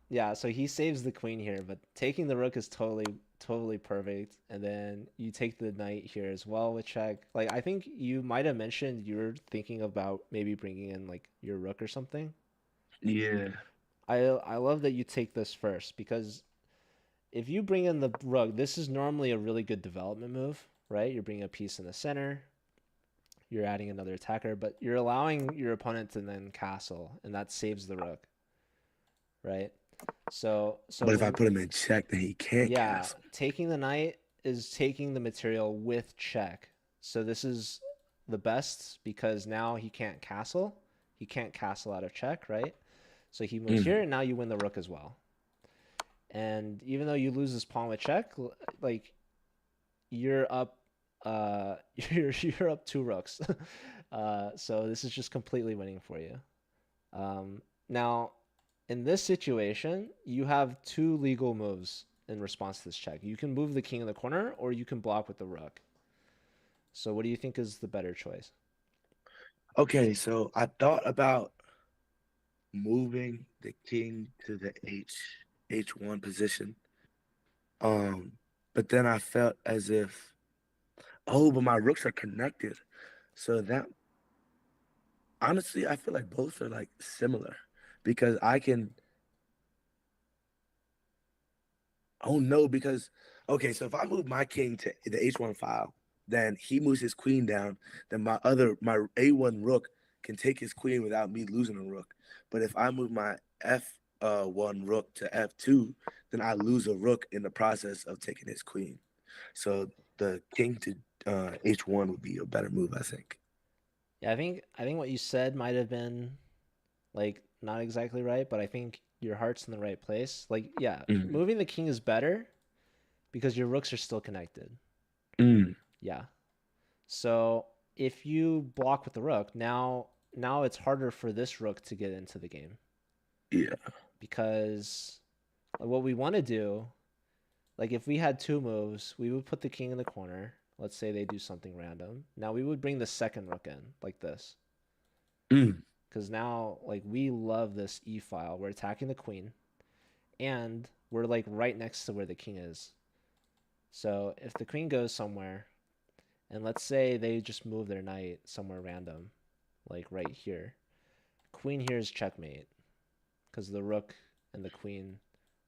Yeah, so he saves the queen here, but taking the rook is totally perfect. And then you take the knight here as well with check. Like I think you might have mentioned you were thinking about maybe bringing in like your rook or something. Yeah. I love that you take this first because if you bring in the rook, this is normally a really good development move, right? You're bringing a piece in the center, you're adding another attacker, but you're allowing your opponent to then castle, and that saves the rook, right? So But if I put him in check, then he can't castle. taking the knight is taking the material with check. So this is the best because now he can't castle. He can't castle out of check, right? So he moves here, and now you win the rook as well. And even though you lose this pawn with check, like you're up, you're up 2 rooks. So this is just completely winning for you. Now, in this situation, you have 2 legal moves in response to this check. You can move the king in the corner, or you can block with the rook. So what do you think is the better choice? Okay, so I thought about moving the king to the H1 position. But then I felt as if, but my rooks are connected. So that honestly, I feel like both are like similar because I can. Oh no, because okay, so if I move my king to the H1 file, then he moves his queen down, then my A1 rook can take his queen without me losing a rook. But if I move my F1 rook to F2, then I lose a rook in the process of taking his queen. So the king to H1 would be a better move, I think. Yeah, I think what you said might have been like not exactly right, but I think your heart's in the right place. Like, yeah, moving the king is better because your rooks are still connected. Mm. Yeah. So if you block with the rook, now it's harder for this rook to get into the game Yeah. because what we want to do, like if we had two moves, we would put the king in the corner. Let's say they do something random. Now we would bring the second rook in like this. Mm. Because now, like, we love this e file. We're attacking the queen, and we're like right next to where the king is. So if the queen goes somewhere, and let's say they just move their knight somewhere random, like right here, queen here is checkmate because the rook and the queen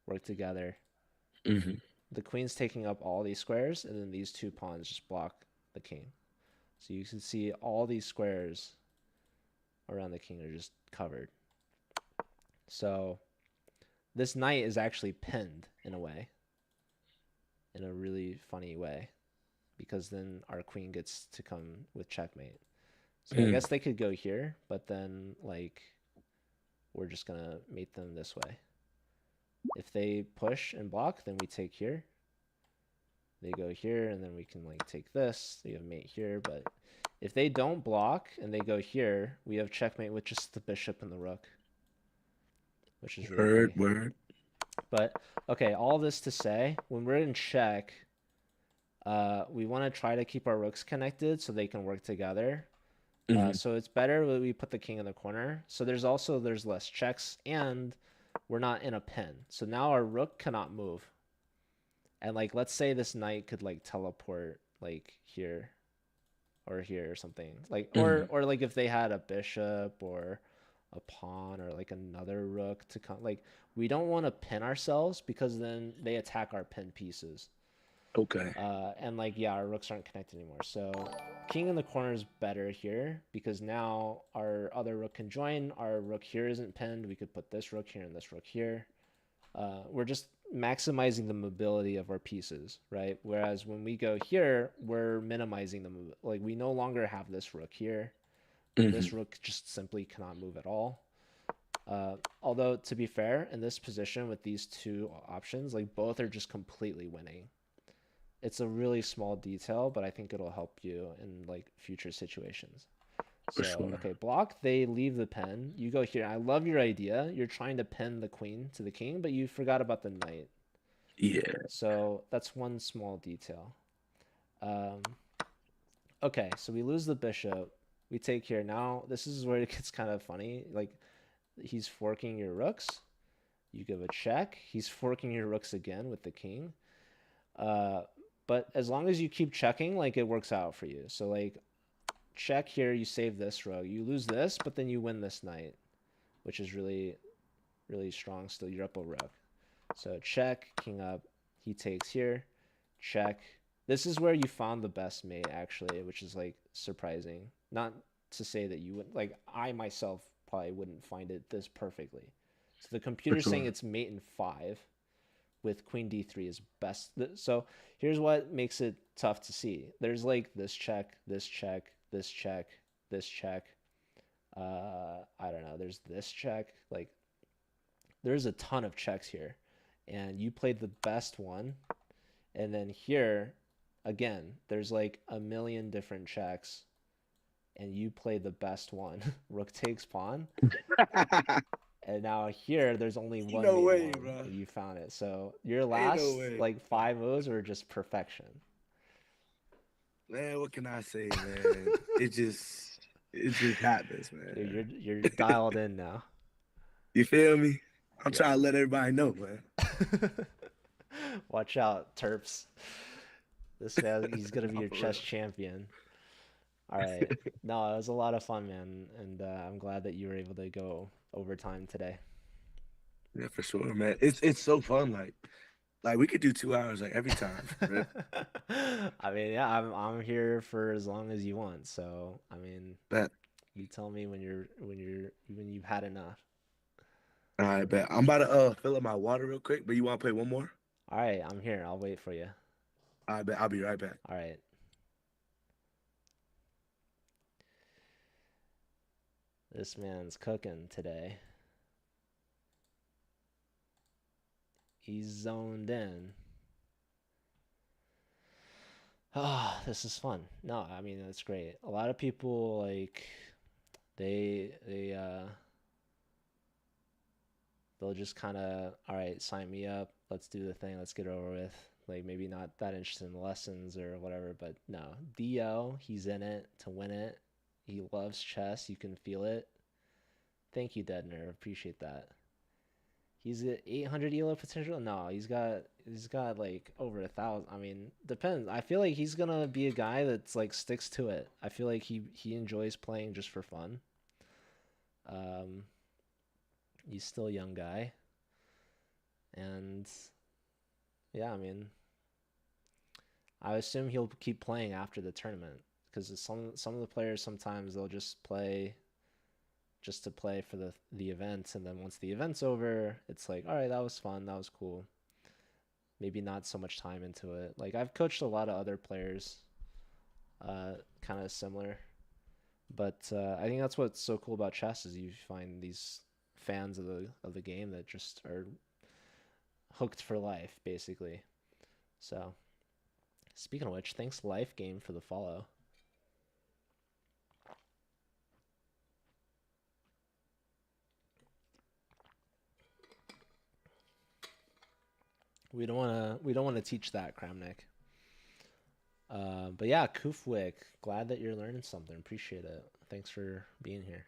work together. Mm-hmm. The queen's taking up all these squares, and then these two pawns just block the king. So you can see all these squares around the king are just covered. So this knight is actually pinned in a way, in a really funny way, because then our queen gets to come with checkmate. So I Mm. guess they could go here, but then like we're just gonna mate them this way. If they push and block, then we take here. They go here, and then we can like take this. They have mate here, but if they don't block and they go here, we have checkmate with just the bishop and the rook, which is really Word, funny. word. But okay, all this to say, when we're in check, we want to try to keep our rooks connected so they can work together. Mm-hmm. So it's better that we put the king in the corner. So there's less checks, and we're not in a pin. So now our rook cannot move. And like let's say this knight could like teleport like here or here or something. Like Mm-hmm. or like if they had a bishop or a pawn or like another rook to come, like we don't want to pin ourselves because then they attack our pin pieces. Okay. And like, yeah, our rooks aren't connected anymore. So king in the corner is better here because now our other rook can join. Our rook here isn't pinned. We could put this rook here and this rook here. We're just maximizing the mobility of our pieces, right? Whereas when we go here, we're minimizing the move. Like we no longer have this rook here. Mm-hmm. This rook just simply cannot move at all. Although to be fair, in this position with these two options, like both are just completely winning. It's a really small detail, but I think it'll help you in like future situations. For So, sure. okay, block, they leave the pen. You go here. I love your idea. You're trying to pin the queen to the king, but you forgot about the knight. Yeah. So that's one small detail. Um, okay, so we lose the bishop. We take here. Now, this is where it gets kind of funny. Like, he's forking your rooks. You give a check. He's forking your rooks again with the king. Uh, but as long as you keep checking, like, it works out for you. So, like, check here, you save this row. You lose this, but then you win this knight, which is really, really strong still. You're up a rook. So check, king up. He takes here. Check. This is where you found the best mate, actually, which is, like, surprising. Not to say that you would, like, I myself probably wouldn't find it this perfectly. So the For computer's saying sure. it's mate in 5 with queen d3 is best. So here's what makes it tough to see. There's like this check, this check, this check, this check. I don't know. There's this check. Like there's a ton of checks here, and you played the best one. And then here, again, there's like a million different checks, and you played the best one. Rook takes pawn. And now here, there's only Ain't one no mate way, one, bro. and you found it. So your Ain't no last way. like 5 moves were just perfection. Man, what can I say, man? It just happens, Dude, man. you're dialed in now. You feel me? I'm Yeah. trying to let everybody know, man. Watch out, Terps. This man, he's gonna be Nah, your for chess real. champion. All right. No, it was a lot of fun, man, and I'm glad that you were able to go overtime today. Yeah, for sure, man. It's so fun. Like we could do 2 hours like every time, for real. I mean, yeah, I'm here for as long as you want. So, I mean, Bet. you tell me when you've had enough. All right, bet. I'm about to fill up my water real quick, but you want to play one more? All right, I'm here. I'll wait for you. I bet. I'll be right back. All right. This man's cooking today. He's zoned in. Ah, this is fun. No, I mean that's great. A lot of people like they they'll just kind of, all right, sign me up. Let's do the thing. Let's get it over with. Like maybe not that interested in the lessons or whatever, but no, DO, he's in it to win it. He loves chess. You can feel it. Thank you, Deadner. Appreciate that. He's at 800 elo potential. No, he's got like over 1,000. I mean, depends. I feel like he's gonna be a guy that's like sticks to it. I feel like he enjoys playing just for fun. Um, he's still a young guy, and yeah, I mean, I assume he'll keep playing after the tournament because some of the players sometimes they'll just play just to play for the event, and then once the event's over, it's like, all right, that was fun, that was cool. Maybe not so much time into it. Like I've coached a lot of other players, kind of similar, but I think that's what's so cool about chess is you find these fans of the game that just are hooked for life, basically. So speaking of which, thanks Life Game for the follow. We don't wanna teach that, Kramnik. But yeah, Kufwick, glad that you're learning something. Appreciate it. Thanks for being here.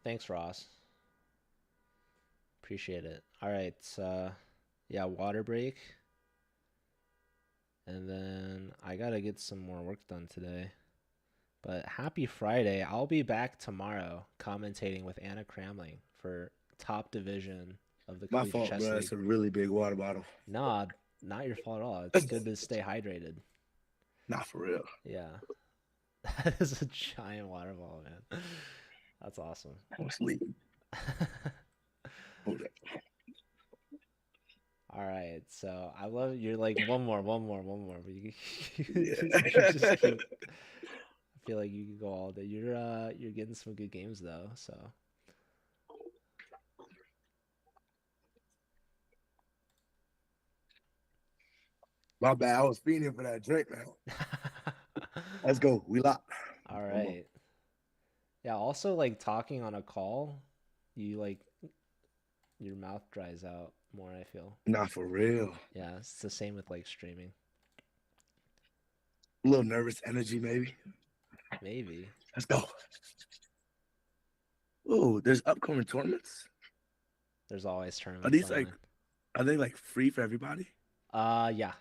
Thanks, Ross. Appreciate it. All right. Yeah, water break. And then I gotta get some more work done today. But happy Friday. I'll be back tomorrow commentating with Anna Cramling for top division of the My Collegiate fault, Chess bro. League. That's a really big water bottle. Nah, not your fault at all. It's good to stay hydrated. Not for real. Yeah. That is a giant water bottle, man. That's awesome. I'm sleeping. Hold it. All right, so I love you're like one more, but Yeah. you just keep. I feel like you could go all day. You're getting some good games though, so. My bad. I was feeding for that drink, man. Let's go. We locked. All right. Yeah. Also, like talking on a call, you like your mouth dries out more. I feel. Not for real. Yeah, it's the same with like streaming. A little nervous energy, maybe. Maybe. Let's go. Oh, there's upcoming tournaments. There's always Are tournaments these like, online. are they like free for everybody? Yeah.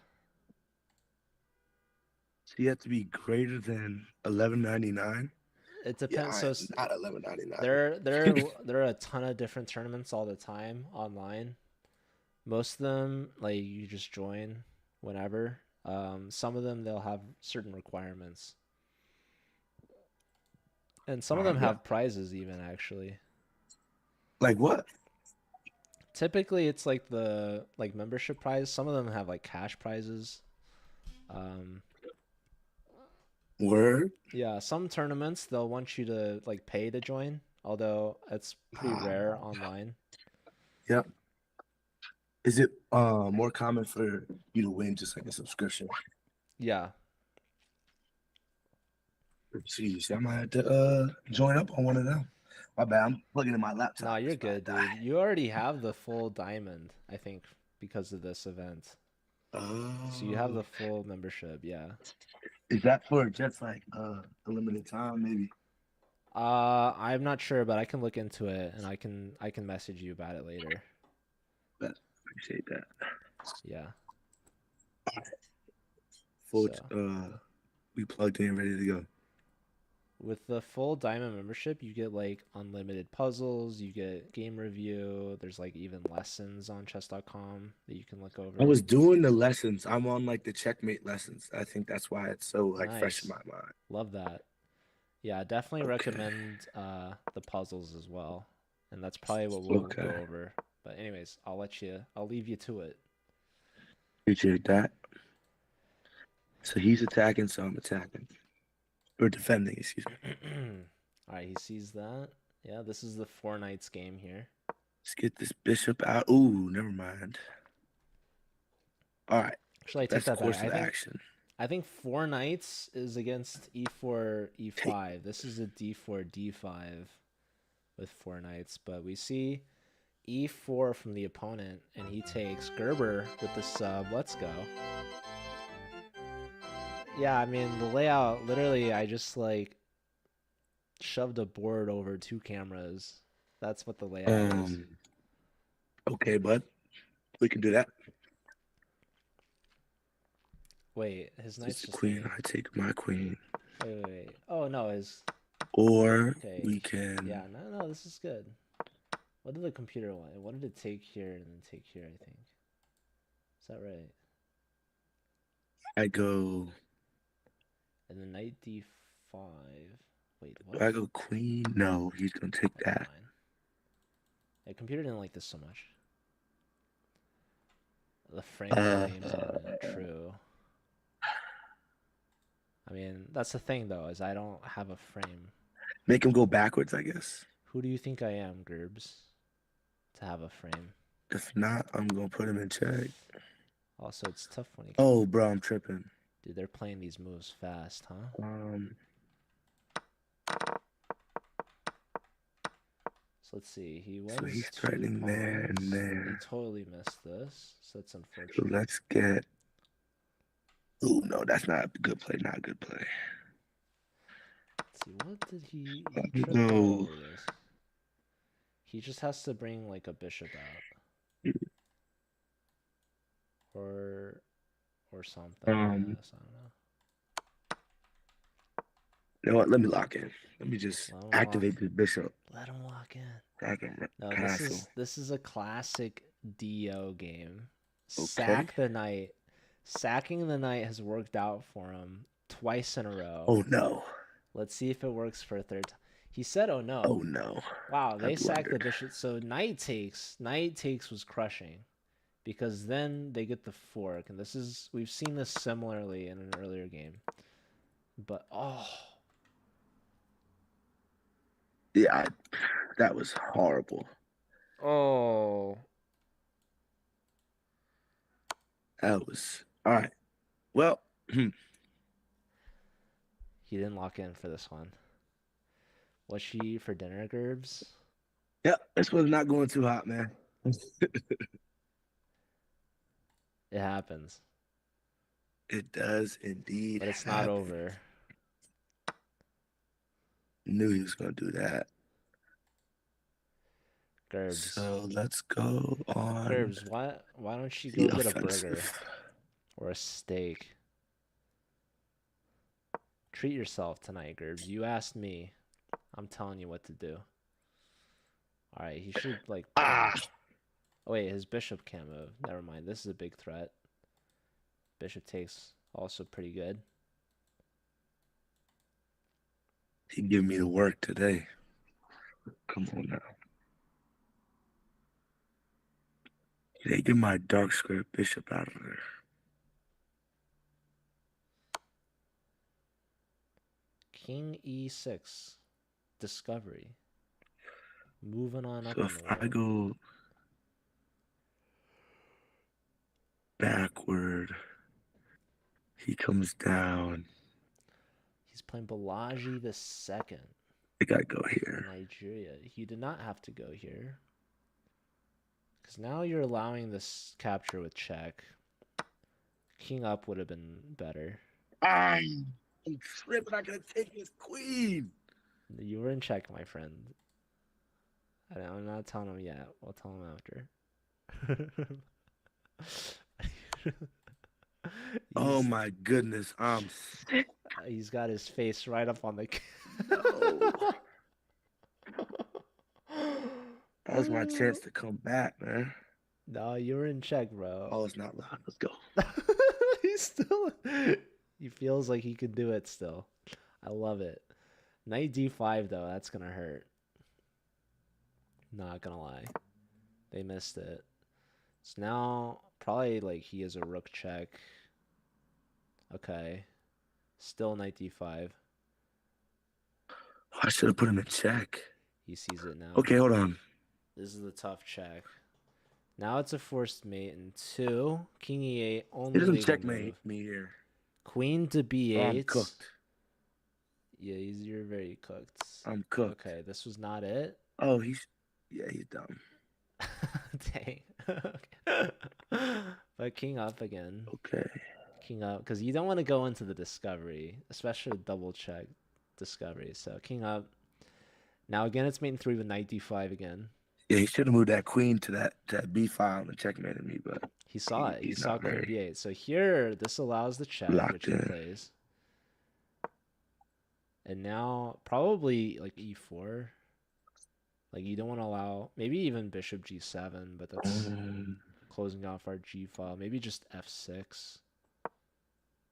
So you have to be greater than 11.99. It Yeah, depends. I So am not 11.99. there are a ton of different tournaments all the time online. Most of them, like you just join whenever. Some of them they'll have certain requirements, and some of them Yeah. have prizes even actually. Like what? Typically, it's like the like membership prize. Some of them have like cash prizes. Um, Word? yeah, some tournaments they'll want you to like pay to join, although it's pretty rare online. Yep. Is it more common for you to win just like a subscription? Yeah. Jeez, I might have to join up on one of them. My bad. I'm plugging in my laptop. No, you're It's about good, to dude. die. You already have the full diamond, I think, because of this event. So you have the full membership, yeah. Is that for just like a limited time, maybe? I'm not sure, but I can look into it and I can message you about it later. But appreciate that. Yeah. Full, So we plugged in, ready to go. with the full diamond membership, you get like unlimited puzzles, you get game review, there's like even lessons on chess.com that you can look over. I was doing the lessons. I'm on like the checkmate lessons. I think that's why it's so like fresh in Nice. my mind. Love that. Yeah, definitely Okay. recommend the puzzles as well. And that's probably what we'll Okay. go over. But anyways, I'll leave you to it. Appreciate that. So he's attacking, so I'm attacking. Or defending, excuse me. All right, he sees that. Yeah, this is the 4 knights game here. Let's get this bishop out. Ooh, never mind. All right. Actually, I take That's that back. course of action. I think 4 knights is against e4, e5. This is a d4, d5 with 4 knights, but we see e4 from the opponent, and he takes Gerber with the sub. Let's go. Yeah, I mean, the layout, literally, I just, like, shoved a board over 2 cameras. That's what the layout is. Okay, bud. We can do that. Wait, his knight's It's the just queen. there. I take my queen. Wait. Oh, no, his... Or Okay. we can... Yeah, no, this is good. What did the computer want? It wanted to take here and then take here, I think. Is that right? I go... And then knight d5. Wait, what? Do I go queen? No, he's going to take Never that. mind. The computer didn't like this so much. The frame claims aren't true. I mean, that's the thing, though, is I don't have a frame. Make him go backwards, I guess. Who do you think I am, Gerbs, to have a frame? If not, I'm going to put him in check. Also, it's tough when he... Oh, bro, I'm tripping. Dude, they're playing these moves fast, huh? So let's see. He wins. So he's 2 threatening there and pawns. there. He totally missed this, so that's So unfortunate. let's get... Oh, no, that's not a good play. Not a good play. Let's see, what did he tripped all go. over this. He just has to bring, like, a bishop out. Or something. I don't know. You know what? Let me lock in. Let me just activate the bishop. Let him lock in. I can No, castle. this is a classic DO game. Okay. Sack the knight. Sacking the knight has worked out for him twice in a row. Oh no. Let's see if it works for a third time. He said, "Oh no." Oh no. Wow, they sacked the bishop. So knight takes. Knight takes was crushing, because then they get the fork, and this is we've seen this similarly in an earlier game. But oh. Yeah, that was horrible. Oh. That was all right. Well, he didn't lock in for this one. What's she eat for dinner, Gerbs? Yeah, this was not going too hot, man. It happens. It does indeed. But it's not over. Knew he was going to do that. Gerbs. So let's go on. Gerbs, why don't you go get a burger or a steak? Treat yourself tonight, Gerbs. You asked me. I'm telling you what to do. All right, he should like. Oh wait, his bishop can't move. Never mind. This is a big threat. Bishop takes, also pretty good. He gave me the work today. Come on now. They get my dark square bishop out of there. King e6. Discovery. Moving on up. So if I go backward, he comes down. He's playing Balaji the second. I gotta go here. Nigeria. He did not have to go here. Because now you're allowing this capture with check. King up would have been better. I'm tripping. I gotta take his queen. You were in check, my friend. I'm not telling him yet. We'll tell him after. Oh my goodness, I'm sick. He's got his face right up on the... No. That was my chance to come back, man. No, you were in check, bro. Oh, it's not loud. Let's go. He's still... He feels like he could do it still. I love it. Knight d5, though. That's going to hurt. Not going to lie. They missed it. So now, probably, like, he has a rook check. Okay. Still knight d5. I should have put him in check. He sees it now. Okay, hold on. This is the tough check. Now it's a forced mate in 2. King E8, He only doesn't legal checkmate move. me here. Queen to Oh, I'm B8. cooked. Yeah, you're very cooked. I'm cooked. Okay, this was not it. Oh, he's dumb. Dang. But king up again. Okay. King up, because you don't want to go into the discovery, especially double check discovery. So king up. Now again, it's mate in 3 with knight d5 again. Yeah, he should have moved that queen to that b file and checkmated me, but He saw it. He he's saw not queen very b8. So here, this allows the check, which locked he in. plays. And now probably like e4. Like you don't want to allow, maybe even bishop g7, but that's closing off our g file. Maybe just f6.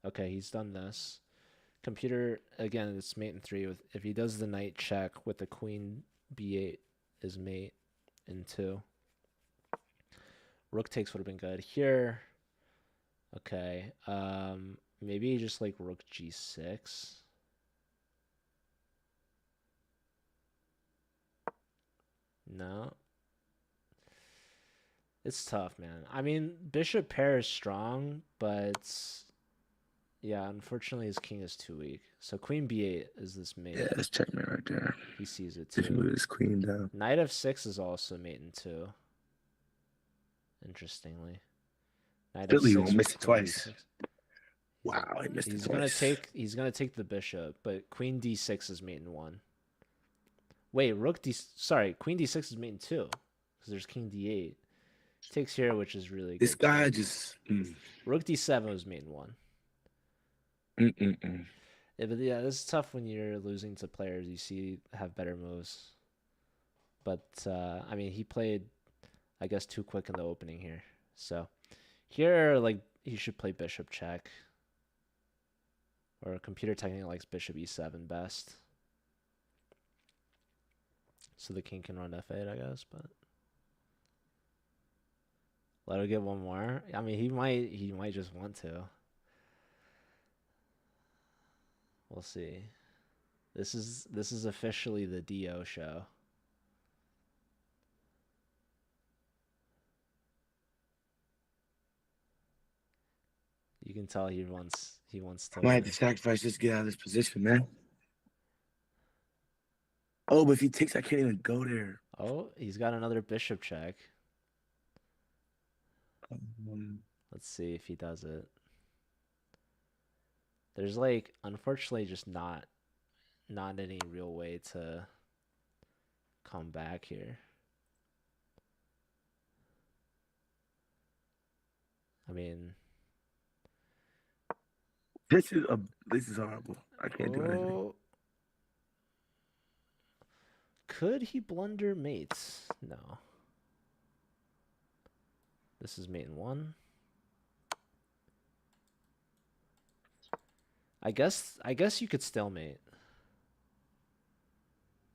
Okay, he's done this. Computer, again, it's mate in 3. With if he does the knight check with the queen b8 is mate in 2. Rook takes would have been good. Here, okay, maybe just like rook g6. No. It's tough, man. I mean, bishop pair is strong, but yeah, unfortunately his king is too weak. So queen b8 is this mate. Yeah, that's checkmate right there. He sees it If he too. moves his queen down. Knight f6 is also mate in 2. Interestingly. Knight Philly f6 won't miss with it queen twice. d6. Wow, he missed it He's twice. gonna take the bishop, but queen d6 is mate in 1. Wait, sorry, queen d6 is mate in 2 because there's king d8. Takes here, which is really good. This guy just rook d7 was mate in 1. Yeah, but yeah, this is tough when you're losing to players you see have better moves. But I mean, he played, I guess, too quick in the opening here. So here, like, he should play bishop check. Or computer technically likes bishop e7 best. So the king can run f8, I guess, but let her get one more. I mean, he might just want to. We'll see. This is officially the DO show. You can tell he wants to. Might have to sacrifice just to get out of this position, man. Oh, but if he takes, I can't even go there. Oh, he's got another bishop check. Let's see if he does it. There's like, unfortunately, just not any real way to come back here. I mean, this is horrible. I can't do anything. Could he blunder mates? No. This is mate in 1. I guess you could stalemate.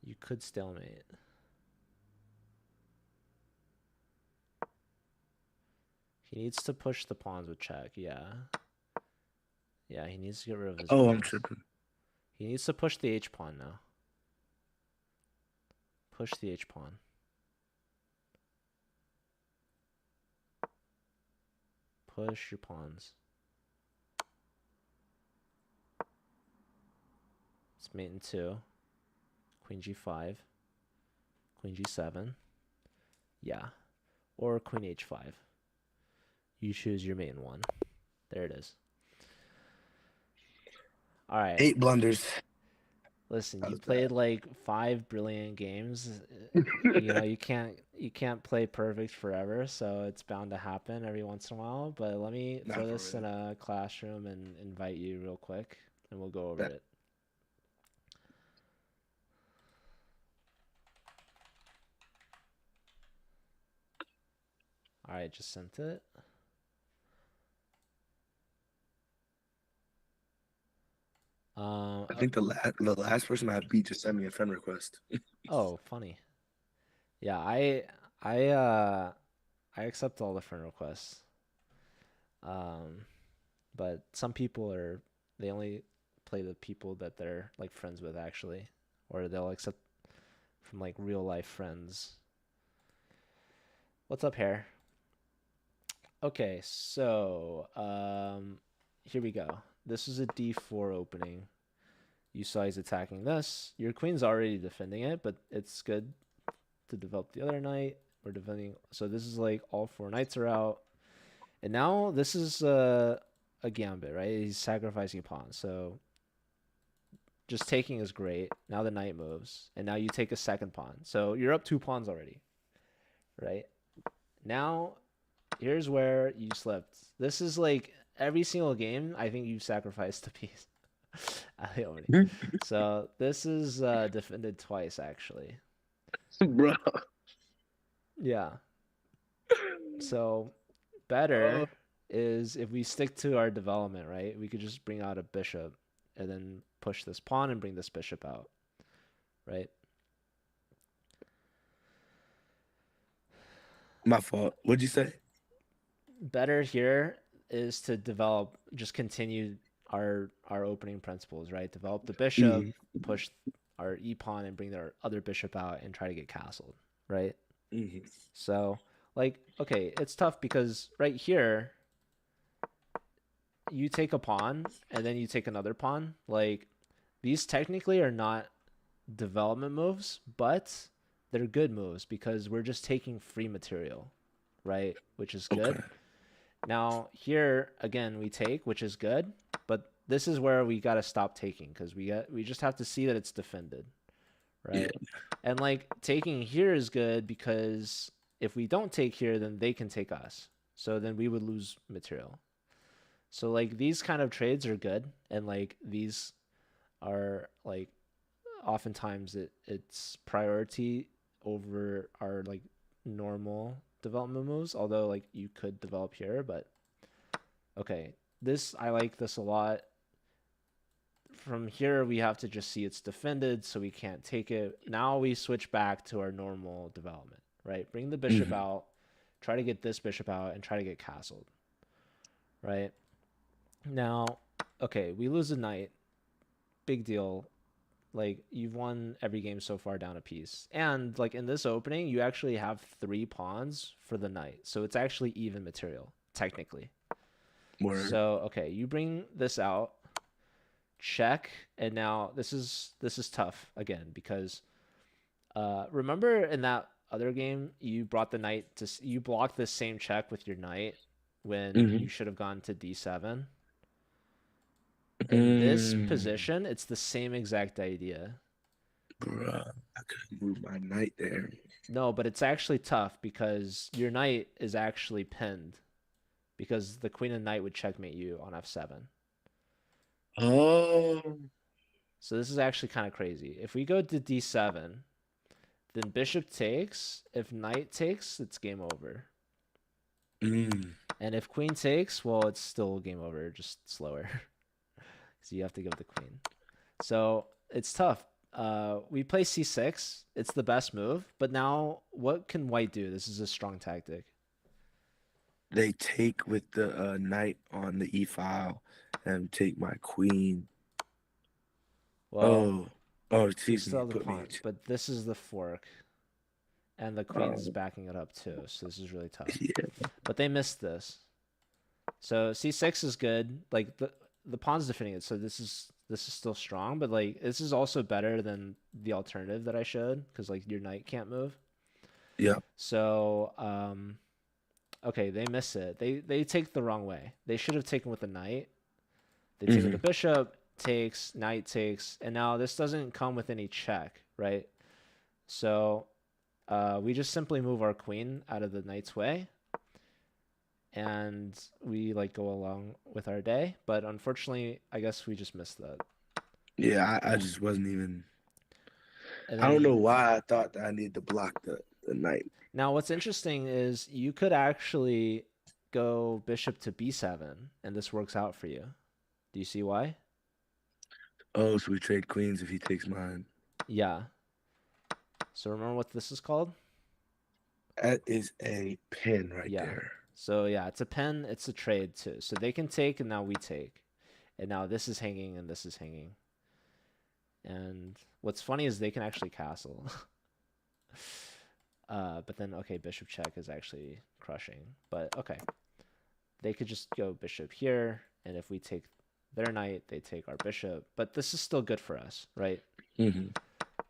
You could stalemate. He needs to push the pawns with check, yeah. Yeah, he needs to get rid of his pawns. I'm pawns. tripping. He needs to push the H pawn now. Push the H pawn. Push your pawns. It's mate in 2. Queen g5. Queen g7. Yeah. Or queen h5. You choose your mate in 1. There it is. All right. 8 blunders. Listen, you played like 5 brilliant games. You know, you can't play perfect forever, so it's bound to happen every once in a while. But let me throw this in a classroom and invite you real quick, and we'll go over it. All right, just sent it. I think the last person I beat just sent me a friend request. Oh, funny. Yeah, I accept all the friend requests. But some people they only play the people that they're like friends with actually, or they'll accept from like real life friends. What's up, Hair? Okay, so here we go. This is a d4 opening. You saw he's attacking this. Your queen's already defending it, but it's good to develop the other knight. We're defending. So this is like all 4 knights are out. And now this is a gambit, right? He's sacrificing pawns. So just taking is great. Now the knight moves. And now you take a second pawn. So you're up 2 pawns already, right? Now, here's where you slipped. This is like every single game, I think you've sacrificed a piece. So this is defended twice, actually. Bro. Yeah. So better is if we stick to our development, right? We could just bring out a bishop and then push this pawn and bring this bishop out, right? My fault. What'd you say? Better here is to develop, just continue our opening principles, right? Develop the bishop, push our e-pawn and bring their other bishop out and try to get castled, right? So, like, okay, it's tough because right here, you take a pawn and then you take another pawn. Like, these technically are not development moves, but they're good moves because we're just taking free material, right? Which is good. Okay. Now, here, again, we take, which is good, but this is where we got to stop taking because we just have to see that it's defended, right? Yeah. And, like, taking here is good because if we don't take here, then they can take us. So then we would lose material. So, like, these kind of trades are good, and, like, these are, like, oftentimes it's priority over our, like, normal development moves, although like you could develop here, but okay, this, I like this a lot. From here we have to just see it's defended, so we can't take it. Now we switch back to our normal development, right? Bring the bishop out, try to get this bishop out, and try to get castled, right? Now, okay, we lose a knight, big deal. Like, you've won every game so far down a piece. And, like, in this opening, you actually have 3 pawns for the knight. So it's actually even material, technically. Word. So, okay, you bring this out, check, and now this is tough, again, because remember in that other game, you brought the knight to... You blocked this same check with your knight when you should have gone to d7. In this position, it's the same exact idea. Bruh, I could move my knight there. No, but it's actually tough because your knight is actually pinned because the queen and knight would checkmate you on f7. Oh. So this is actually kind of crazy. If we go to d7, then bishop takes. If knight takes, it's game over. And if queen takes, well, it's still game over, just slower. So you have to give the queen. So it's tough. We play c6. It's the best move. But now, what can white do? This is a strong tactic. They take with the knight on the e-file and take my queen. Well, oh, you excuse still me. have the pawn, but this is the fork. And the queen's backing it up too. So this is really tough. Yeah. But they missed this. So c6 is good. Like, the pawn's defending it, so this is still strong, but like this is also better than the alternative that I showed because like your knight can't move. Yeah. So okay, they miss it. They take the wrong way. They should have taken with the knight. They take with the bishop, takes, knight takes, and now this doesn't come with any check, right? So we just simply move our queen out of the knight's way. And we like go along with our day, but unfortunately, I guess we just missed that. Yeah, I just wasn't even. Then, I don't know why I thought that I needed to block the knight. Now, what's interesting is you could actually go bishop to b7, and this works out for you. Do you see why? Oh, so we trade queens if he takes mine. Yeah. So remember what this is called? That is a pin right there. So yeah, it's a pin, it's a trade too. So they can take and now we take. And now this is hanging and this is hanging. And what's funny is they can actually castle. But then, okay, bishop check is actually crushing. But okay, they could just go bishop here, and if we take their knight, they take our bishop. But this is still good for us, right? Mm-hmm.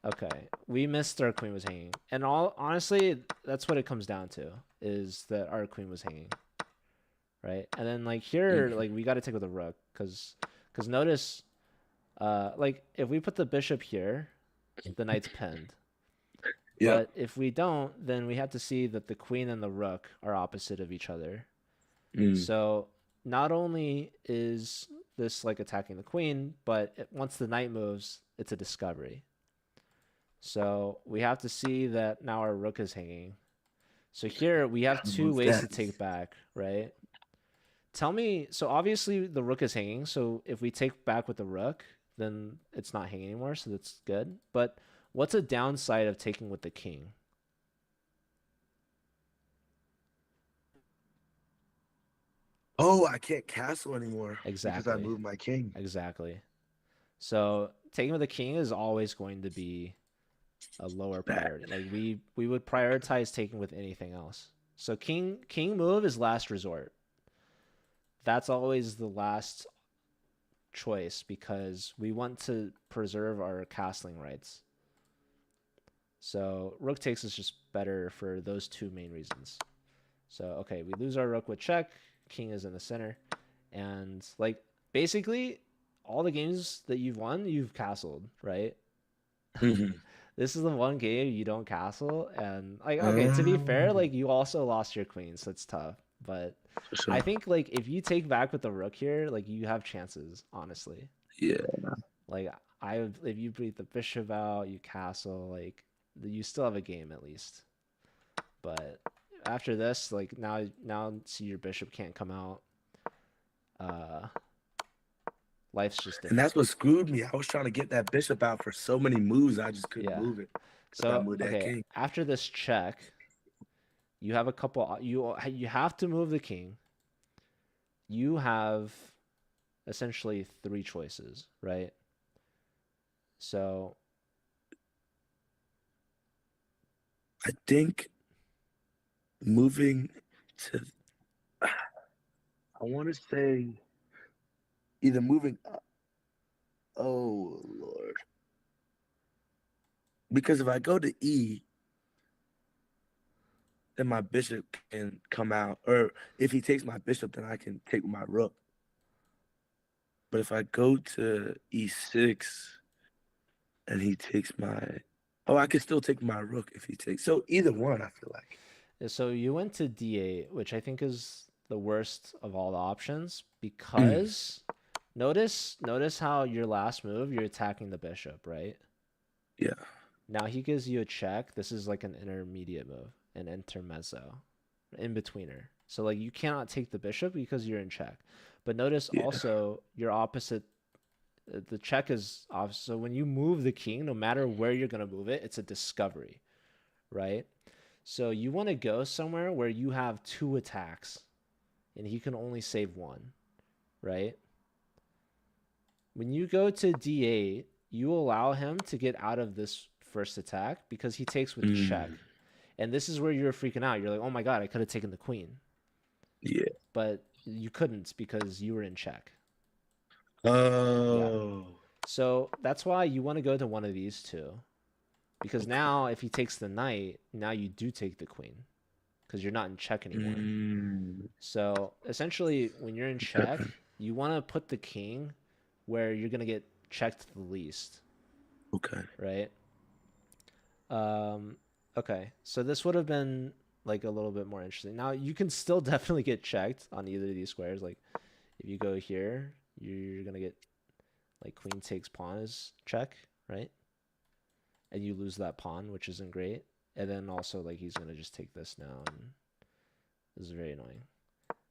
Okay, we missed our queen was hanging, and honestly, that's what it comes down to, is that our queen was hanging, right? And then like here, Mm-hmm. like we got to take with the rook, because notice, like if we put the bishop here, the knight's pinned. Yeah. But if we don't, then we have to see that the queen and the rook are opposite of each other. Mm. So not only is this like attacking the queen, but once the knight moves, it's a discovery. So we have to see that now our rook is hanging. So here we have two Move ways that. to take back, right? Tell me, so obviously the rook is hanging. So if we take back with the rook, then it's not hanging anymore. So that's good. But what's a downside of taking with the king? Oh, I can't castle anymore because I Exactly. moved my king. Exactly. So taking with the king is always going to be a lower Bad. priority. Like we would prioritize taking with anything else. So king move is last resort. That's always the last choice because we want to preserve our castling rights. So rook takes is just better for those two main reasons. So okay, we lose our rook with check. King is in the center, and like basically all the games that you've won, you've castled, right? Mm-hmm. This is the one game you don't castle, and like okay, to be fair, Um, like you also lost your queen, so it's tough. But for sure. I think like if you take back with the rook here, like you have chances, honestly. Yeah. Like if you beat the bishop out, you castle, like you still have a game at least. But after this, like now see your bishop can't come out. Uh, life's just And that's difficult. what screwed me. I was trying to get that bishop out for so many moves, I just couldn't Yeah. move it because I So moved that okay, king. after this check, you have a couple. You have to move the king. You have essentially three choices, right? So I think moving to, I want to say either moving up. Oh, Lord. Because if I go to E, then my bishop can come out. Or if he takes my bishop, then I can take my rook. But if I go to E6 and he takes my, oh, I could still take my rook if he takes. So either one, I feel like. you went to D8, which I think is the worst of all the options Mm, because notice how your last move you're attacking the bishop, right? yeah. Now he gives you a check. This is like an intermediate move, an intermezzo, in betweener. So like you cannot take the bishop because you're in check. But notice Yeah. also your opposite. The check is off. So when you move the king, no matter where you're gonna move it, it's a discovery, right? So you want to go somewhere where you have two attacks, and he can only save one, right? When you go to D8, you allow him to get out of this first attack because he takes with check. Mm, And this is where you're freaking out. You're like, oh my God, I could have taken the queen. yeah. But you couldn't because you were in check. Yeah. Oh. So that's why you want to go to one of these two. Because Okay. now, if he takes the knight, now you do take the queen because you're not in check anymore. Mm, So essentially, when you're in check, okay. you want to put the king where you're going to get checked the least, Okay. right? Um, okay, so this would have been like a little bit more interesting. Now you can still definitely get checked on either of these squares. Like if you go here, you're gonna get like queen takes pawn is check, right? And you lose that pawn, which isn't great. And then also like he's gonna just take this now, and this is very annoying.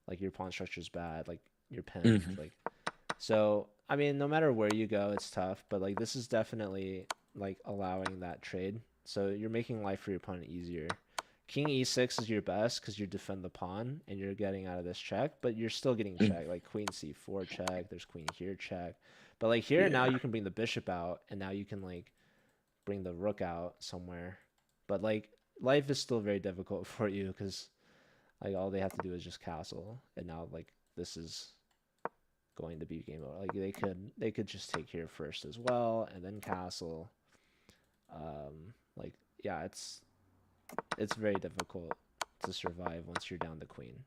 Like your pawn structure is bad. Like you're pinned. Hmm. Like so. I mean, no matter where you go, it's tough. But like this is definitely like allowing that trade. So you're making life for your opponent easier. King e6 is your best because you defend the pawn and you're getting out of this check, but you're still getting Mm, checked. Like queen c4 check, there's queen here check. But like here now yeah. you can bring the bishop out and now you can like bring the rook out somewhere But like life is still very difficult for you because like all they have to do is just castle, and now like this is going to be game over. Like they could just take here first as well and then castle. Like yeah, it's very difficult to survive once you're down the queen,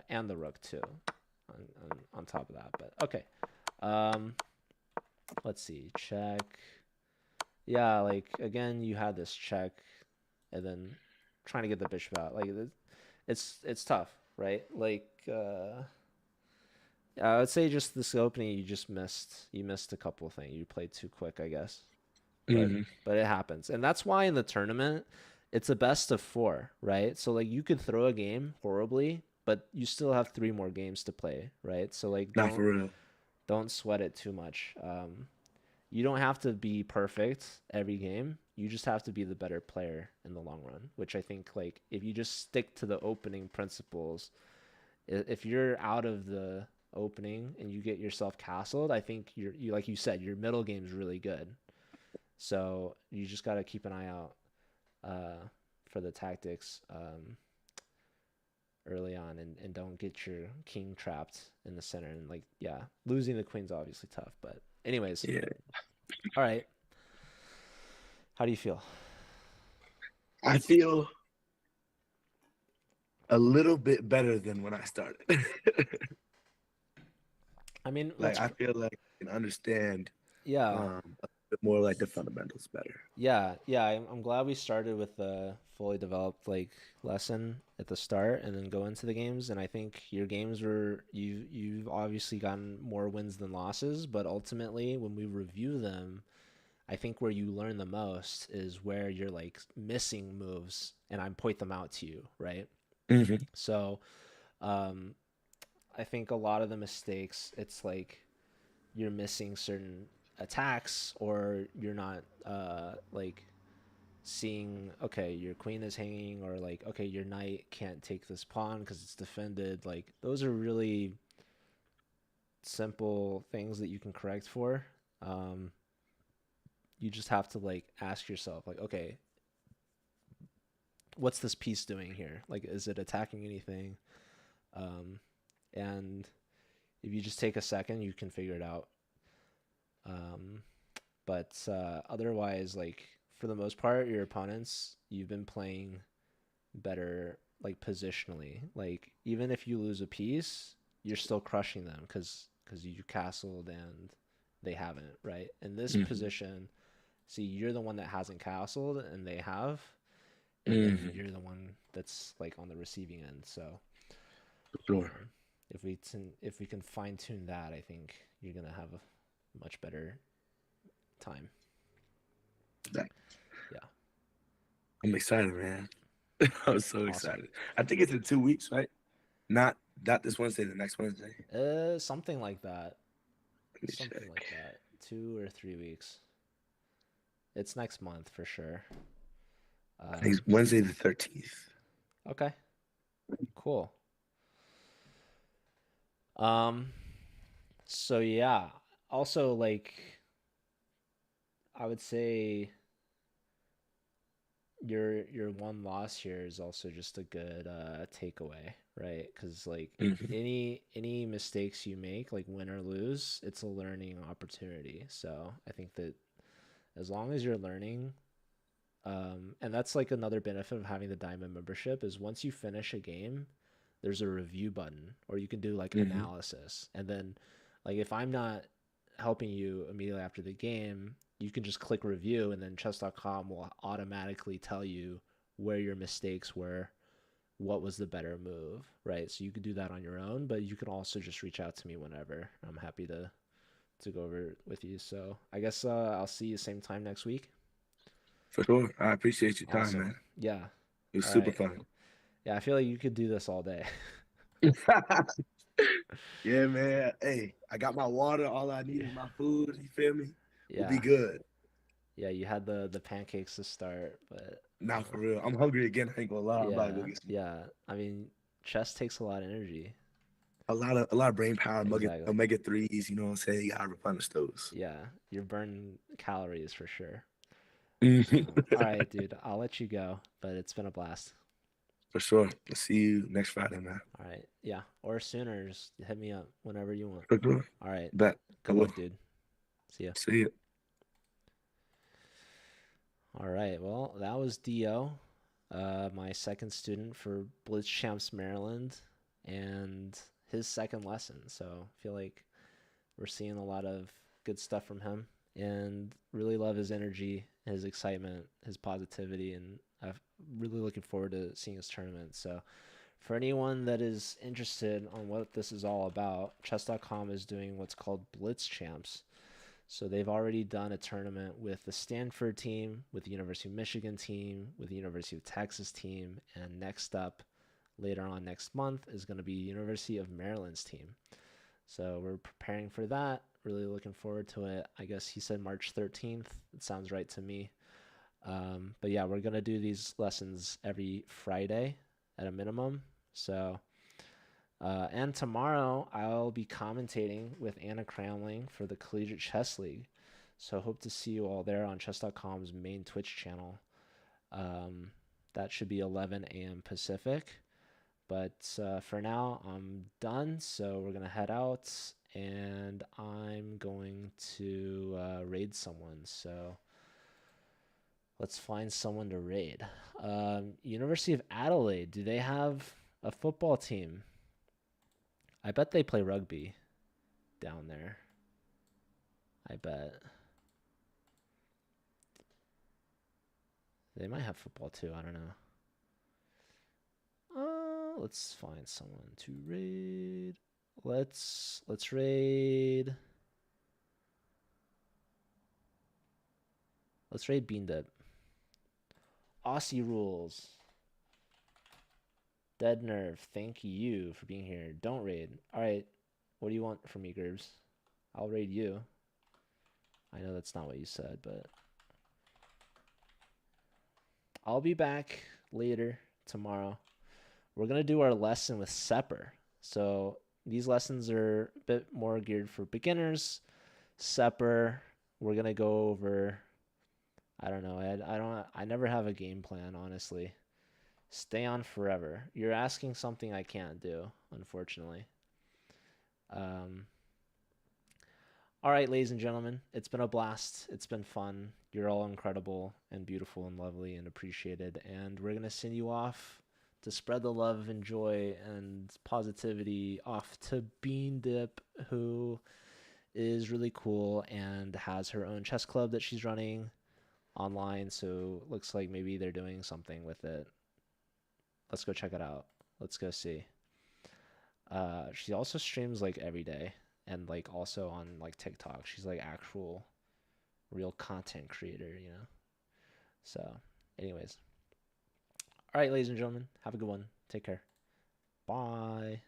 and the rook too, on top of that. But okay, um, let's see, check. Yeah, like again, you had this check, and then trying to get the bishop out. Like it's tough, right? Like I would say just this opening, you just missed. You missed a couple of things. You played too quick, I guess. But Hmm. but it happens, and that's why in the tournament, it's a best of four, right? So like you could throw a game horribly, but you still have three more games to play, right? So like Not for real. don't sweat it too much. You don't have to be perfect every game. You just have to be the better player in the long run, which I think like if you just stick to the opening principles, if you're out of the opening and you get yourself castled, I think you like you said, your middle game is really good. So you just got to keep an eye out uh, for the tactics early on, and don't get your king trapped in the center. And like, yeah, losing the queen's obviously tough. But anyways, Yeah. all right. How do you feel? I feel a little bit better than when I started. I mean, Like I feel like I can understand yeah, a bit more like the fundamentals better. yeah. I'm glad we started with a fully developed like lesson at the start, and then go into the games. And I think your games were you've obviously gotten more wins than losses, but ultimately when we review them, I think where you learn the most is where you're like missing moves, and I point them out to you, right? Hmm. So, um, I think a lot of the mistakes, it's like you're missing certain attacks, or you're not like seeing, okay, your queen is hanging, or like, okay, your knight can't take this pawn because it's defended. Like those are really simple things that you can correct for. Um, you just have to like ask yourself, like, okay, what's this piece doing here? Like, is it attacking anything? Um, and if you just take a second, you can figure it out. Um, but otherwise, like for the most part, your opponents, you've been playing better, like positionally. Like even if you lose a piece, you're still crushing them because you castled and they haven't, right? In this Hmm. position, see, you're the one that hasn't castled and they have, and then Hmm. you're the one that's like on the receiving end. So For sure. if we can fine tune that, I think you're gonna have a much better time. Like, Yeah, I'm excited, man. I'm so awesome. excited. I think it's in 2 weeks, right? Not this Wednesday, the next Wednesday. Something like that. Let me Something like check. that. 2 or 3 weeks. It's next month for sure. I think Um, it's Wednesday the 13th. okay, cool. Um, so yeah. Also, like, I would say your one loss here is also just a good takeaway, right? Because like Hmm. any mistakes you make, like win or lose, it's a learning opportunity. So I think that as long as you're learning, and that's like another benefit of having the diamond membership is once you finish a game, there's a review button, or you can do like Hmm. analysis, and then like if I'm not helping you immediately after the game, you can just click review, and then chess.com will automatically tell you where your mistakes were, what was the better move, right? So you could do that on your own, but you can also just reach out to me whenever. I'm happy to go over it with you. So I guess I'll see you same time next week. For sure. I appreciate your time, Awesome. man. Yeah. It was All super right. fun. Yeah, I feel like you could do this all day. Yeah, man. Hey, I got my water. All I need Yeah. is my food. You feel me? We'll be Yeah. good. Yeah, you had the pancakes to start, but Not for real. I'm hungry again. I ain't gonna lie. I'm about to go yeah, get some. yeah. I mean, chess takes a lot of energy. A lot of brain power, Exactly. omega threes. You know what I'm saying? You gotta replenish those. Yeah, you're burning calories for sure. All right, dude. I'll let you go, but it's been a blast. For sure. I'll see you next Friday, man. All right. Yeah. Or sooner. Just hit me up whenever you want. For sure. All right. Bet. I Good will. luck, dude. See ya. See you. All right. Well, that was Dio, my second student for Blitzchamps, Maryland, and his second lesson. So I feel like we're seeing a lot of good stuff from him, and really love his energy, his excitement, his positivity, and I'm really looking forward to seeing his tournament. So for anyone that is interested on what this is all about, chess.com is doing what's called Blitzchamps. So they've already done a tournament with the Stanford team, with the University of Michigan team, with the University of Texas team, and next up, later on next month, is going to be University of Maryland's team. So we're preparing for that. Really looking forward to it. I guess he said March 13th. It sounds right to me. But yeah, we're going to do these lessons every Friday at a minimum. So and tomorrow I'll be commentating with Anna Cramling for the Collegiate Chess League. So hope to see you all there on chess.com's main Twitch channel. That should be 11 a.m. Pacific. But for now, I'm done. So we're going to head out and I'm going to raid someone. So let's find someone to raid. University of Adelaide, do they have a football team? I bet they play rugby down there. I bet. They might have football too. I don't know. Let's find someone to raid. Let's raid. Let's raid Bean Dip. Aussie rules. Dead Nerve, thank you for being here. Don't raid. Alright, what do you want from me, Gerbs? I'll raid you. I know that's not what you said, but I'll be back later tomorrow. We're going to do our lesson with Sepper. So these lessons are a bit more geared for beginners. Sepper, we're going to go over, I don't know. I never have a game plan, honestly. Stay on forever. You're asking something I can't do, unfortunately. All right, ladies and gentlemen, it's been a blast. It's been fun. You're all incredible and beautiful and lovely and appreciated. And we're going to send you off to spread the love and joy and positivity off to Bean Dip, who is really cool and has her own chess club that she's running online. So looks like maybe they're doing something with it. Let's go check it out. Let's go see. She also streams like every day and like also on like TikTok. She's like actual real content creator, you know? So anyways. All right, ladies and gentlemen, have a good one. Take care. Bye.